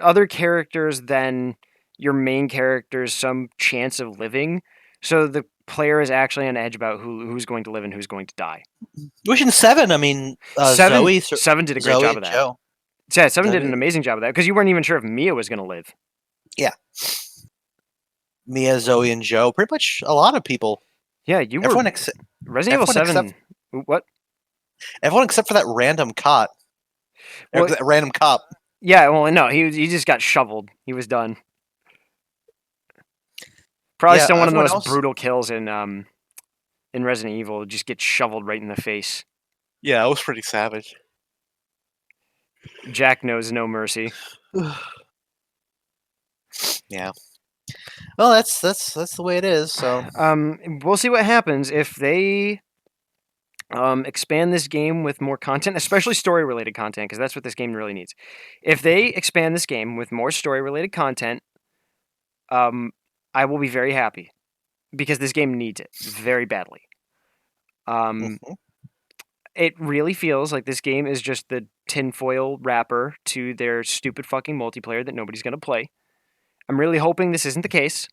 other characters than your main characters some chance of living, so the player is actually on edge about who's going to live and who's going to die. Which in 7, I mean, Seven Zoe, Seven did a great Zoe job and of that. Joe. Yeah, Seven did Zoe- an amazing job of that because you weren't even sure if Mia was going to live. Yeah. Mia, Zoe, and Joe. Pretty much a lot of people. Yeah, you were Everyone except Resident Evil everyone 7. What? everyone except for that random cop. Well, That random cop. yeah, well, no, he just got shoveled. He was done. Probably Yeah, still one of the everyone most else- brutal kills in Resident Evil. Just get shoveled right in the face. Yeah, it was pretty savage. Jack knows no mercy. Yeah. Well, that's the way it is. So We'll see what happens if they expand this game with more content, especially story-related content, because that's what this game really needs. If they expand this game with more story-related content, I will be very happy because this game needs it very badly. It really feels like this game is just the tinfoil wrapper to their stupid fucking multiplayer that nobody's gonna play. I'm really hoping this isn't the case,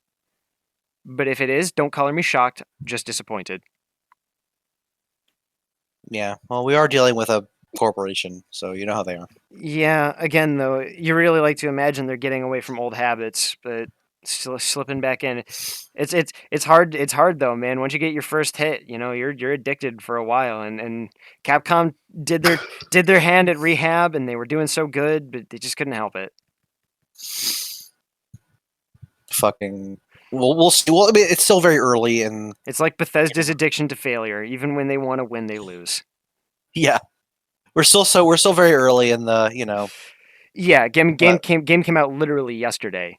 but if it is, don't color me shocked, just disappointed. yeah. Well, we are dealing with a corporation, so you know how they are. Yeah, again though, you really like to imagine they're getting away from old habits, but still slipping back in. It's hard though, man. Once you get your first hit, you're addicted for a while, and Capcom did their hand at rehab, and they were doing so good, but they just couldn't help it. Fucking. We'll see. Well, I mean, it's still very early, and It's like Bethesda's addiction to failure. Even when they want to win, they lose. yeah, we're still very early in the Yeah, game But- came out literally yesterday.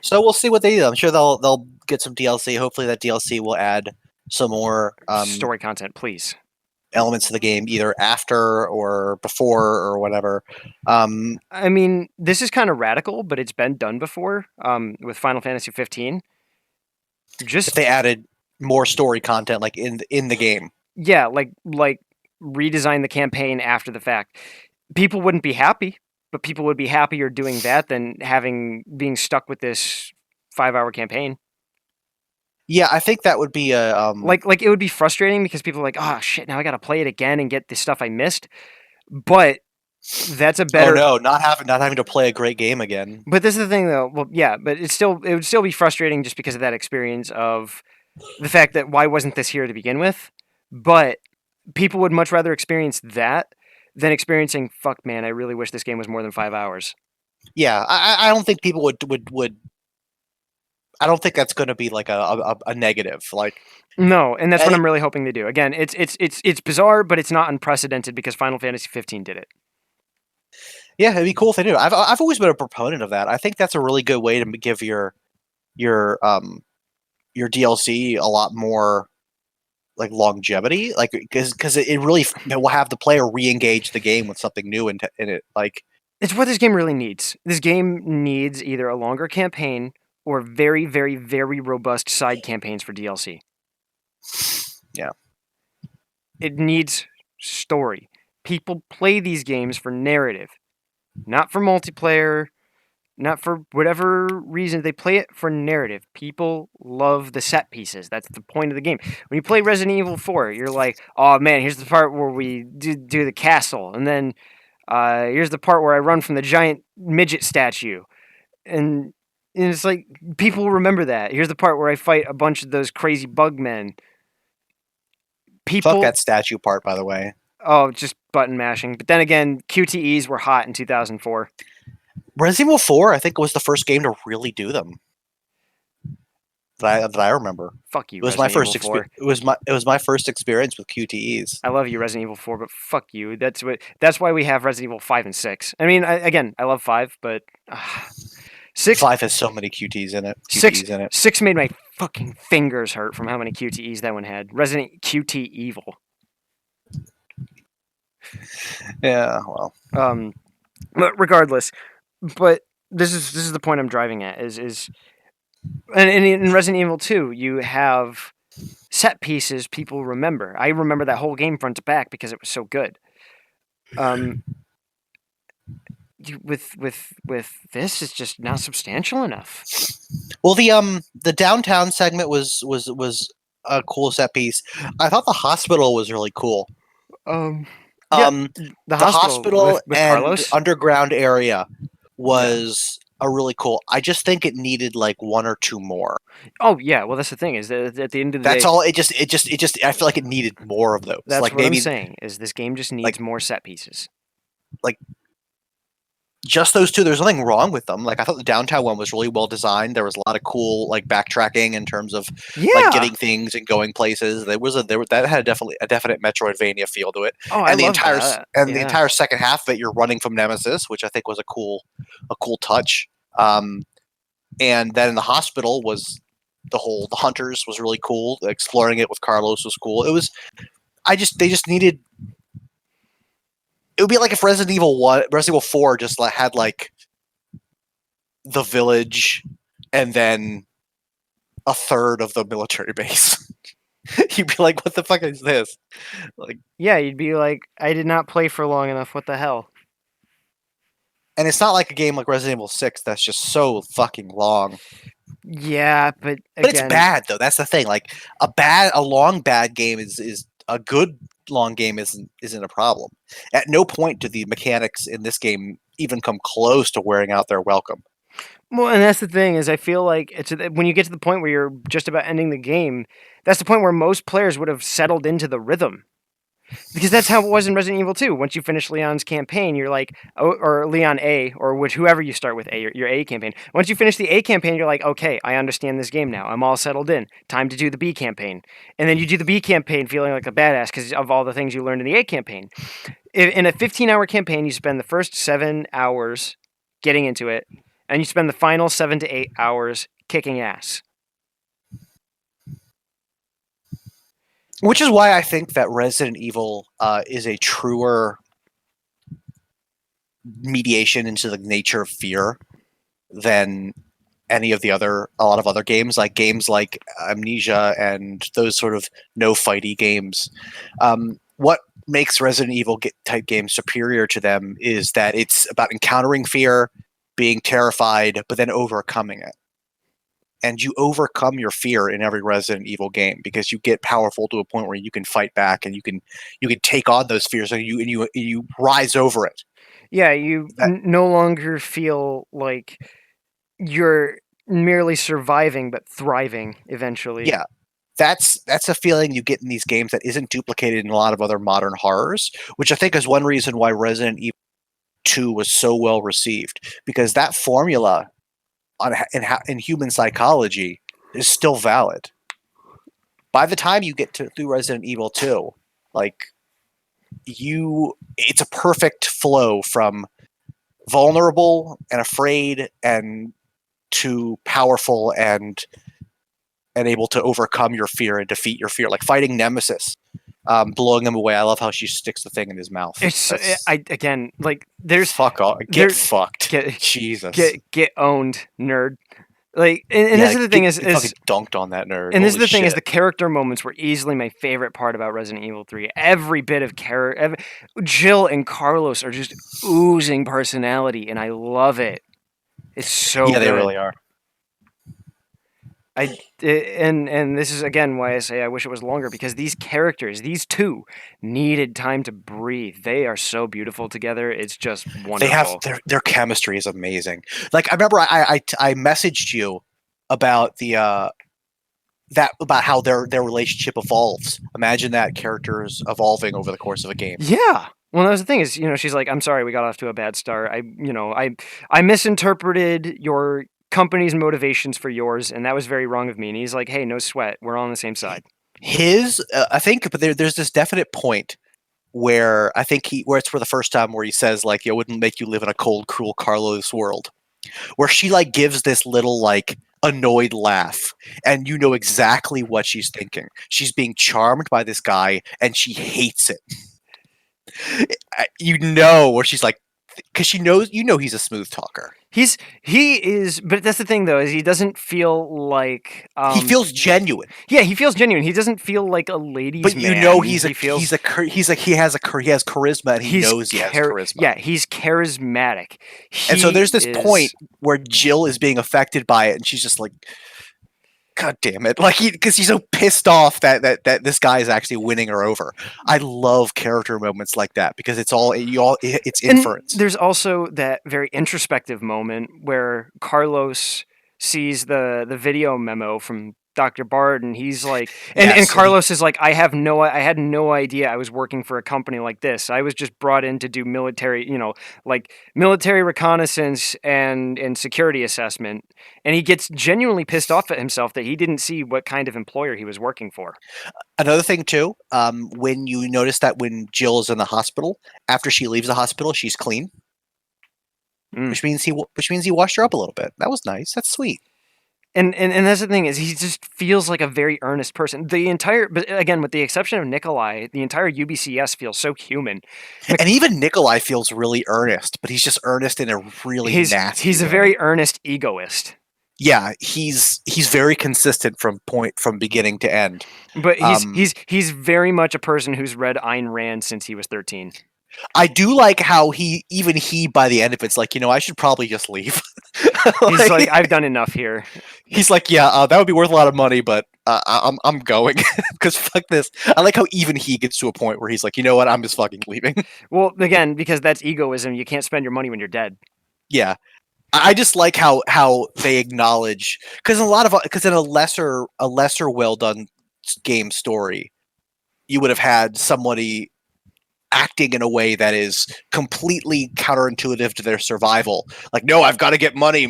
So we'll see what they do. I'm sure they'll get some DLC. Hopefully, that DLC will add some more story content, please. elements to the game, either after or before or whatever. I mean, this is kind of radical, but it's been done before with Final Fantasy 15. If they added more story content, like in the game. Yeah, like redesign the campaign after the fact. People wouldn't be happy, but people would be happier doing that than being stuck with this 5-hour campaign. Yeah, I think that would be a like it would be frustrating because people are like, oh shit, now I got to play it again and get the stuff I missed. But that's a better. Oh no, not having to play a great game again. But this is the thing, though. Well, yeah, but it would still be frustrating just because of that experience of the fact that why wasn't this here to begin with? But people would much rather experience that than experiencing, fuck, man, I really wish this game was more than 5 hours. Yeah, I don't think people would. I don't think that's going to be like a negative. Like no, and that's what I'm really hoping they do. Again, it's bizarre, but it's not unprecedented because Final Fantasy 15 did it. Yeah, it'd be cool if they do. I've always been a proponent of that. I think that's a really good way to give your DLC a lot more like longevity, like because it really will have the player re-engage the game with something new in it. Like it's what this game really needs. This game needs either a longer campaign or very, very, very robust side campaigns for DLC. Yeah. It needs story. People play these games for narrative, not for multiplayer, not for whatever reason. They play it for narrative. People love the set pieces. That's the point of the game. When you play Resident Evil 4, you're like, oh man, here's the part where we do the castle, and then here's the part where I run from the giant midget statue. And it's like, people remember that. Here's the part where I fight a bunch of those crazy bug men. Fuck that statue part, by the way. Oh, just button mashing. But then again, QTEs were hot in 2004. Resident Evil 4, I think, was the first game to really do them. That I remember. Fuck you, It was my Resident first Evil 4. it was my first experience with QTEs. I love you, Resident Evil 4, but fuck you. That's why we have Resident Evil 5 and 6. I mean, again, I love 5, but 6 5 has so many QTEs in it. Six, QTEs in it. 6 made my fucking fingers hurt from how many QTEs that one had. Resident QT Evil. Yeah, well. But regardless, but this is the point I'm driving at is and in Resident Evil 2, you have set pieces people remember. I remember that whole game front to back because it was so good. With this, it's just not substantial enough. Well, the downtown segment was a cool set piece. I thought the hospital was really cool. The hospital with and Carlos? the underground area was a really cool. I just think it needed like one or two more. Oh yeah, well that's the thing is that at the end of the That's day, all. It just. I feel like it needed more of those. that's like what maybe I'm saying is this game just needs more set pieces. like just those two. There's nothing wrong with them. Like I thought the downtown one was really well designed. There was a lot of cool like backtracking in terms of like getting things and going places. That had a definite Metroidvania feel to it. Oh, and I love that. The entire second half of it, you're running from Nemesis, which I think was a cool touch. And then in the hospital was the hunters was really cool. Exploring it with Carlos was cool. They just needed. It would be like if Resident Evil 4 just had like the village and then a third of the military base. You'd be like, what the fuck is this? Like, yeah, you'd be like, I did not play for long enough. What the hell? And it's not like a game like Resident Evil 6 that's just so fucking long. Yeah, but it's bad though. That's the thing. Like a long bad game is a good long game isn't a problem. At no point do the mechanics in this game even come close to wearing out their welcome. Well, and that's the thing is I feel like when you get to the point where you're just about ending the game, that's the point where most players would have settled into the rhythm. Because that's how it was in Resident Evil 2. Once you finish Leon's campaign, you're like, or Leon A, or whoever you start with A, your A campaign. Once you finish the A campaign, you're like, okay, I understand this game now. I'm all settled in. Time to do the B campaign. And then you do the B campaign feeling like a badass because of all the things you learned in the A campaign. In a 15-hour campaign, you spend the first 7 hours getting into it, and you spend the final 7 to 8 hours kicking ass. Which is why I think that Resident Evil is a truer mediation into the nature of fear than a lot of other games, like Amnesia and those sort of no fighty games. What makes Resident Evil type games superior to them is that it's about encountering fear, being terrified, but then overcoming it. And you overcome your fear in every Resident Evil game because you get powerful to a point where you can fight back and you can take on those fears and you rise over it. Yeah, you no longer feel like you're merely surviving but thriving eventually. Yeah. That's a feeling you get in these games that isn't duplicated in a lot of other modern horrors, which I think is one reason why Resident Evil 2 was so well received, because that formula in human psychology is still valid. By the time you get through Resident Evil 2, like it's a perfect flow from vulnerable and afraid and to powerful and able to overcome your fear and defeat your fear, like fighting Nemesis, blowing him away. I love how she sticks the thing in his mouth. There's fuck off. Get fucked. Jesus. Get owned, nerd. Like, and this is the thing is fucking dunked on that nerd. And this is the thing is the character moments were easily my favorite part about Resident Evil 3. Every bit of character, Jill and Carlos are just oozing personality, and I love it. It's so good. They really are. And this is again why I say I wish it was longer, because these characters, these two, needed time to breathe. They are so beautiful together. It's just wonderful. They have their chemistry is amazing. Like I remember I messaged you about about how their relationship evolves. Imagine that characters evolving over the course of a game. Yeah. Well, that was the thing is, she's like, I'm sorry, we got off to a bad start. I misinterpreted your company's motivations for yours, and that was very wrong of me. And he's like, hey, no sweat, we're all on the same side. I think, but there's this definite point where I think where it's for the first time where he says like, "It wouldn't make you live in a cold, cruel Carlos world," where she like gives this little like annoyed laugh, and you know exactly what she's thinking. She's being charmed by this guy, and she hates it. Where she's like, because she knows, he's a smooth talker. He is, but that's the thing though, is he doesn't feel like he feels genuine. Yeah, he feels genuine. He doesn't feel like a ladies' but man. He has charisma, and he knows he has charisma. Yeah, he's charismatic. And so there's this point where Jill is being affected by it, and she's just like, God damn it! Like because he's so pissed off that this guy is actually winning her over. I love character moments like that because it's inference. And there's also that very introspective moment where Carlos sees the video memo from Dr. Bard, and he's like, and Carlos is like, I had no idea I was working for a company like this. I was just brought in to do military, like military reconnaissance and security assessment. And he gets genuinely pissed off at himself that he didn't see what kind of employer he was working for. Another thing too, when you notice that when Jill is in the hospital, after she leaves the hospital, she's clean, which means he washed her up a little bit. That was nice. That's sweet. And that's the thing is he just feels like a very earnest person. But again, with the exception of Nikolai, the entire UBCS feels so human. And even Nikolai feels really earnest, but he's just earnest in a really nasty He's way. a very earnest egoist. Yeah, he's very consistent from beginning to end. But he's very much a person who's read Ayn Rand since he was 13. I do like how he by the end of it's like, I should probably just leave. He's like, I've done enough here. He's like, yeah, that would be worth a lot of money, but I'm going because fuck this. I like how even he gets to a point where he's like, you know what, I'm just fucking leaving. Well, again, because that's egoism. You can't spend your money when you're dead. Yeah, I just like how they acknowledge because in a lesser well done game story, you would have had somebody acting in a way that is completely counterintuitive to their survival. Like, no, I've got to get money.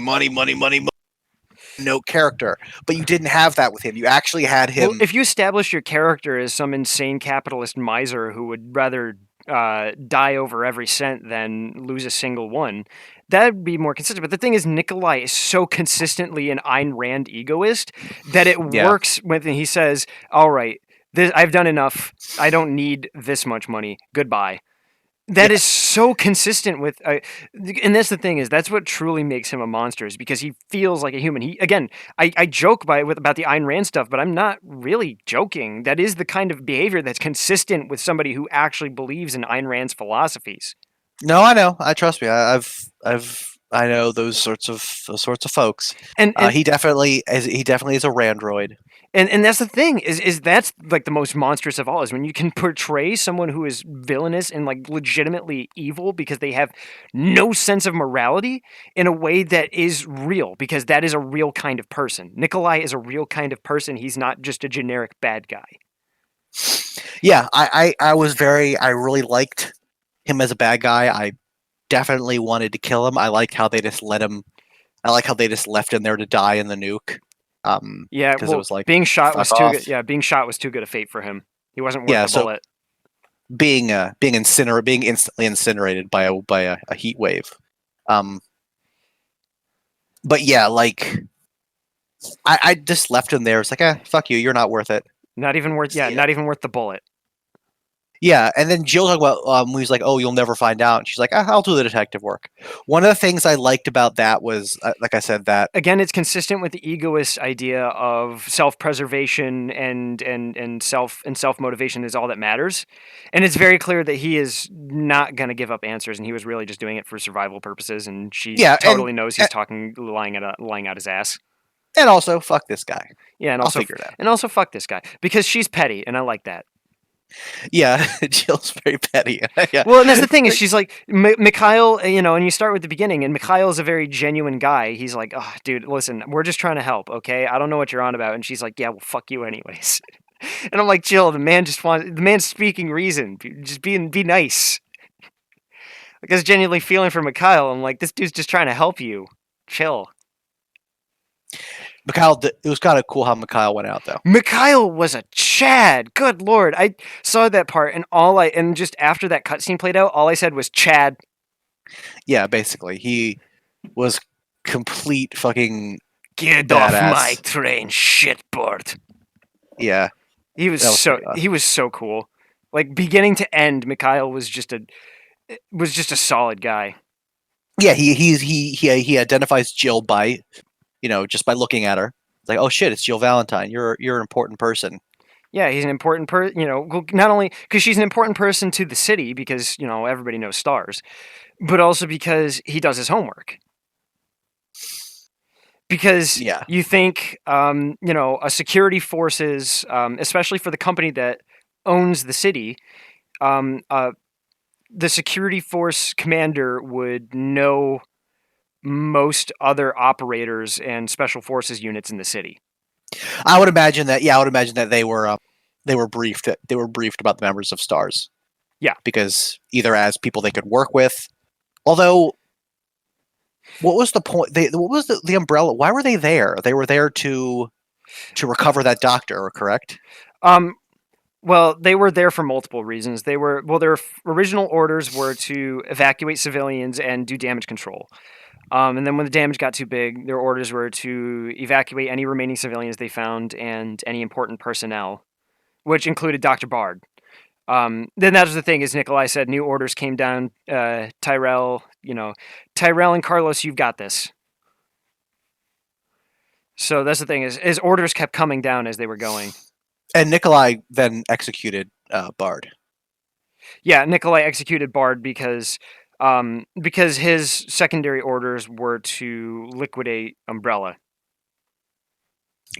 No character. But you didn't have that with him. You actually had him. Well, if you establish your character as some insane capitalist miser who would rather die over every cent than lose a single one, that'd be more consistent. But the thing is, Nikolai is so consistently an Ayn Rand egoist that it works when he says, all right, I've done enough. I don't need this much money. Goodbye. That is so consistent with, and that's the thing is that's what truly makes him a monster is because he feels like a human. I joke about the Ayn Rand stuff, but I'm not really joking. That is the kind of behavior that's consistent with somebody who actually believes in Ayn Rand's philosophies. No, I know. Trust me. I know those sorts of folks. And he definitely is a Randroid. And that's the thing is that's like the most monstrous of all is when you can portray someone who is villainous and like legitimately evil because they have no sense of morality in a way that is real because that is a real kind of person. Nikolai is a real kind of person. He's not just a generic bad guy. Yeah, I really liked him as a bad guy. I definitely wanted to kill him. I liked how they just left him there to die in the nuke. Because it was like being shot was too good. Yeah, being shot was too good a fate for him. He wasn't worth the bullet. Being instantly incinerated by a heat wave. But yeah, like I just left him there. It's like, fuck you, you're not worth it. Not even worth the bullet. Yeah, and then Jill talked about he's like, oh, you'll never find out. And she's like, I'll do the detective work. One of the things I liked about that was, like I said, that again, it's consistent with the egoist idea of self-preservation and self-motivation is all that matters. And it's very clear that he is not going to give up answers, and he was really just doing it for survival purposes. And she totally knows he's lying out his ass. And also, fuck this guy. Yeah, and also I'll figure it out. And also, fuck this guy because she's petty, and I like that. Yeah, Jill's very petty. Yeah. Well, and that's the thing is she's like, Mikhail, and you start with the beginning, and Mikhail is a very genuine guy. He's like, oh, dude, listen, we're just trying to help, okay? I don't know what you're on about. And she's like, yeah, well, fuck you anyways. And I'm like, Jill, the man's speaking reason. Just be nice. Like, I was genuinely feeling for Mikhail. I'm like, this dude's just trying to help you. Chill. Mikhail, it was kind of cool how Mikhail went out though. Mikhail was a Chad. Good lord. I saw that part and just after that cutscene played out, all I said was Chad. Yeah, basically, he was complete fucking Get badass. off my train, shitboard. Yeah, He was so cool. Like beginning to end, Mikhail was just a solid guy. Yeah, he identifies Jill by, just by looking at her. It's like, oh shit, it's Jill Valentine. You're an important person. Yeah, he's an important person. Not only because she's an important person to the city because everybody knows stars, but also because he does his homework. Because Yeah. you think, a security forces, especially for the company that owns the city, the security force commander would know most other operators and special forces units in the city. I would imagine that. Yeah, I would imagine that they were briefed. They were briefed about the members of Stars. Yeah, because either as people they could work with, although. What was the point? What was the umbrella? Why were they there? They were there to recover that doctor, correct? Well, they were there for multiple reasons. Their original orders were to evacuate civilians and do damage control. And then when the damage got too big, their orders were to evacuate any remaining civilians they found and any important personnel, which included Dr. Bard. Then that was the thing, is Nikolai said new orders came down. Tyrell and Carlos, you've got this. So that's the thing, is his orders kept coming down as they were going. And Nikolai then executed Bard. Yeah, Nikolai executed Bard because his secondary orders were to liquidate Umbrella.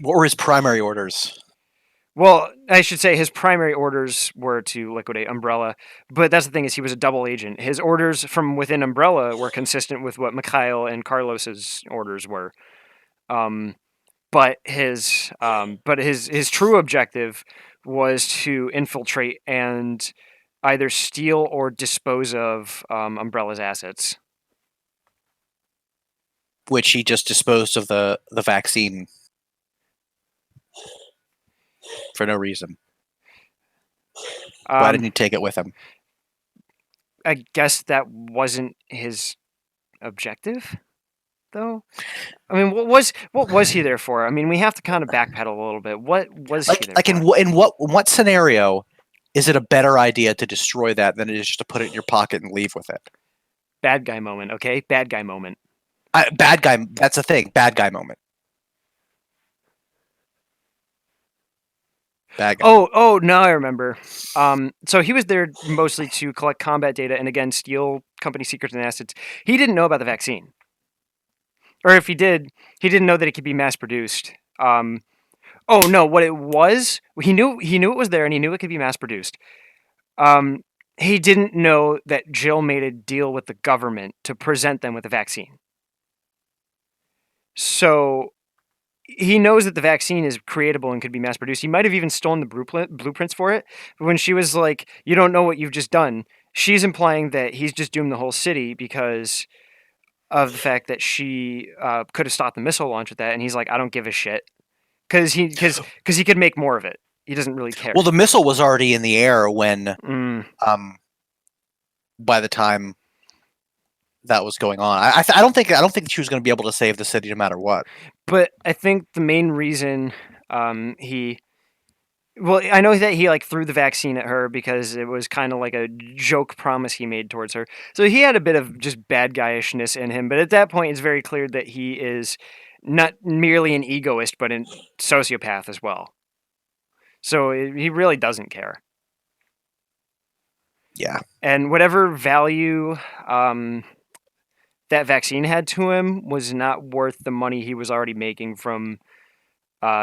What were his primary orders? Well, I should say his primary orders were to liquidate Umbrella, but that's the thing, is he was a double agent. His orders from within Umbrella were consistent with what Mikhail and Carlos's orders were. But his true objective was to infiltrate and either steal or dispose of Umbrella's assets. Which he just disposed of the vaccine for no reason. Why didn't he take it with him? I guess that wasn't his objective, though. I mean, what was he there for? I mean, we have to kind of backpedal a little bit. What was he there for? In what scenario is it a better idea to destroy that than it is just to put it in your pocket and leave with it? Bad guy moment, okay? Bad guy moment. Bad guy. That's the thing. Bad guy moment. Bad guy. Oh, now I remember. So he was there mostly to collect combat data and again steal company secrets and assets. He didn't know about the vaccine, or if he did, he didn't know that it could be mass produced. Oh no, what it was, he knew it was there and he knew it could be mass produced. He didn't know that Jill made a deal with the government to present them with a vaccine. So he knows that the vaccine is creatable and could be mass produced. He might have even stolen the blueprints for it. But when she was like, "You don't know what you've just done," she's implying that he's just doomed the whole city because of the fact that she could have stopped the missile launch with that. And he's like, "I don't give a shit," because he could make more of it. He doesn't really care. Well, the missile was already in the air when by the time that was going on. I don't think she was going to be able to save the city no matter what. But I think the main reason I know that he threw the vaccine at her because it was kind of like a joke promise he made towards her. So he had a bit of just bad guyishness in him. But at that point, it's very clear that he is not merely an egoist, but a sociopath as well. So he really doesn't care. Yeah. And whatever value that vaccine had to him was not worth the money he was already making from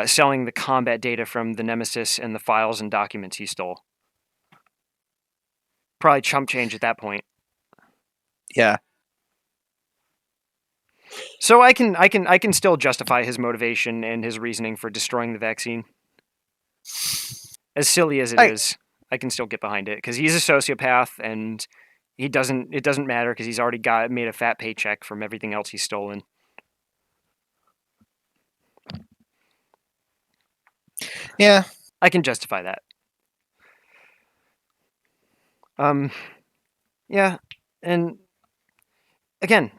selling the combat data from the Nemesis and the files and documents he stole. Probably chump change at that point. Yeah. So I can still justify his motivation and his reasoning for destroying the vaccine. As silly as it is, I can still get behind it because he's a sociopath and he doesn't. It doesn't matter because he's already made a fat paycheck from everything else he's stolen. Yeah. I can justify that. Yeah, and again,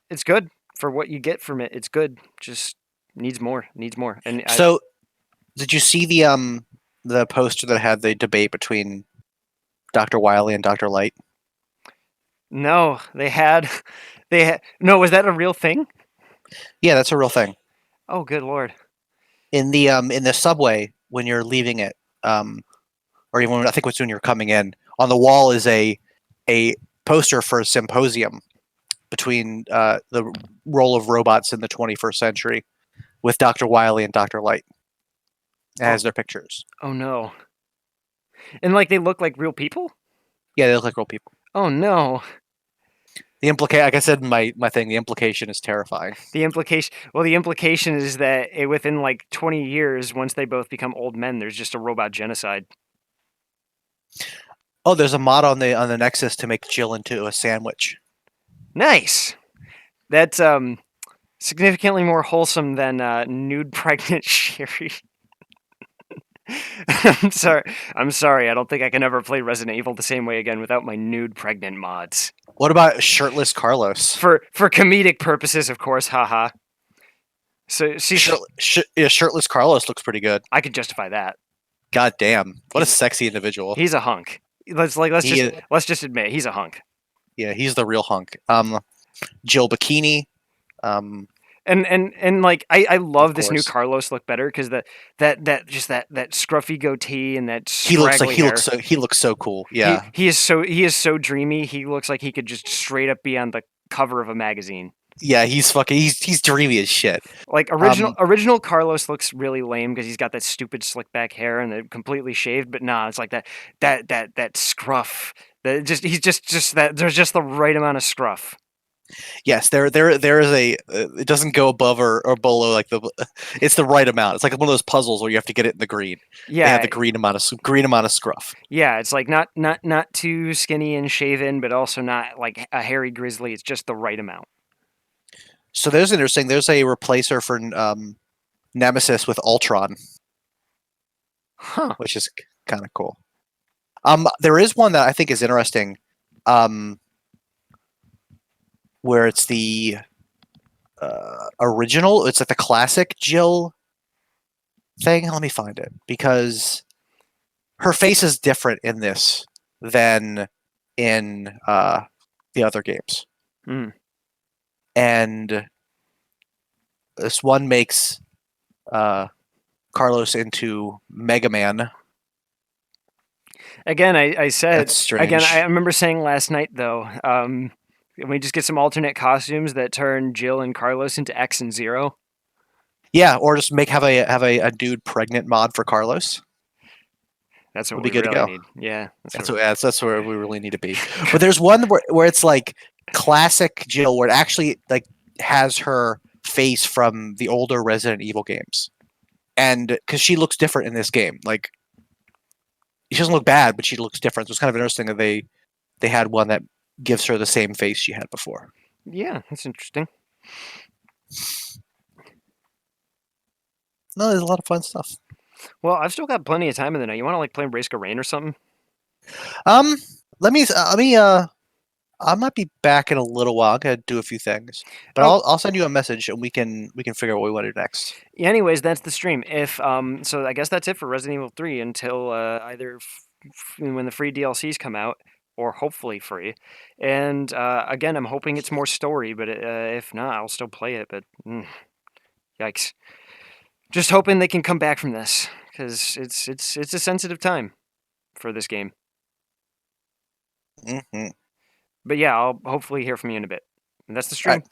it's good for what you get from it. It's good. Just needs more. Needs more. And So, did you see the poster that had the debate between Dr. Wily and Dr. Light? no, they had. No. Was that a real thing? Yeah, that's a real thing. Oh, good lord. In the subway when you're leaving it, or even I think it's when you're coming in, on the wall is a poster for a symposium between the role of robots in the 21st century with Dr. Wily and Dr. Light. It has their pictures. Oh no. And like they look like real people? Yeah, they look like real people. Oh no. Like I said in my thing, the implication is terrifying. The implication is that within like 20 years, once they both become old men, there's just a robot genocide. Oh, there's a mod on the Nexus to make Jill into a sandwich. Nice. That's significantly more wholesome than nude pregnant Sherry. I'm sorry. I don't think I can ever play Resident Evil the same way again without my nude pregnant mods. What about shirtless Carlos? For comedic purposes, of course. Haha. So shirtless Carlos looks pretty good. I could justify that. God damn, what a sexy individual. He's a hunk. Let's just admit it, he's a hunk. Yeah, he's the real hunk. Jill Bikini. And like I love this new Carlos look better because that scruffy goatee and that he looks so cool. Yeah, he is so dreamy. He looks like he could just straight up be on the cover of a magazine. Yeah, he's dreamy as shit. Like original Carlos looks really lame because he's got that stupid slick back hair and they're completely shaved. But nah, it's like that scruff. He's just that there's just the right amount of scruff. Yes, there is a. It doesn't go above or below it's the right amount. It's like one of those puzzles where you have to get it in the green. Yeah, they have the green amount of scruff. Yeah, it's like not too skinny and shaven, but also not like a hairy grizzly. It's just the right amount. So there's interesting. There's a replacer for Nemesis with Ultron, which is kind of cool. There is one that I think is interesting. Where it's the original, it's like the classic Jill thing. Let me find it because her face is different in this than in the other games. And this one makes Carlos into Mega Man. Again, I said that's strange. Again, I remember saying last night though. We just get some alternate costumes that turn Jill and Carlos into X and Zero. Yeah, or just have a dude pregnant mod for Carlos. That's what we really need. Yeah, that's where we really need to be. But there's one where it's like classic Jill, where it actually like has her face from the older Resident Evil games, and because she looks different in this game, like she doesn't look bad, but she looks different. So it's kind of interesting that they had one that gives her the same face she had before. Yeah, that's interesting. No, there's a lot of fun stuff. Well, I've still got plenty of time in the night. You want to like play Race Rain or something? Let me. I might be back in a little while. I'm gonna do a few things, but I'll send you a message and we can figure out what we want to do next. Yeah, anyways, that's the stream. If so I guess that's it for Resident Evil 3 until either when the free DLCs come out. Or hopefully free, and again, I'm hoping it's more story. But if not, I'll still play it. But yikes! Just hoping they can come back from this because it's a sensitive time for this game. Mm-hmm. But yeah, I'll hopefully hear from you in a bit. And that's the stream.